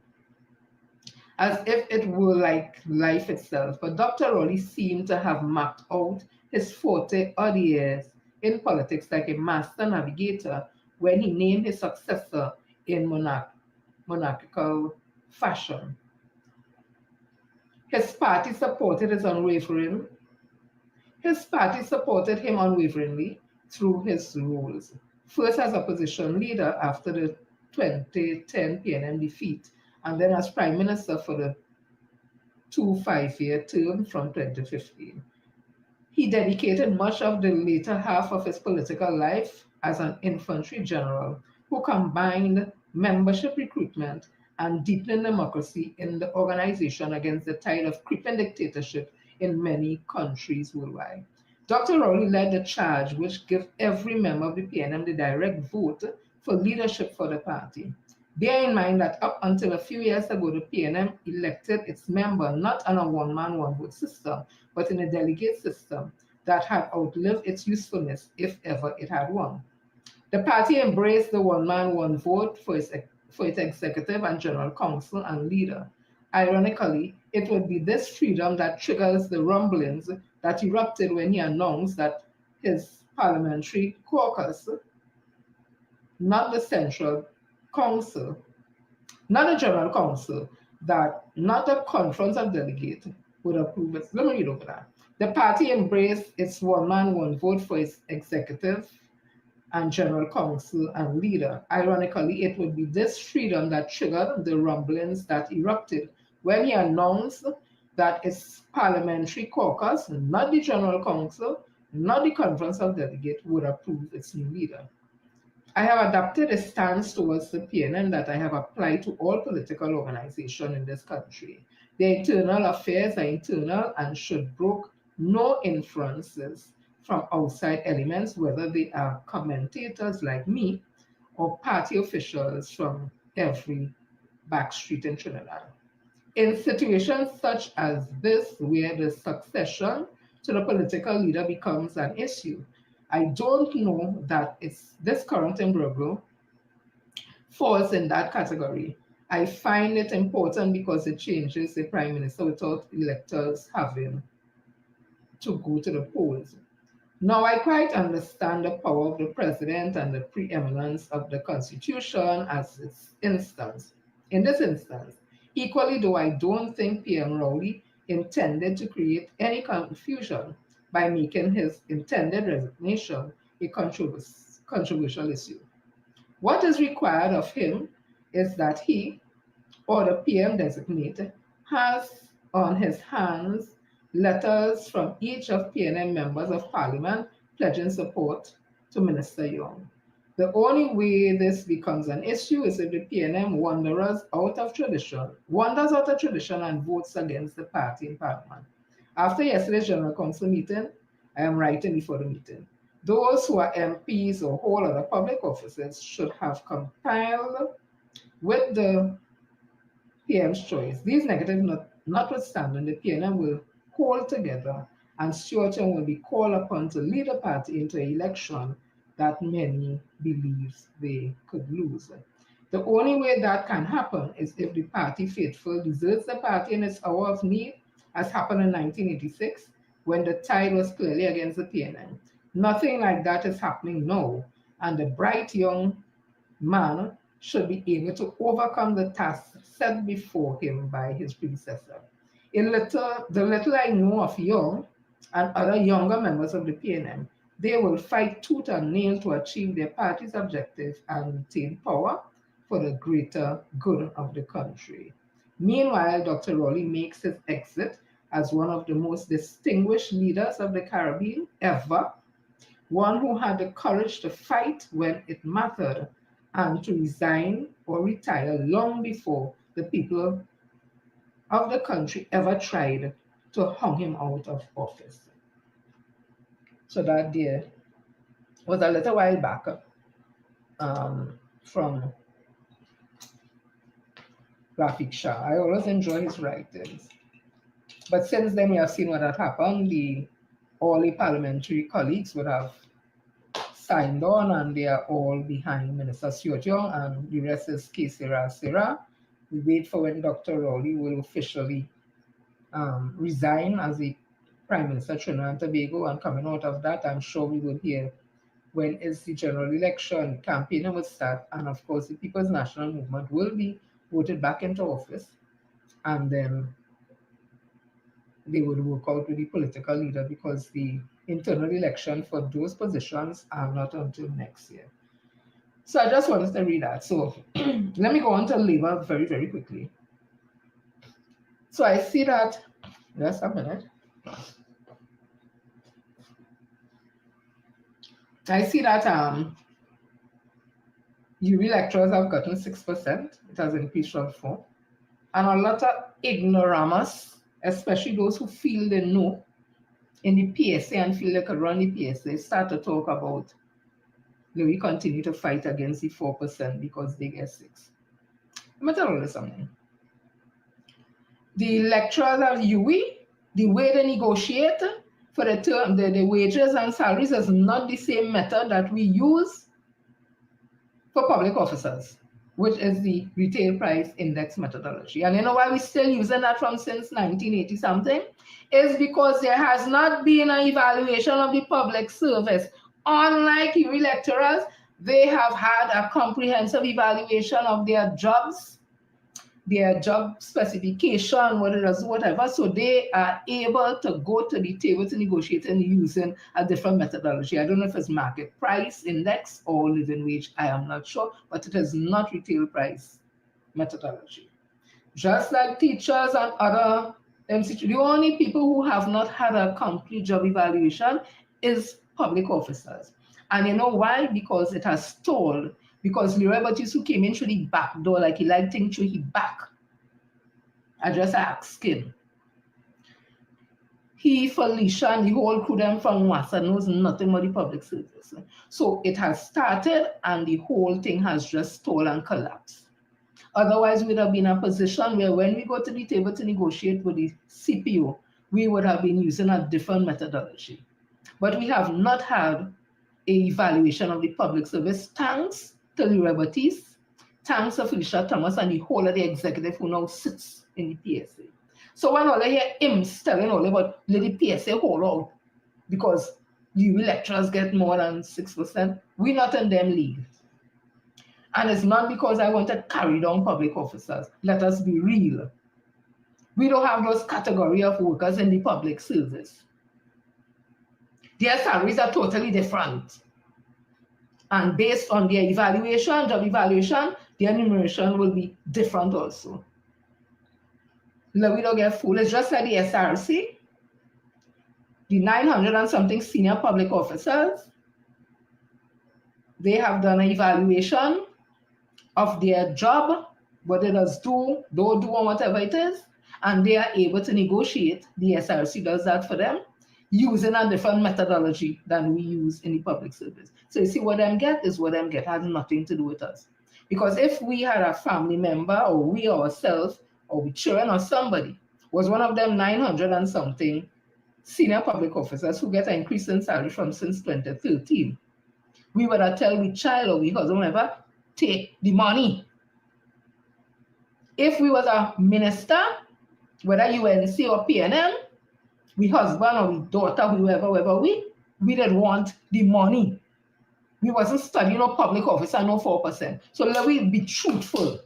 as if it were like life itself. But Dr. Rowley seemed to have mapped out his 40 odd years in politics like a master navigator when he named his successor in monarchical fashion. His party supported him unwaveringly through his roles. First as opposition leader after the 2010 PNM defeat, and then as Prime Minister for the 2 5-year term from 2015. He dedicated much of the later half of his political life as an infantry general who combined membership recruitment and deepening democracy in the organization against the tide of creeping dictatorship in many countries worldwide. Dr. Rowley led the charge which gave every member of the PNM the direct vote for leadership for the party. Bear in mind that up until a few years ago, the PNM elected its member not on a one-man, one-vote system, but in a delegate system that had outlived its usefulness, if ever it had one. The party embraced the one-man, one-vote for its executive and general counsel and leader. Ironically, it would be this freedom that triggers the rumblings that erupted when he announced that his parliamentary caucus, not the central council, not the general council, that not the conference of delegates, would approve it. Let me read over that. The party embraced its one man, one vote for its executive and general counsel and leader. Ironically, it would be this freedom that triggered the rumblings that erupted when he announced that its parliamentary caucus, not the general council, not the conference of delegates, would approve its new leader. I have adopted a stance towards the PNM that I have applied to all political organizations in this country. Their internal affairs are internal and should brook no influences from outside elements, whether they are commentators like me or party officials from every backstreet in Trinidad. In situations such as this, where the succession to the political leader becomes an issue, I don't know that it's this current imbroglio falls in that category. I find it important because it changes the prime minister without electors having to go to the polls. Now, I quite understand the power of the president and the preeminence of the constitution as this instance. In this instance, equally though I don't think PM Rowley intended to create any confusion by making his intended resignation a controversial issue. What is required of him is that he or the PM designate has on his hands letters from each of PNM members of parliament pledging support to Minister Young. The only way this becomes an issue is if the PNM wanders out of tradition and votes against the party in parliament. After yesterday's General Council meeting, I am writing before the meeting. Those who are MPs or hold other public offices should have compiled with the PM's choice. These negatives notwithstanding, the PNM will hold together and Stuartian will be called upon to lead the party into an election that many believe they could lose. The only way that can happen is if the party faithful deserts the party in its hour of need, as happened in 1986 when the tide was clearly against the PNM. Nothing like that is happening now, and the bright young man should be able to overcome the task set before him by his predecessor. The little I know of Young and other younger members of the PNM, they will fight tooth and nail to achieve their party's objective and retain power for the greater good of the country. Meanwhile, Dr. Rowley makes his exit as one of the most distinguished leaders of the Caribbean ever, one who had the courage to fight when it mattered and to resign or retire long before the people of the country ever tried to hung him out of office. So that there was a little while back from Rafik Shah. I always enjoy his writings. But since then, we have seen what had happened. All the parliamentary colleagues would have signed on and they are all behind Minister Stuartian and the rest is que sera. We wait for when Dr. Rowley will officially resign as the Prime Minister of Trinidad and Tobago, and coming out of that, I'm sure we will hear when is the general election, campaigning will start, and of course the People's National Movement will be voted back into office, and then they would work out with the political leader because the internal election for those positions are not until next year. So I just wanted to read that. So let me go on to Labour very, very quickly. So I see that, just a minute. I see that UB electors have gotten 6%. It has increased from 4%. And a lot of ignoramus, especially those who feel they know in the PSA and feel they could run the PSA, start to talk about we continue to fight against the 4% because they get 6%. Let me tell you something. The lecturers of UE, the way they negotiate for the wages and salaries is not the same method that we use for public officers, which is the retail price index methodology. And you know why we're still using that from since 1980 something? Is because there has not been an evaluation of the public service. Unlike you electorals, they have had a comprehensive evaluation of their jobs. their job specification, what it does, whatever. So they are able to go to the table to negotiate and using a different methodology. I don't know if it's market price index or living wage. I am not sure, but it is not retail price methodology. Just like teachers and other institutions, the only people who have not had a complete job evaluation is public officers. And you know why? Because it has stalled. Because Leroy Baptiste, who came in through the back door, like he liked Ting through his back, I just asked him. He, Felicia, and the whole crew them from Wassa knows nothing about the public service. So it has started and the whole thing has just stalled and collapsed. Otherwise, we'd have been in a position where when we go to the table to negotiate with the CPO, we would have been using a different methodology. But we have not had an evaluation of the public service. Thanks to Leroy Baptiste, thanks to Felicia Thomas and the whole of the executive who now sits in the PSA. So when all I hear him telling all about let the PSA hold out because you lecturers get more than 6%, we're not in them league. And it's not because I want to carry down public officers. Let us be real. We don't have those category of workers in the public service. Their salaries are totally different. And based on their evaluation, job evaluation, their remuneration will be different also. We don't get fooled. It's just like the SRC, the 900 and something senior public officers, they have done an evaluation of their job, what they does do, don't do, or whatever it is, and they are able to negotiate. The SRC does that for them using a different methodology than we use in the public service. So you see, what them get is what them get, has nothing to do with us. Because if we had a family member, or we ourselves, or we children, or somebody was one of them 900 and something senior public officers who get an increase in salary from since 2013, we would have tell we child or we husband, whatever, take the money. If we was a minister, whether UNC or PNM, we husband or we daughter, whoever we didn't want the money. We wasn't studying no public officer, no 4%. So let me be truthful.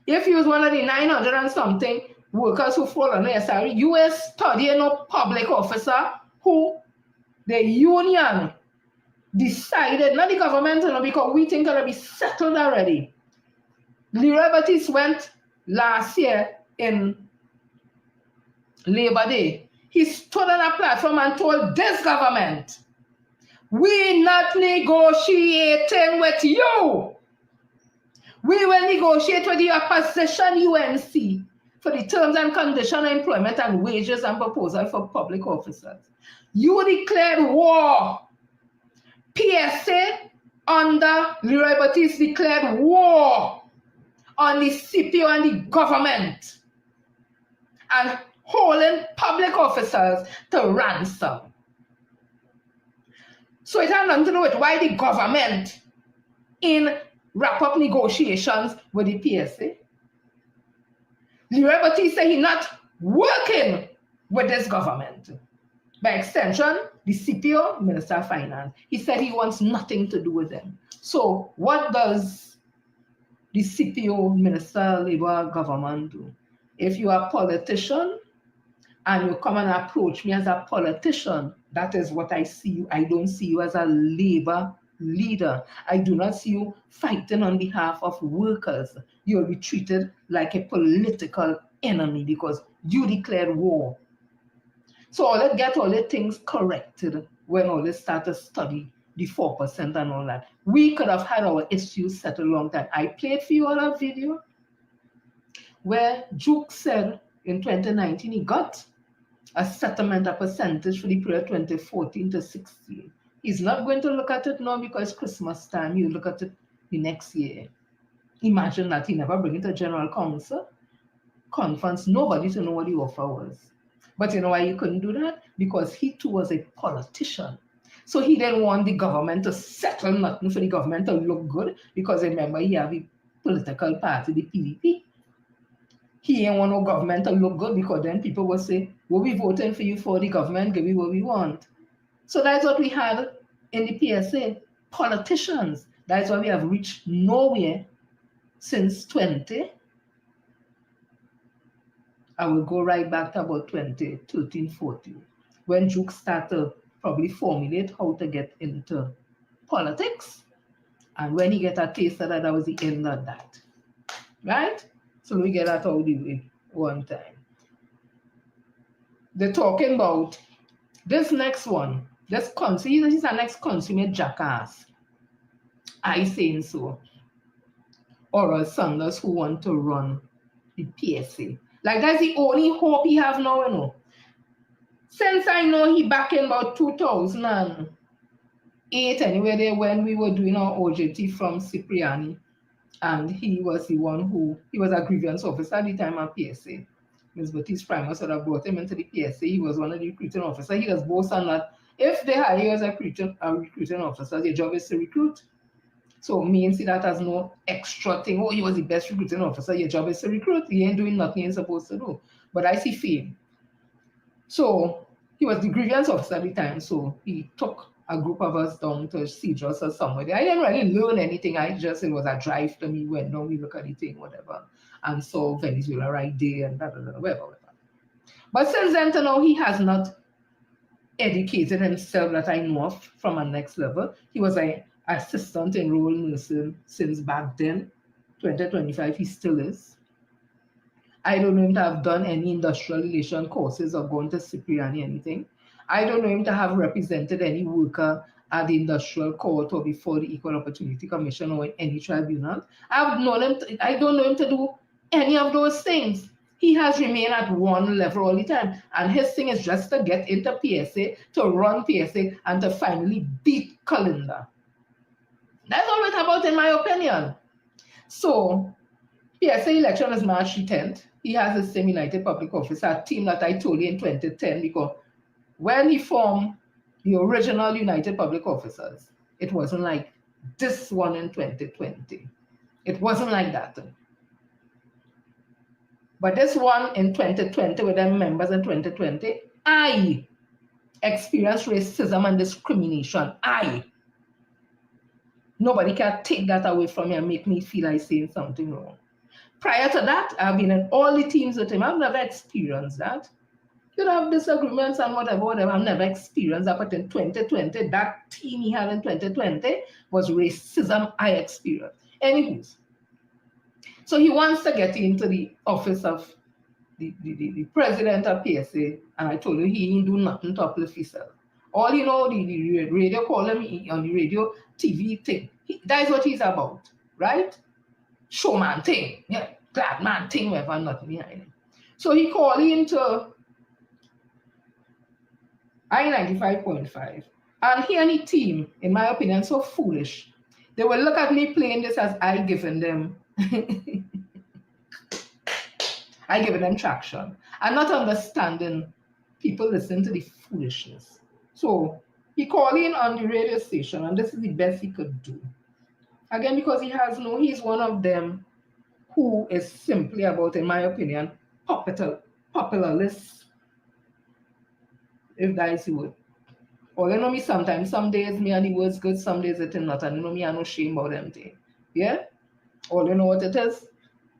If you was one of the 900 and something workers who fall under SRE, you were studying no public officer who the union decided, not the government, because we think it'll be settled already. Leroy Baptiste went last year in Labor Day. He stood on a platform and told this government, we're not negotiating with you. We will negotiate with the opposition UNC for the terms and conditions of employment and wages and proposal for public officers. You declared war. PSA under Leroy Baptiste declared war on the CPO and the government and holding public officers to ransom. So it had nothing to do with why the government in wrap-up negotiations with the PSA. Leroy Baptiste said he's not working with this government. By extension, the CPO, Minister of Finance, he said he wants nothing to do with them. So what does the CPO, Minister, Labour government do? If you are a politician and you come and approach me as a politician, that is what I see you. I don't see you as a Labour leader. I do not see you fighting on behalf of workers. You'll be treated like a political enemy because you declared war. So let's get all the things corrected when all this start to study the 4% and all that. We could have had our issues settled a long time. I played for you all a video where Juke said in 2019 he got a settlement, a percentage for the period 2014 to 16. He's not going to look at it now because Christmas time. He'll look at it the next year. Imagine that he never bring it to General Council, conference, nobody to know what the offer was. But you know why he couldn't do that? Because he too was a politician. So he didn't want the government to settle nothing for the government to look good because remember he have a political party, the PDP. He didn't want no government to look good because then people will say, well, we voting for you for the government, give me what we want. So that's what we had in the PSA, politicians. That's why we have reached nowhere since 20. I will go right back to about 2013, 14, when Juke started to probably formulate how to get into politics. And when he get a taste of that, that was the end of that. Right? So we get that out the way one time. They're talking about this next one. He's a next consummate jackass. I saying so. Oral Sanders who want to run the PSA. Like that's the only hope he have now, you know. Since I know he back in about 2008 anyway, there when we were doing our OJT from Cipriani, and he was the one he was a grievance officer at the time at PSA. Ms. Baptiste Primer sort of brought him into the PSA. He was one of the recruiting officers. He does boast on that. If they hire you as a recruiting officer, your job is to recruit. So me and see that as no extra thing. Oh, he was the best recruiting officer. Your job is to recruit. He ain't doing nothing he's supposed to do. But I see fame. So he was the grievance officer at the time. So he took a group of us down to Cedros or somewhere. I didn't really learn anything. It was a drive to me when now we look at the thing, whatever, and saw Venezuela right there and whatever. But since then to now, he has not educated himself that I know of from a next level. He was an assistant enrolled nursing since back then. 2025, he still is. I don't know him to have done any industrial relation courses or gone to Cipriani anything. I don't know him to have represented any worker at the industrial court or before the Equal Opportunity Commission or in any tribunal. I don't know him to do any of those things. He has remained at one level all the time. And his thing is just to get into PSA, to run PSA, and to finally beat Kalinda. That's all it's about, in my opinion. So, PSA election is March 10th. He has the same United Public Officer team that I told you in 2010, because when he formed the original United Public Officers, it wasn't like this one in 2020. It wasn't like that. But this one in 2020, with them members in 2020, I experienced racism and discrimination. Nobody can take that away from me and make me feel I'm saying something wrong. Prior to that, I've been in all the teams with him. I've never experienced that. You have disagreements and whatever. I've never experienced that. But in 2020, that team he had in 2020 was racism I experienced. Anyways, so he wants to get into the office of the president of PSA, and I told you he ain't do nothing to uplift himself. All you know, the radio call him on the radio, TV thing. That is what he's about, right? Showman thing, yeah, glad man thing, whatever, nothing behind him. So he called into I-95.5, and he and his team, in my opinion, so foolish. They will look at me playing this as I giving them traction, and not understanding people listen to the foolishness. So he called in on the radio station, and this is the best he could do. Again, because he's one of them who is simply about, in my opinion, popularist, if that is the word. Or you know me sometimes, some days me and the words good, some days it is not, and you know me, I no shame about them thing. Yeah? All you know what it is,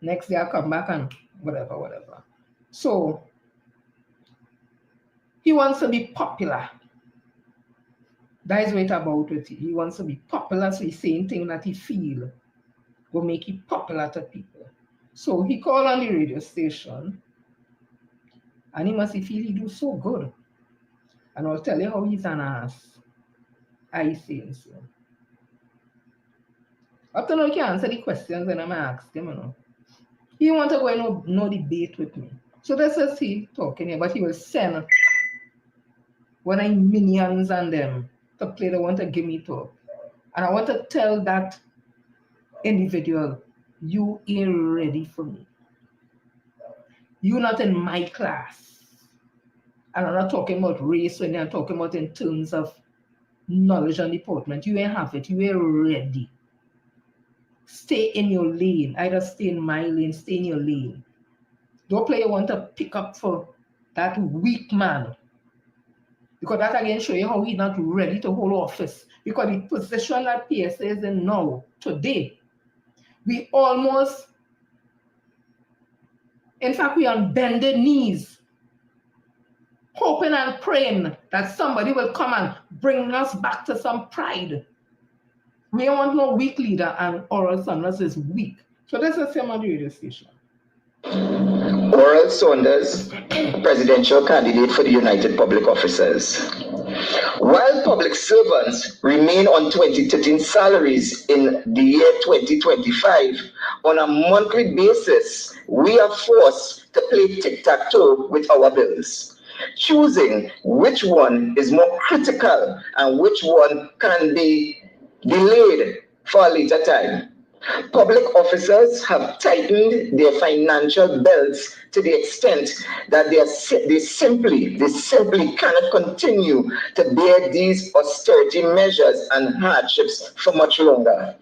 next day I come back and whatever. So he wants to be popular. That is what it's about with him. He wants to be popular, so he's saying things that he feel will make it popular to people. So he called on the radio station, and he must feel he do so good. And I'll tell you how he's an ass. I think so. Up to now, he can answer the questions and I'm asking him, you know. He want to go and no debate with me. So this is he talking here, but he will send one of minions and them to play the one to give me talk. And I want to tell that individual, you ain't ready for me. You're not in my class. And I'm not talking about race when I'm talking about in terms of knowledge and deportment. You ain't have it. You ain't ready. Stay in your lane. Either stay in my lane, stay in your lane. Don't play you want to pick up for that weak man. Because that again show you how he's not ready to hold office. Because the position that PSA is in now, today, we almost In fact, we on bended knees, hoping and praying that somebody will come and bring us back to some pride. We don't want no weak leader, and Oral Saunders is weak. So this is him on the radio station. Oral Saunders, presidential candidate for the United Public Officers. While public servants remain on 2013 salaries in the year 2025, on a monthly basis, we are forced to play tic-tac-toe with our bills, choosing which one is more critical and which one can be delayed for a later time. Public officers have tightened their financial belts to the extent that they simply cannot continue to bear these austerity measures and hardships for much longer.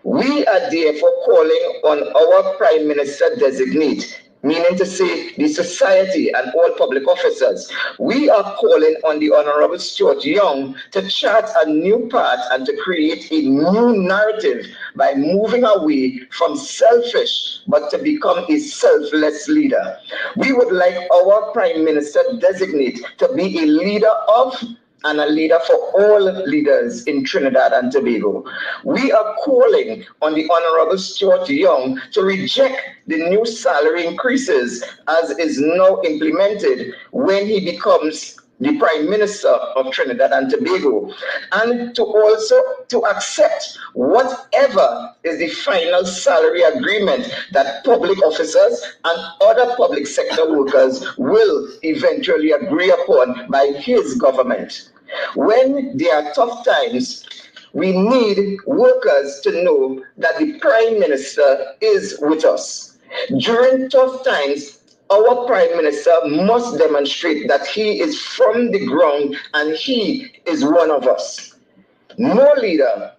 We are therefore calling on our Prime Minister designate, meaning to say the society and all public officers. We are calling on the Honorable Stuart Young to chart a new path and to create a new narrative by moving away from selfish but to become a selfless leader. We would like our Prime Minister designate to be a leader of and a leader for all leaders in Trinidad and Tobago. We are calling on the Honorable Stuart Young to reject the new salary increases as is now implemented when he becomes the Prime Minister of Trinidad and Tobago, and to also to accept whatever is the final salary agreement that public officers and other public sector workers will eventually agree upon by his government. When there are tough times, we need workers to know that the Prime Minister is with us. During tough times, our Prime Minister must demonstrate that he is from the ground and he is one of us. No leader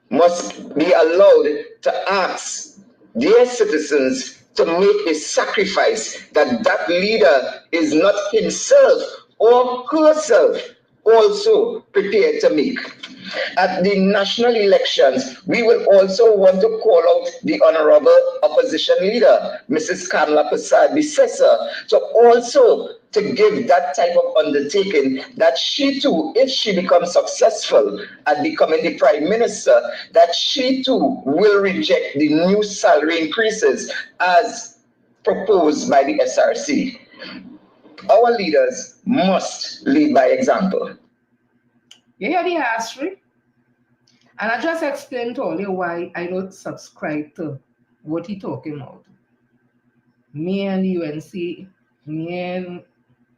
must be allowed to ask their citizens to make a sacrifice that leader is not himself or herself also prepared to make. At the national elections, we will also want to call out the Honorable Opposition Leader, Mrs. Kamla Persad-Bissessar, to also to give that type of undertaking that she too, if she becomes successful at becoming the Prime Minister, that she too will reject the new salary increases as proposed by the SRC. Our leaders must lead by example. You hear the history? And I just explained to all you why I don't subscribe to what he talking about. Me and the UNC,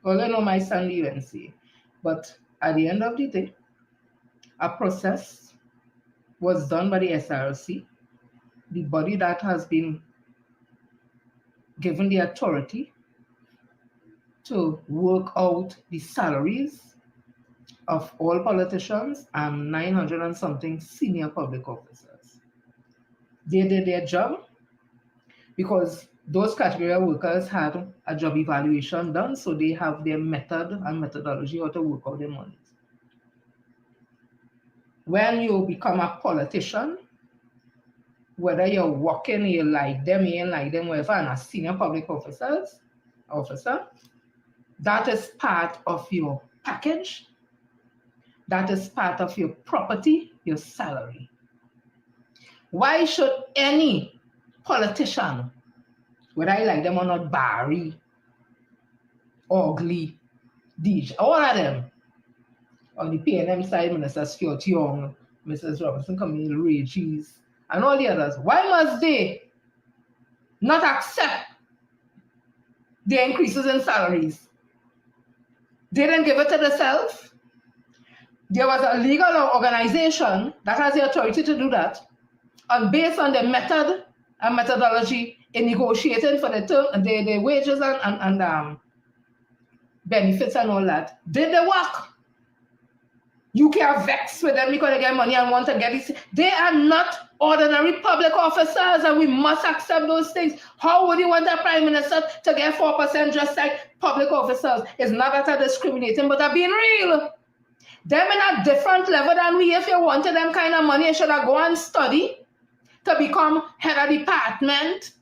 all I know my son the UNC. But at the end of the day, a process was done by the SRC, the body that has been given the authority to work out the salaries of all politicians and 900 and something senior public officers. They did their job because those category of workers had a job evaluation done, so they have their method and methodology how to work out their monies. When you become a politician, whether you're working, you like them, you ain't like them, whatever, and a senior public officer, that is part of your package. That is part of your property, your salary. Why should any politician, whether I like them or not, Barry, Ugly, DJ, all of them, on the PNM side, Minister Stuart Young, Mrs. Robinson Camille, Ray Cheese, and all the others, why must they not accept the increases in salaries? They didn't give it to themselves. There was a legal organization that has the authority to do that, and based on the method and methodology in negotiating for the term, the wages and benefits and all that, did the work. You can't vex with them because they get money and want to get it. They are not ordinary public officers, and we must accept those things. How would you want a Prime Minister to get 4% just like public officers? It's not that they're discriminating, but they're being real. Them in a different level than we. If you wanted them kind of money, you should have go and study to become head of department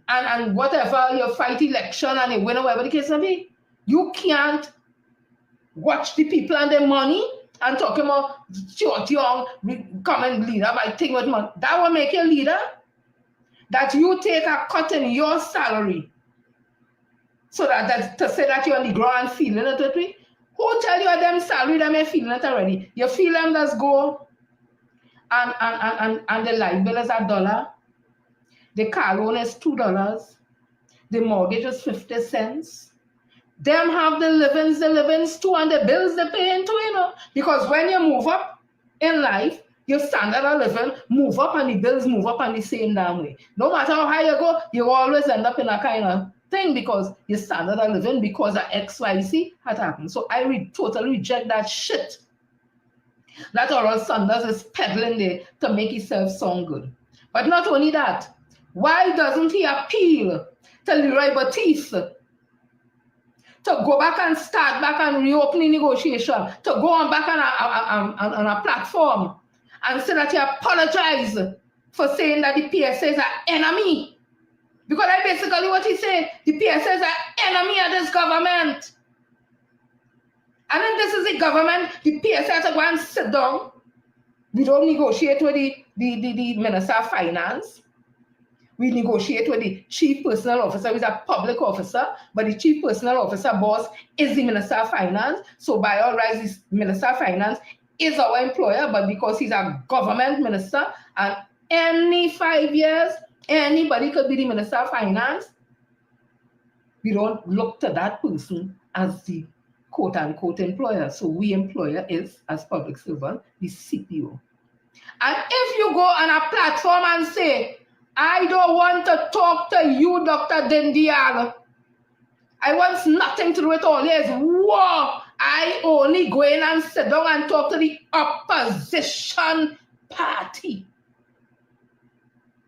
and whatever, you fight election and you win or whatever the case may be, you can't watch the people and their money and talk about young come and leader by thing with money. That will make you a leader. That you take a cut in your salary so that to say that you're on the ground feeling it with me. Who tell you them salary that may feeling it already? You feel them just go and the light bill is $1, the car loan is $2, the mortgage is 50 cents. Them have the livings too, and the bills they paying too, you know. Because when you move up in life, your standard of living move up and the bills move up in the same damn way. No matter how high you go, you always end up in a kind of thing because your standard of living, because of XYZ had happened. So I totally reject that shit that Oral Sanders is peddling there to make himself sound good. But not only that, why doesn't he appeal to Leroy Batiste to go back and start back and reopening negotiation, to go on back on a platform and say that he apologize for saying that the PSA is an enemy? Because that's basically what he said. The PSA is an enemy of this government. And if this is the government, the PSA has to go and sit down. We don't negotiate with the Minister of Finance. We negotiate with the chief personnel officer, who is a public officer, but the chief personnel officer boss is the Minister of Finance. So by all rights, the Minister of Finance is our employer, but because he's a government minister, and any 5 years, anybody could be the Minister of Finance, we don't look to that person as the quote-unquote employer. So we employer is, as public servant, the CPO. And if you go on a platform and say, I don't want to talk to you, Dr. Dindial, I want nothing to do with all this. Whoa! I only go in and sit down and talk to the opposition party.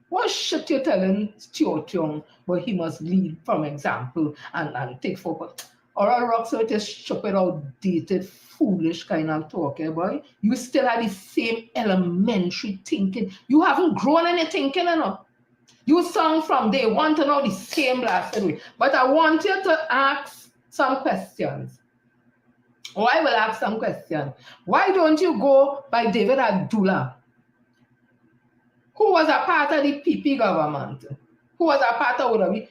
What shit you telling Tio, but he must lead from example and take focus. Oral Rock, so it is stupid, outdated, foolish kind of talk, boy. You still have the same elementary thinking. You haven't grown any thinking enough. You sound from day one to now the same blasted way. But I want you to ask some questions. Or I will ask some questions. Why don't you go by David Abdullah, who was a part of the PP government, who was a part of OW?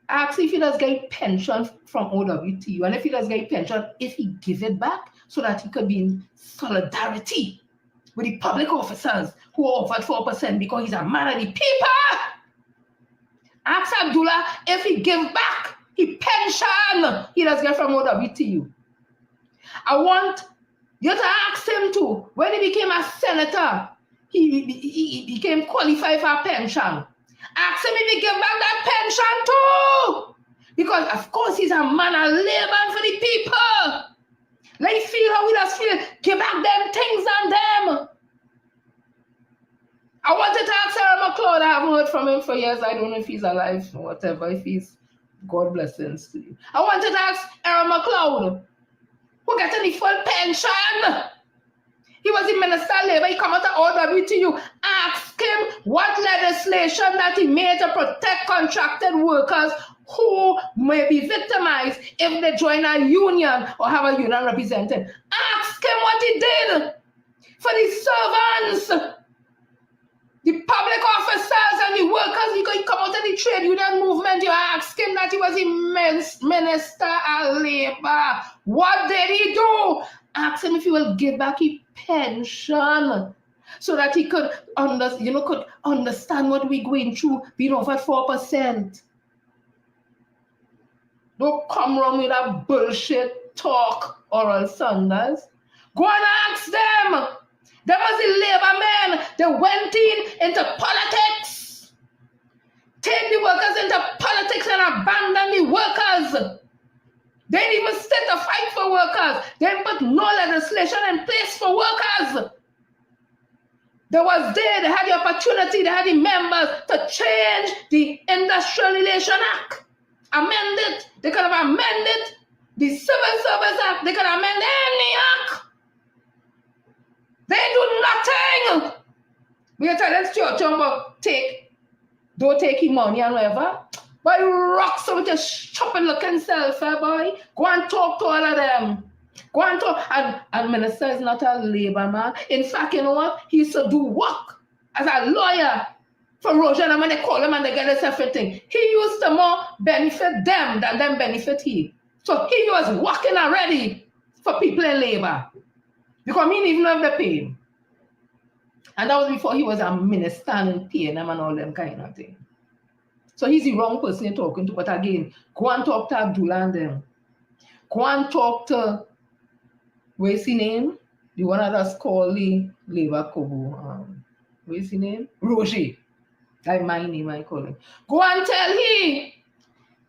Ask if he does get pension from OWTU, and if he does get pension, if he give it back so that he could be in solidarity with the public officers who offered 4% because he's a man of the people. Ask Abdullah if he give back his pension he does get from OWTU. I want you to ask him too, when he became a senator, he became qualified for a pension. Ask him if he give back that pension too. Because of course he's a man of labor for the people. Let feel how he does feel. Give back them things and them. I wanted to ask Sarah McLeod. I haven't heard from him for years. I don't know if he's alive or whatever. If he's, God blessings to you. I wanted to ask Sarah McLeod, who gets any full pension. He was the Minister of Labor. He come out of OWTU. Ask him what legislation that he made to protect contracted workers who may be victimized if they join a union or have a union representative. Ask him what he did for the servants, the public officers and the workers. He come out of the trade union movement. You ask him that he was the Minister of Labor. What did he do? Ask him if he will give back his pension so that he could understand what we're going through, being offered 4%. Don't come wrong with that bullshit talk, Oral Sanders. Go and ask them. There was the labor men. They went into politics. Take the workers into politics and abandon the workers. They didn't even start to fight for workers. They didn't put no legislation in place for workers. They had the opportunity, they had the members to change the Industrial Relations Act. Amend it. They could have amended the Civil Service Act. They could amend any act. They do nothing. We are telling Stuart Chumbo, don't take his money and whatever. Boy, rocks with your stupid looking self, boy. Go and talk to all of them. Go and talk. And minister is not a labor man. In fact, you know what? He used to do work as a lawyer for Roger. And when they call him and they get this everything, he used to more benefit them than them benefit he. So he was working already for people in labor. Because he didn't even have the pay. And that was before he was a minister and paying them and all them kind of thing. So he's the wrong person you're talking to. But again, go and talk to Abdullah and them. Go and talk to, what's his name? The one that's called the Labor Kobo. What's his name? Roger. That's my name, I call him. Go and tell him,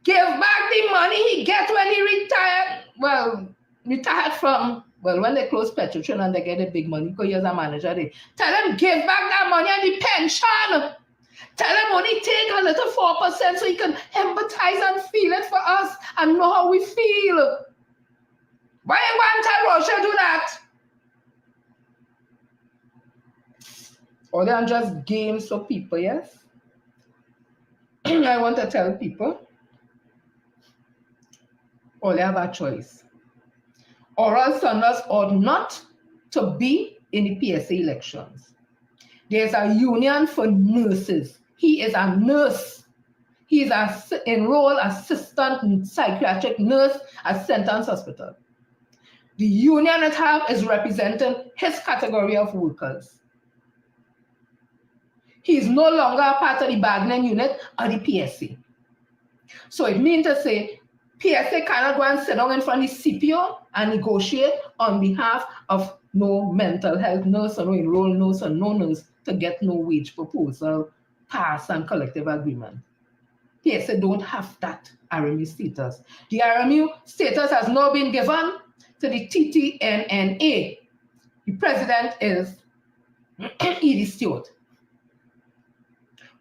give back the money he get when he retired. Well, retired from, well, when they close Petrotron and they get the big money because he's a manager there. Tell him, give back that money and the pension. Tell him only take a little 4% so he can empathize and feel it for us and know how we feel. Why you want to tell Russia do that? Or they are just games for people, yes? I want to tell people, or they have a choice. Oral Sanders ought not to be in the PSA elections. There's a union for nurses. He is a nurse. He is an enrolled assistant psychiatric nurse at St. Anne's Hospital. The union it have is representing his category of workers. He is no longer a part of the bargaining unit or the PSA. So it means to say, PSA cannot go and sit down in front of the CPO and negotiate on behalf of no mental health nurse or no enrolled nurse or no nurse to get no wage proposal, pass and collective agreement. PSA don't have that RMU status. The RMU status has now been given to the TTNNA. The president is Edie Stewart.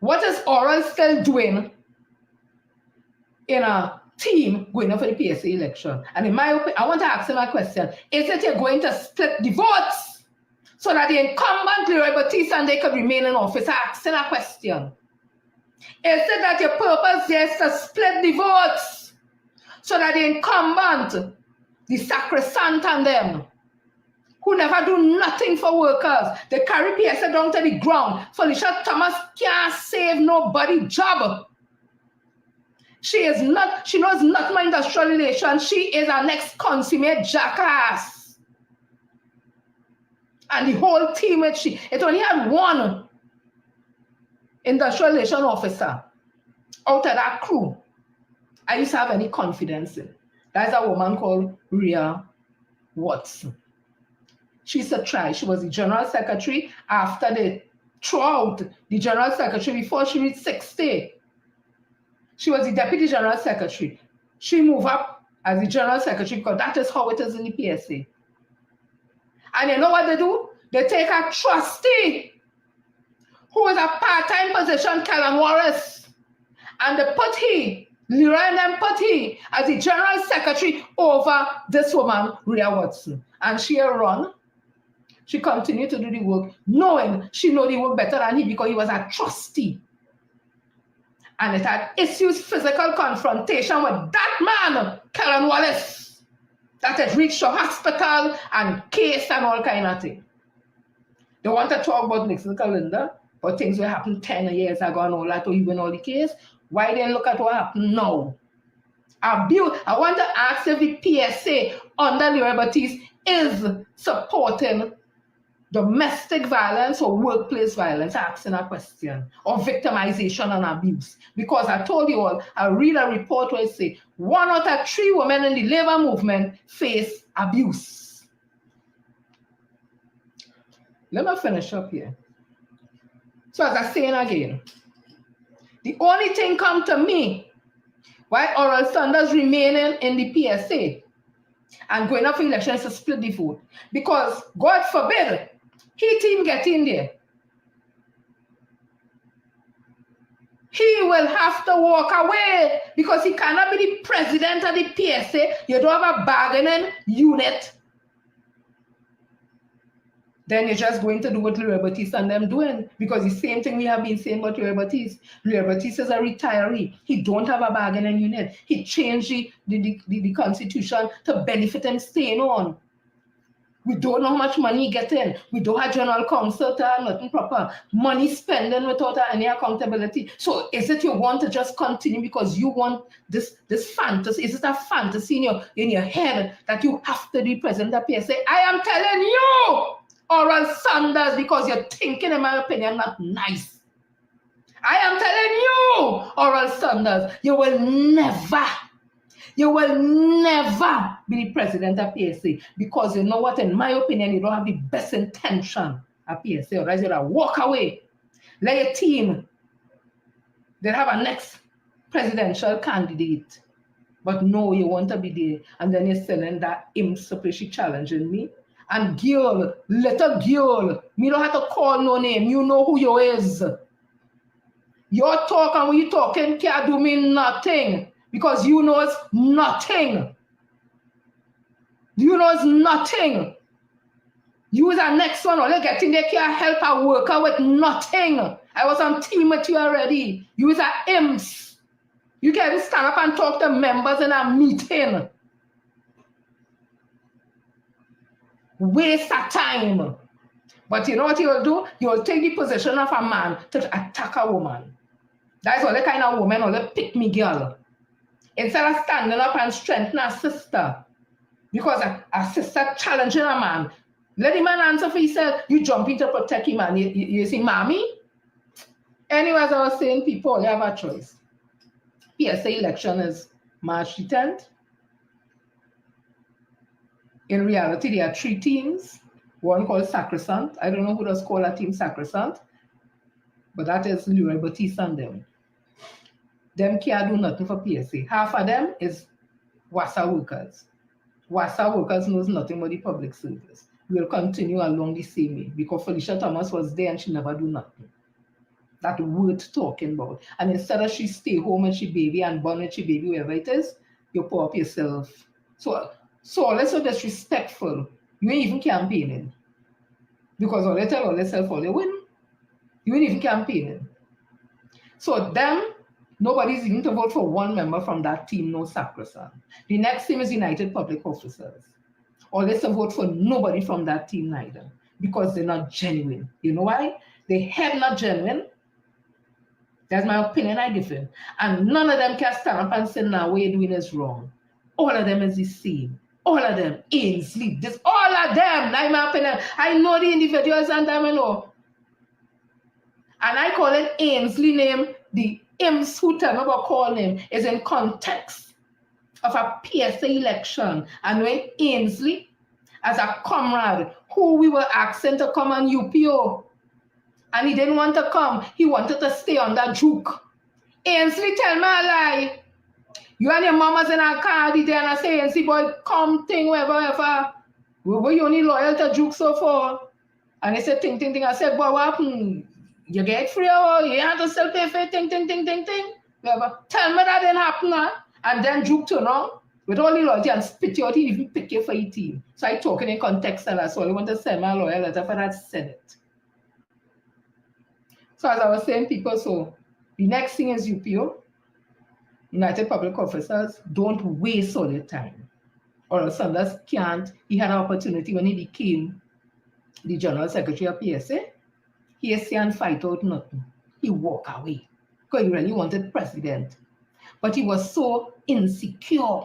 What is Oral still doing in a team going up for the PSA election? And in my opinion, I want to ask him a question. Is it you're going to split the votes so that the incumbent Leroy Batista and they could remain in office? Asking a question. Is it that your purpose is to split the votes so that the incumbent, the sacrosanct and them, who never do nothing for workers, they carry PSA down to the ground. Felicia Thomas can't save nobody job. She knows not my industrial relation. She is an ex-consummate jackass. And the whole team, it only had one industrial relation officer out of that crew I used to have any confidence in. That's a woman called Rhea Watson. She's a try. She was the general secretary after they threw out the general secretary before she reached 60. She was the deputy general secretary. She moved up as the general secretary because that is how it is in the PSA. And you know what they do? They take a trustee who is a part-time position, Kellen Wallace, and they put Leroy and them put as the general secretary over this woman, Rhea Watson. And she run. She continued to do the work, knowing she knew the work better than he because he was a trustee. And it had issues, physical confrontation with that man, Kellen Wallace, that had reached the hospital and case and all kind of thing. They want to talk about Nixon calendar, but things will happen 10 years ago and all that, or even all the case. Why then look at what happened now? Abuse. I want to ask if the PSA under Leroy Batiste is supporting domestic violence or workplace violence, asking a question, or victimization and abuse. Because I told you all, I read a report where it says 1 out of 3 women in the labor movement face abuse. Let me finish up here. So as I'm saying again, the only thing come to me why Oral Sanders remaining in the PSA and going up for elections to split the vote. Because God forbid, he team get in there. He will have to walk away because he cannot be the president of the PSA. You don't have a bargaining unit. then you're just going to do what Louis Batiste and them doing. Because the same thing we have been saying about Louis Batiste. Louis Batiste is a retiree. He don't have a bargaining unit. He changed the constitution to benefit him staying on. We don't know how much money he getting. We don't have general counsel to have nothing proper. Money spending without any accountability. So is it you want to just continue because you want this fantasy? Is it a fantasy in your head that you have to be president of PSA? I am telling you, Oral Sanders, because you're thinking, in my opinion, not nice. I am telling you, Oral Sanders, you will never be the president of PSA, because you know what, in my opinion, you don't have the best intention of PSA, or else you'll walk away. Let your team, they have a next presidential candidate, but no, you want to be there, and then you're selling that she challenging me. And girl, little girl, me don't have to call no name, you know who you is. Your talk and when you talking can't do me nothing. Because you know it's nothing. You know it's nothing. You is the next one, or you getting there can't help a worker with nothing. I was on team with you already. You is a imps. You can't stand up and talk to members in a meeting. Waste of time. But you know what you will do? You will take the position of a man to attack a woman. That's all the kind of woman, or the pick me girl. Instead of standing up and strengthening a sister, because a sister challenging a man, let the man answer for himself. You jump in to protect him, and you see, mommy. Anyway, as I was saying, people, you have a choice. PSA election is March the 10th. In reality, there are 3 teams. One called Sacrosanct. I don't know who does call a team Sacrosanct, but that is Louis Batiste and them. Them can't do nothing for PSA. Half of them is WASA workers. WASA workers knows nothing about the public service. We'll continue along the same way, because Felicia Thomas was there and she never do nothing. That worth talking about. And instead of she stay home and she baby and born with she baby, wherever it is, you pour up yourself. So let's so disrespectful. You ain't even campaigning. Because all they tell all themselves all they win. You ain't even campaigning. So them, nobody's even to vote for one member from that team, no sacrosanct. The next team is United Public Officers. Or let's vote for nobody from that team neither, because they're not genuine. You know why? They head not genuine. That's my opinion I give him. And none of them can stand up and say, now what you're doing is wrong. All of them is the same. All of them, Ainsley, this, all of them, in my opinion. I know the individuals and them, you know. And I call it Ainsley name, the imps who tell me about call name is in context of a PSA election. And when Ainsley, as a comrade, who we were asking to come on UPO, and he didn't want to come, he wanted to stay on that juke. Ainsley tell me a lie. You and your mamas in a car the day and I say, Ainsley boy, come, Ting, whatever. Were you only loyal to juke so far? And he said, Ting. I said, boy, what happened? You get free or you have to still pay for Ting. Whatever. Tell me that didn't happen, huh? And then juke turned on with all the loyalty and spit you out, he even pick you for your team. So I talking in context and that's all. I want to send my lawyer letter for that Senate. So as I was saying, people, so the next thing is UPO. United Public Officers, don't waste all your time. Oral Sanders can't. He had an opportunity when he became the General Secretary of PSA. He can't fight out nothing. He walked away because he really wanted president. But he was so insecure.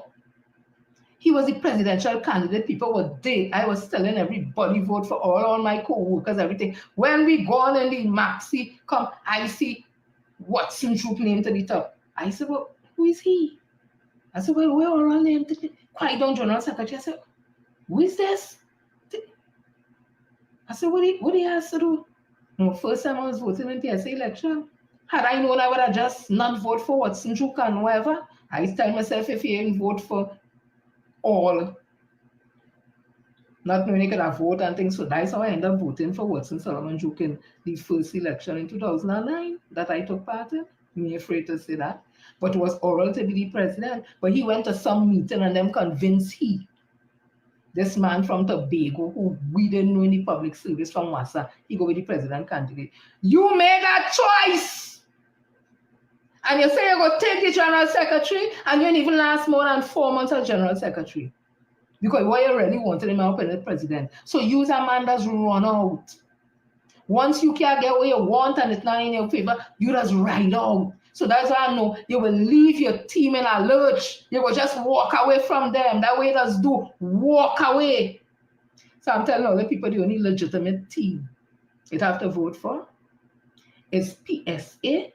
He was the presidential candidate. People were dead. I was telling everybody vote for all my co-workers, everything. When we go on in the maxi, come, I see Watson Troop name to the top. I said, well, who is he? I said, well, where are all names? Quiet down, General Secretary. I said, who is this? I said, what he has to do? No, first time I was voting in the PSA election. Had I known, I would have just not vote for Watson Troop and whatever. I tell myself, if you ain't vote for all, not knowing you could have vote and things. So that's how I ended up voting for Watson Solomon Juke in the first election in 2009 that I took part in. Me afraid to say that. But it was Oral to be the president. But he went to some meeting and them convinced he This man from Tobago, who we didn't know in the public service from Wassa, he go with the president candidate. You made that choice. And you say you're going to take the general secretary, and you didn't even last more than 4 months as general secretary. Because what you really wanted him up in the president. So use a man that's run out. Once you can't get what you want and it's not in your favor, you just ride out. So that's why I know you will leave your team in a lurch. You will just walk away from them. That way just do. Walk away. So I'm telling all the people the only legitimate team you'd have to vote for is PSA,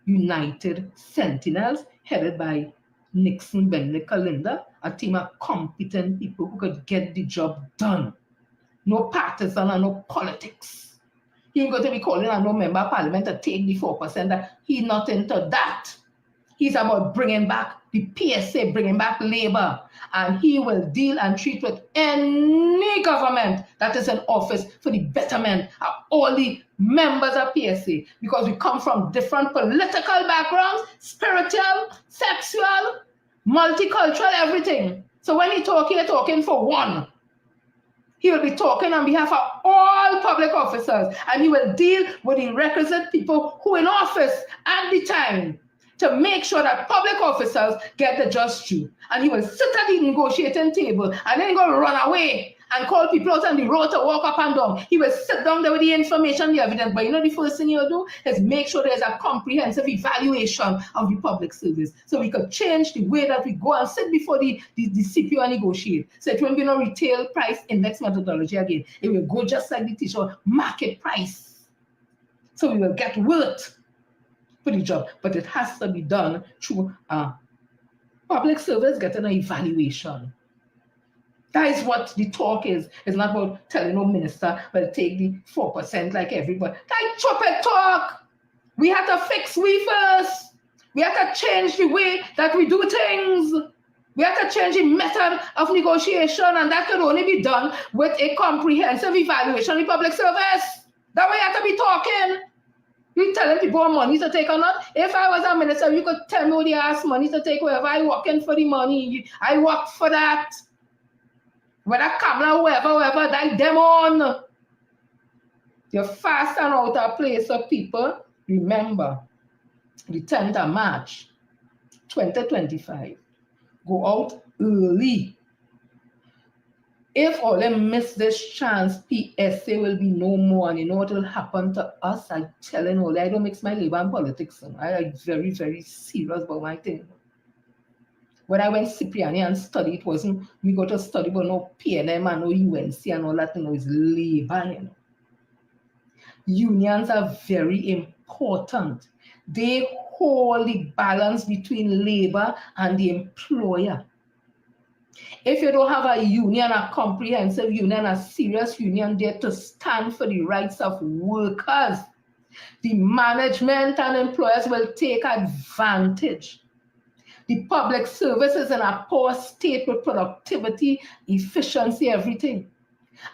United Sentinels, headed by Nixon Benedict Kalinda, a team of competent people who could get the job done. No partisan and no politics. He ain't going to be calling on no member of parliament to take the 4%. That he's not into that. He's about bringing back the PSA, bringing back labor. And he will deal and treat with any government that is in office for the betterment of all the members of PSA. Because we come from different political backgrounds, spiritual, sexual, multicultural, everything. So when he talk, he's talking for one. He will be talking on behalf of all public officers, and he will deal with the requisite people who are in office at the time to make sure that public officers get the just due. And he will sit at the negotiating table, and then he will run away and call people out on the road to walk up and down. He will sit down there with the information, the evidence. But you know the first thing he'll do is make sure there's a comprehensive evaluation of the public service. So we could change the way that we go and sit before the CPO and negotiate. So it won't be no retail price index methodology again. It will go just like the teacher market price. So we will get worth for the job. But it has to be done through public service getting an evaluation. That is what the talk is. It's not about telling no minister, but take the 4% like everybody. That trumpet talk. We have to fix we first. We have to change the way that we do things. We have to change the method of negotiation, and that can only be done with a comprehensive evaluation of public service. That way you have to be talking. You telling people what money to take or not. If I was a minister, you could tell me what they ask money to take wherever I work in for the money. I work for that. Whether Kamala, whoever, that them on. You're fast and out of place of people. Remember, the 10th of March, 2025. Go out early. If all them miss this chance, PSA will be no more. And you know what will happen to us? I'm telling all, I don't mix my labor and politics. I'm very, very serious about my thing. When I went Cipriani and studied, it wasn't we got to study about no PNM and no UNC and all that, it's labor, Unions are very important. They hold the balance between labor and the employer. If you don't have a union, a comprehensive union, a serious union there to stand for the rights of workers, the management and employers will take advantage. The public service is in a poor state with productivity, efficiency, everything.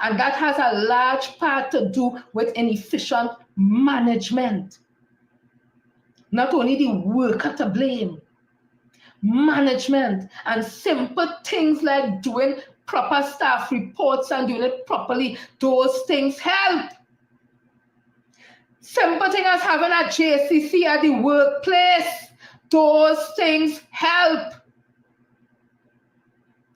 And that has a large part to do with inefficient management. Not only the worker to blame, management and simple things like doing proper staff reports and doing it properly, those things help. Simple thing as having a JCC at the workplace, those things help.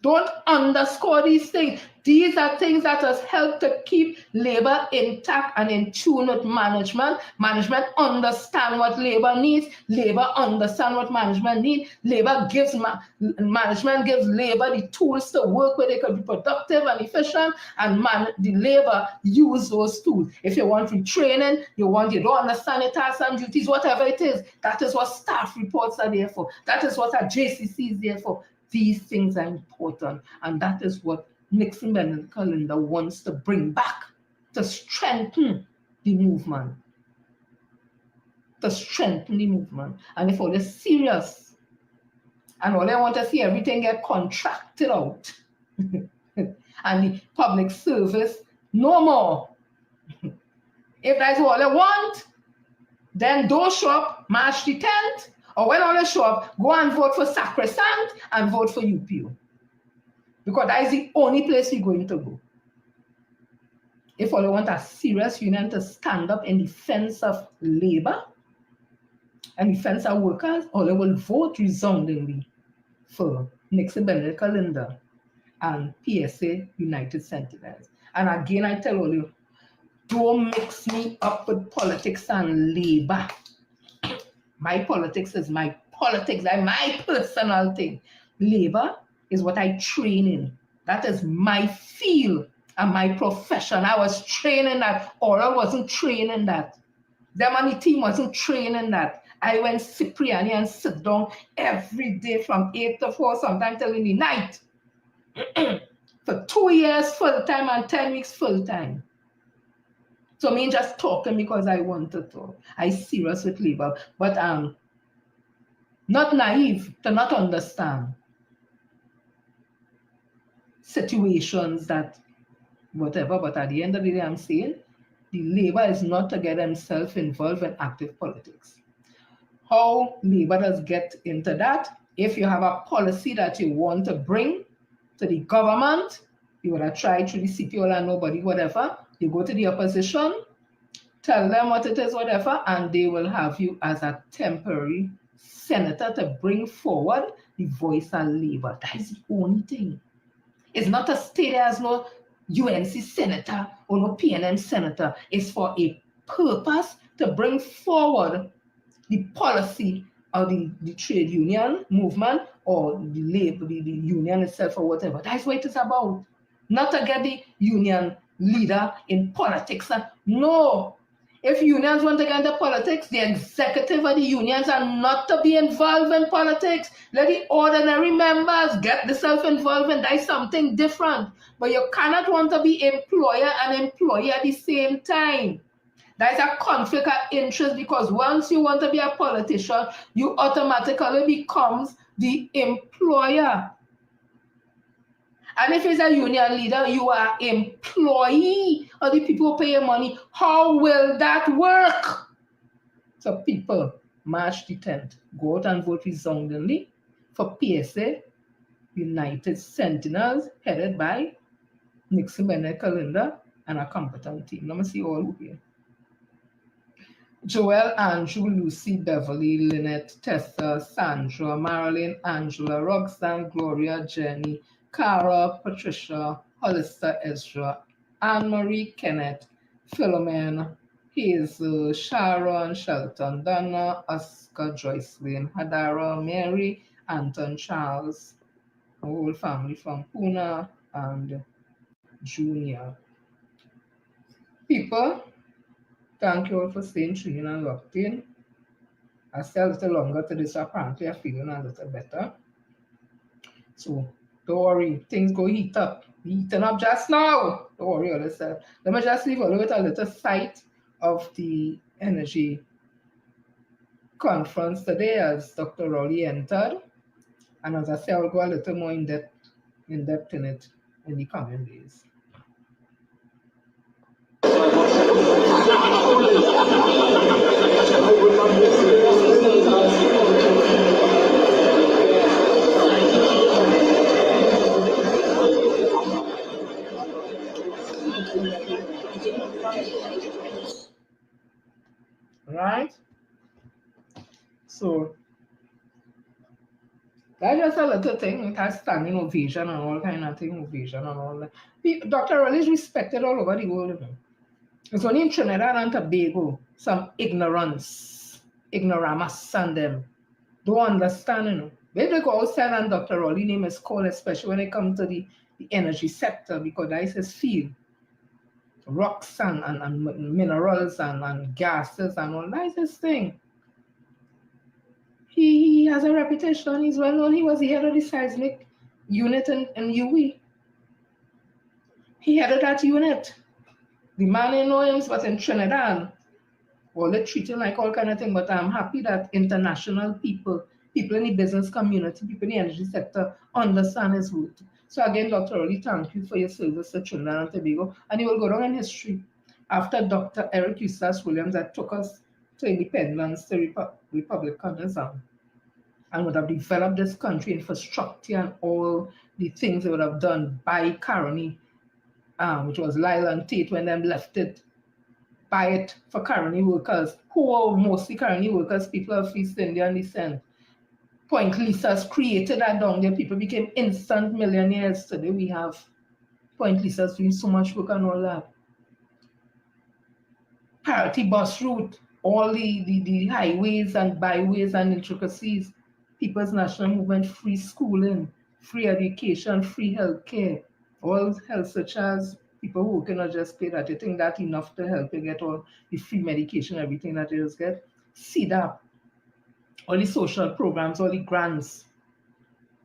Don't underscore these things. These are things that has helped to keep labor intact and in tune with management. Management understand what labor needs. Labor understand what management needs. Labor gives management gives labor the tools to work where they can be productive and efficient, and the labor use those tools. If you want retraining, you don't understand your tasks and duties, whatever it is, that is what staff reports are there for. That is what a JCC is there for. These things are important, and that is what Nixon Benedict Kalinda wants to bring back to strengthen the movement. To strengthen the movement. And if all is serious, and all I want to see everything get contracted out, and the public service no more. If that's all I want, then don't show up March the 10th. Or when all they show up, go and vote for Sacrosanct and vote for UPU. Because that is the only place we're going to go. If all want a serious union to stand up in defense of labor and defense of workers, all will vote resoundingly for Nixon Benedict Linda and PSA United Sentinels. And again, I tell all you, don't mix me up with politics and labor. My politics is my politics, like my personal thing. Labor is what I train in. That is my field and my profession. I was training that. Oral wasn't training that. Them and the team wasn't training that. I went Cipriani and sit down every day from 8 to 4, sometimes till in the night. For 2 years full time and 10 weeks full time. So me just talking because I want to talk. I serious with labor, but not naive to not understand situations that whatever. But at the end of the day, I'm saying the labor is not to get themselves involved in active politics. How labor does get into that? If you have a policy that you want to bring to the government, you would have tried through the CPO and nobody, whatever. You go to the opposition, tell them what it is, whatever, and they will have you as a temporary senator to bring forward the voice of labor. That is the only thing. It's not to stay there as no UNC senator or no PNM senator. It's for a purpose to bring forward the policy of the trade union movement or the labor, the union itself or whatever. That's what it is about. Not to get the union leader in politics. No. If unions want to get into politics, the executive of the unions are not to be involved in politics. Let the ordinary members get themselves involved in. That's something different. But you cannot want to be employer and employee at the same time. That is a conflict of interest, because once you want to be a politician, you automatically becomes the employer. And if it's a union leader, you are employee of the people who pay your money. How will that work? So people, March the 10th, go out and vote resoundingly for PSA United Sentinels, headed by Nixon Benedict Linda and a competent team. Let me see all who here. Joel, Andrew, Lucy, Beverly, Lynette, Tessa, Sandra, Marilyn, Angela, Roxanne, Gloria, Jenny, Cara, Patricia, Hollister, Ezra, Anne-Marie, Kenneth, Philomene, Hazel, Sharon, Shelton, Donna, Oscar, Joycelyn, Hadara, Mary, Anton, Charles, the whole family from Pune, and Junior. People, thank you all for staying tuned and locked in. I stay a little longer to this, apparently I'm feeling a little better. So don't worry, things go heat up. Heating up just now. Don't worry all this. Let me just leave all with a little sight of the energy conference today as Dr. Rowley entered. And as I say, I'll go a little more in depth in it in the coming days. Right? So that's just a little thing. It has standing ovation and all kind of thing, ovation and all that. Dr. Rowley is respected all over the world. You know? It's only in Trinidad and Tobago, some ignoramus and them don't understand, you know. When they go outside and Dr. Rowley's name is called, especially when it comes to the energy sector, because that is his field. Rocks and minerals and gases and all, that is his thing. He has a reputation, he's well known. He was the head of the seismic unit in UE. He headed that unit. The man in know him, but in Trinidad, well, they treat him like all kind of thing. But I'm happy that international people in the business community, people in the energy sector understand his work. So again, Dr. Rowley, thank you for your service to Trinidad and Tobago. And you will go down in history after Dr. Eric Eustace Williams that took us to independence, to republicanism. and would have developed this country infrastructure and all the things they would have done by Caroni, which was Lyle and Tate when them left it, buy it for Caroni workers, who were mostly Caroni workers, people of East Indian descent. Point Lisa's created that down there. People became instant millionaires. Today we have Point Lisa's doing so much work and all that. Parity bus route, all the highways and byways and intricacies. People's National Movement, free schooling, free education, free healthcare, all health such as people who cannot just pay that. You think that enough to help you get all the free medication, everything that you just get? See that. All the social programs, all the grants,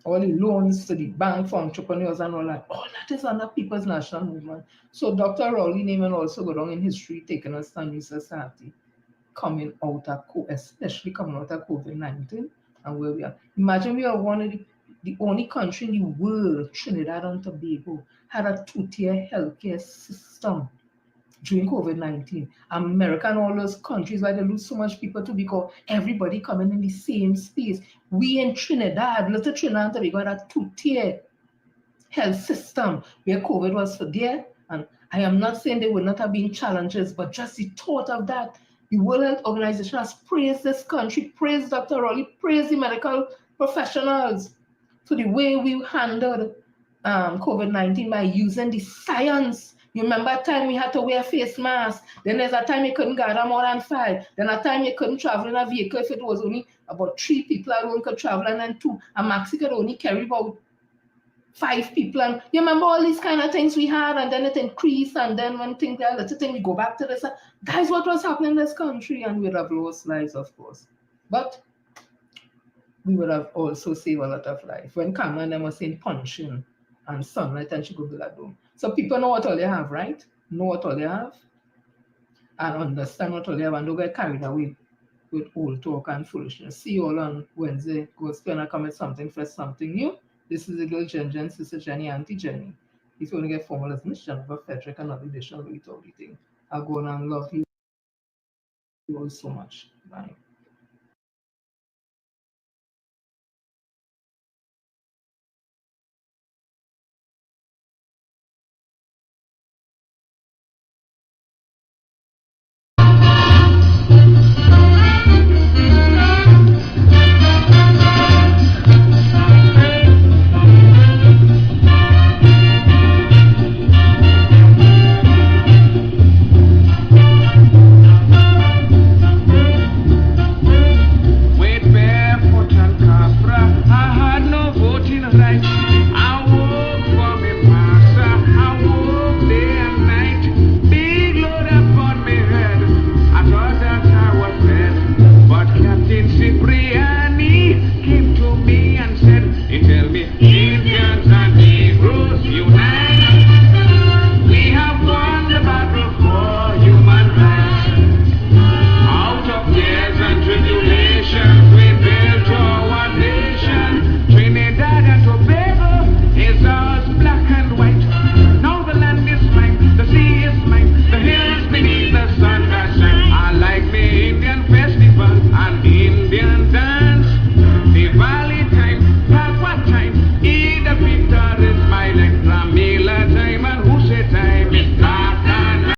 all the loans to the bank for entrepreneurs and all that is under People's National Movement. So Dr. Rowley Neyman also go down in history, taking a stand in society, coming out of, especially coming out of COVID-19 and where we are. Imagine we are one of the only country in the world, Trinidad and Tobago, had a two-tier healthcare system during COVID-19. America and all those countries where they lose so much people to because everybody coming in the same space. We in Trinidad, little Trinidad and Tobago had a two-tier health system where COVID was for there. And I am not saying there would not have been challenges, but just the thought of that, the World Health Organization has praised this country, praised Dr. Rowley, praised the medical professionals for the way we handled COVID-19 by using the science. You remember a time we had to wear face masks. Then there's a time you couldn't gather more than 5. Then a time you couldn't travel in a vehicle if it was only about 3 people alone could travel, and then 2. A maxi could only carry about 5 people. And you remember all these kind of things we had, and then it increased, and then when things got a little thing, we go back to this. That's what was happening in this country, and we'd have lost lives, of course. But we would have also saved a lot of life. When Kamala and them was saying punching and sunlight, and she go to that room. So people know what all you have, right? Know what all you have, and understand what all you have, and don't get carried away with old talk and foolishness. See you all on Wednesday. Go spend a comment something for something new. This is the girl Jen, Sister Jenny, Auntie Jenny. If you want to get formal as Miss Jennifer Frederick, another edition of It All Thing. I'll go on and love you all so much. Bye.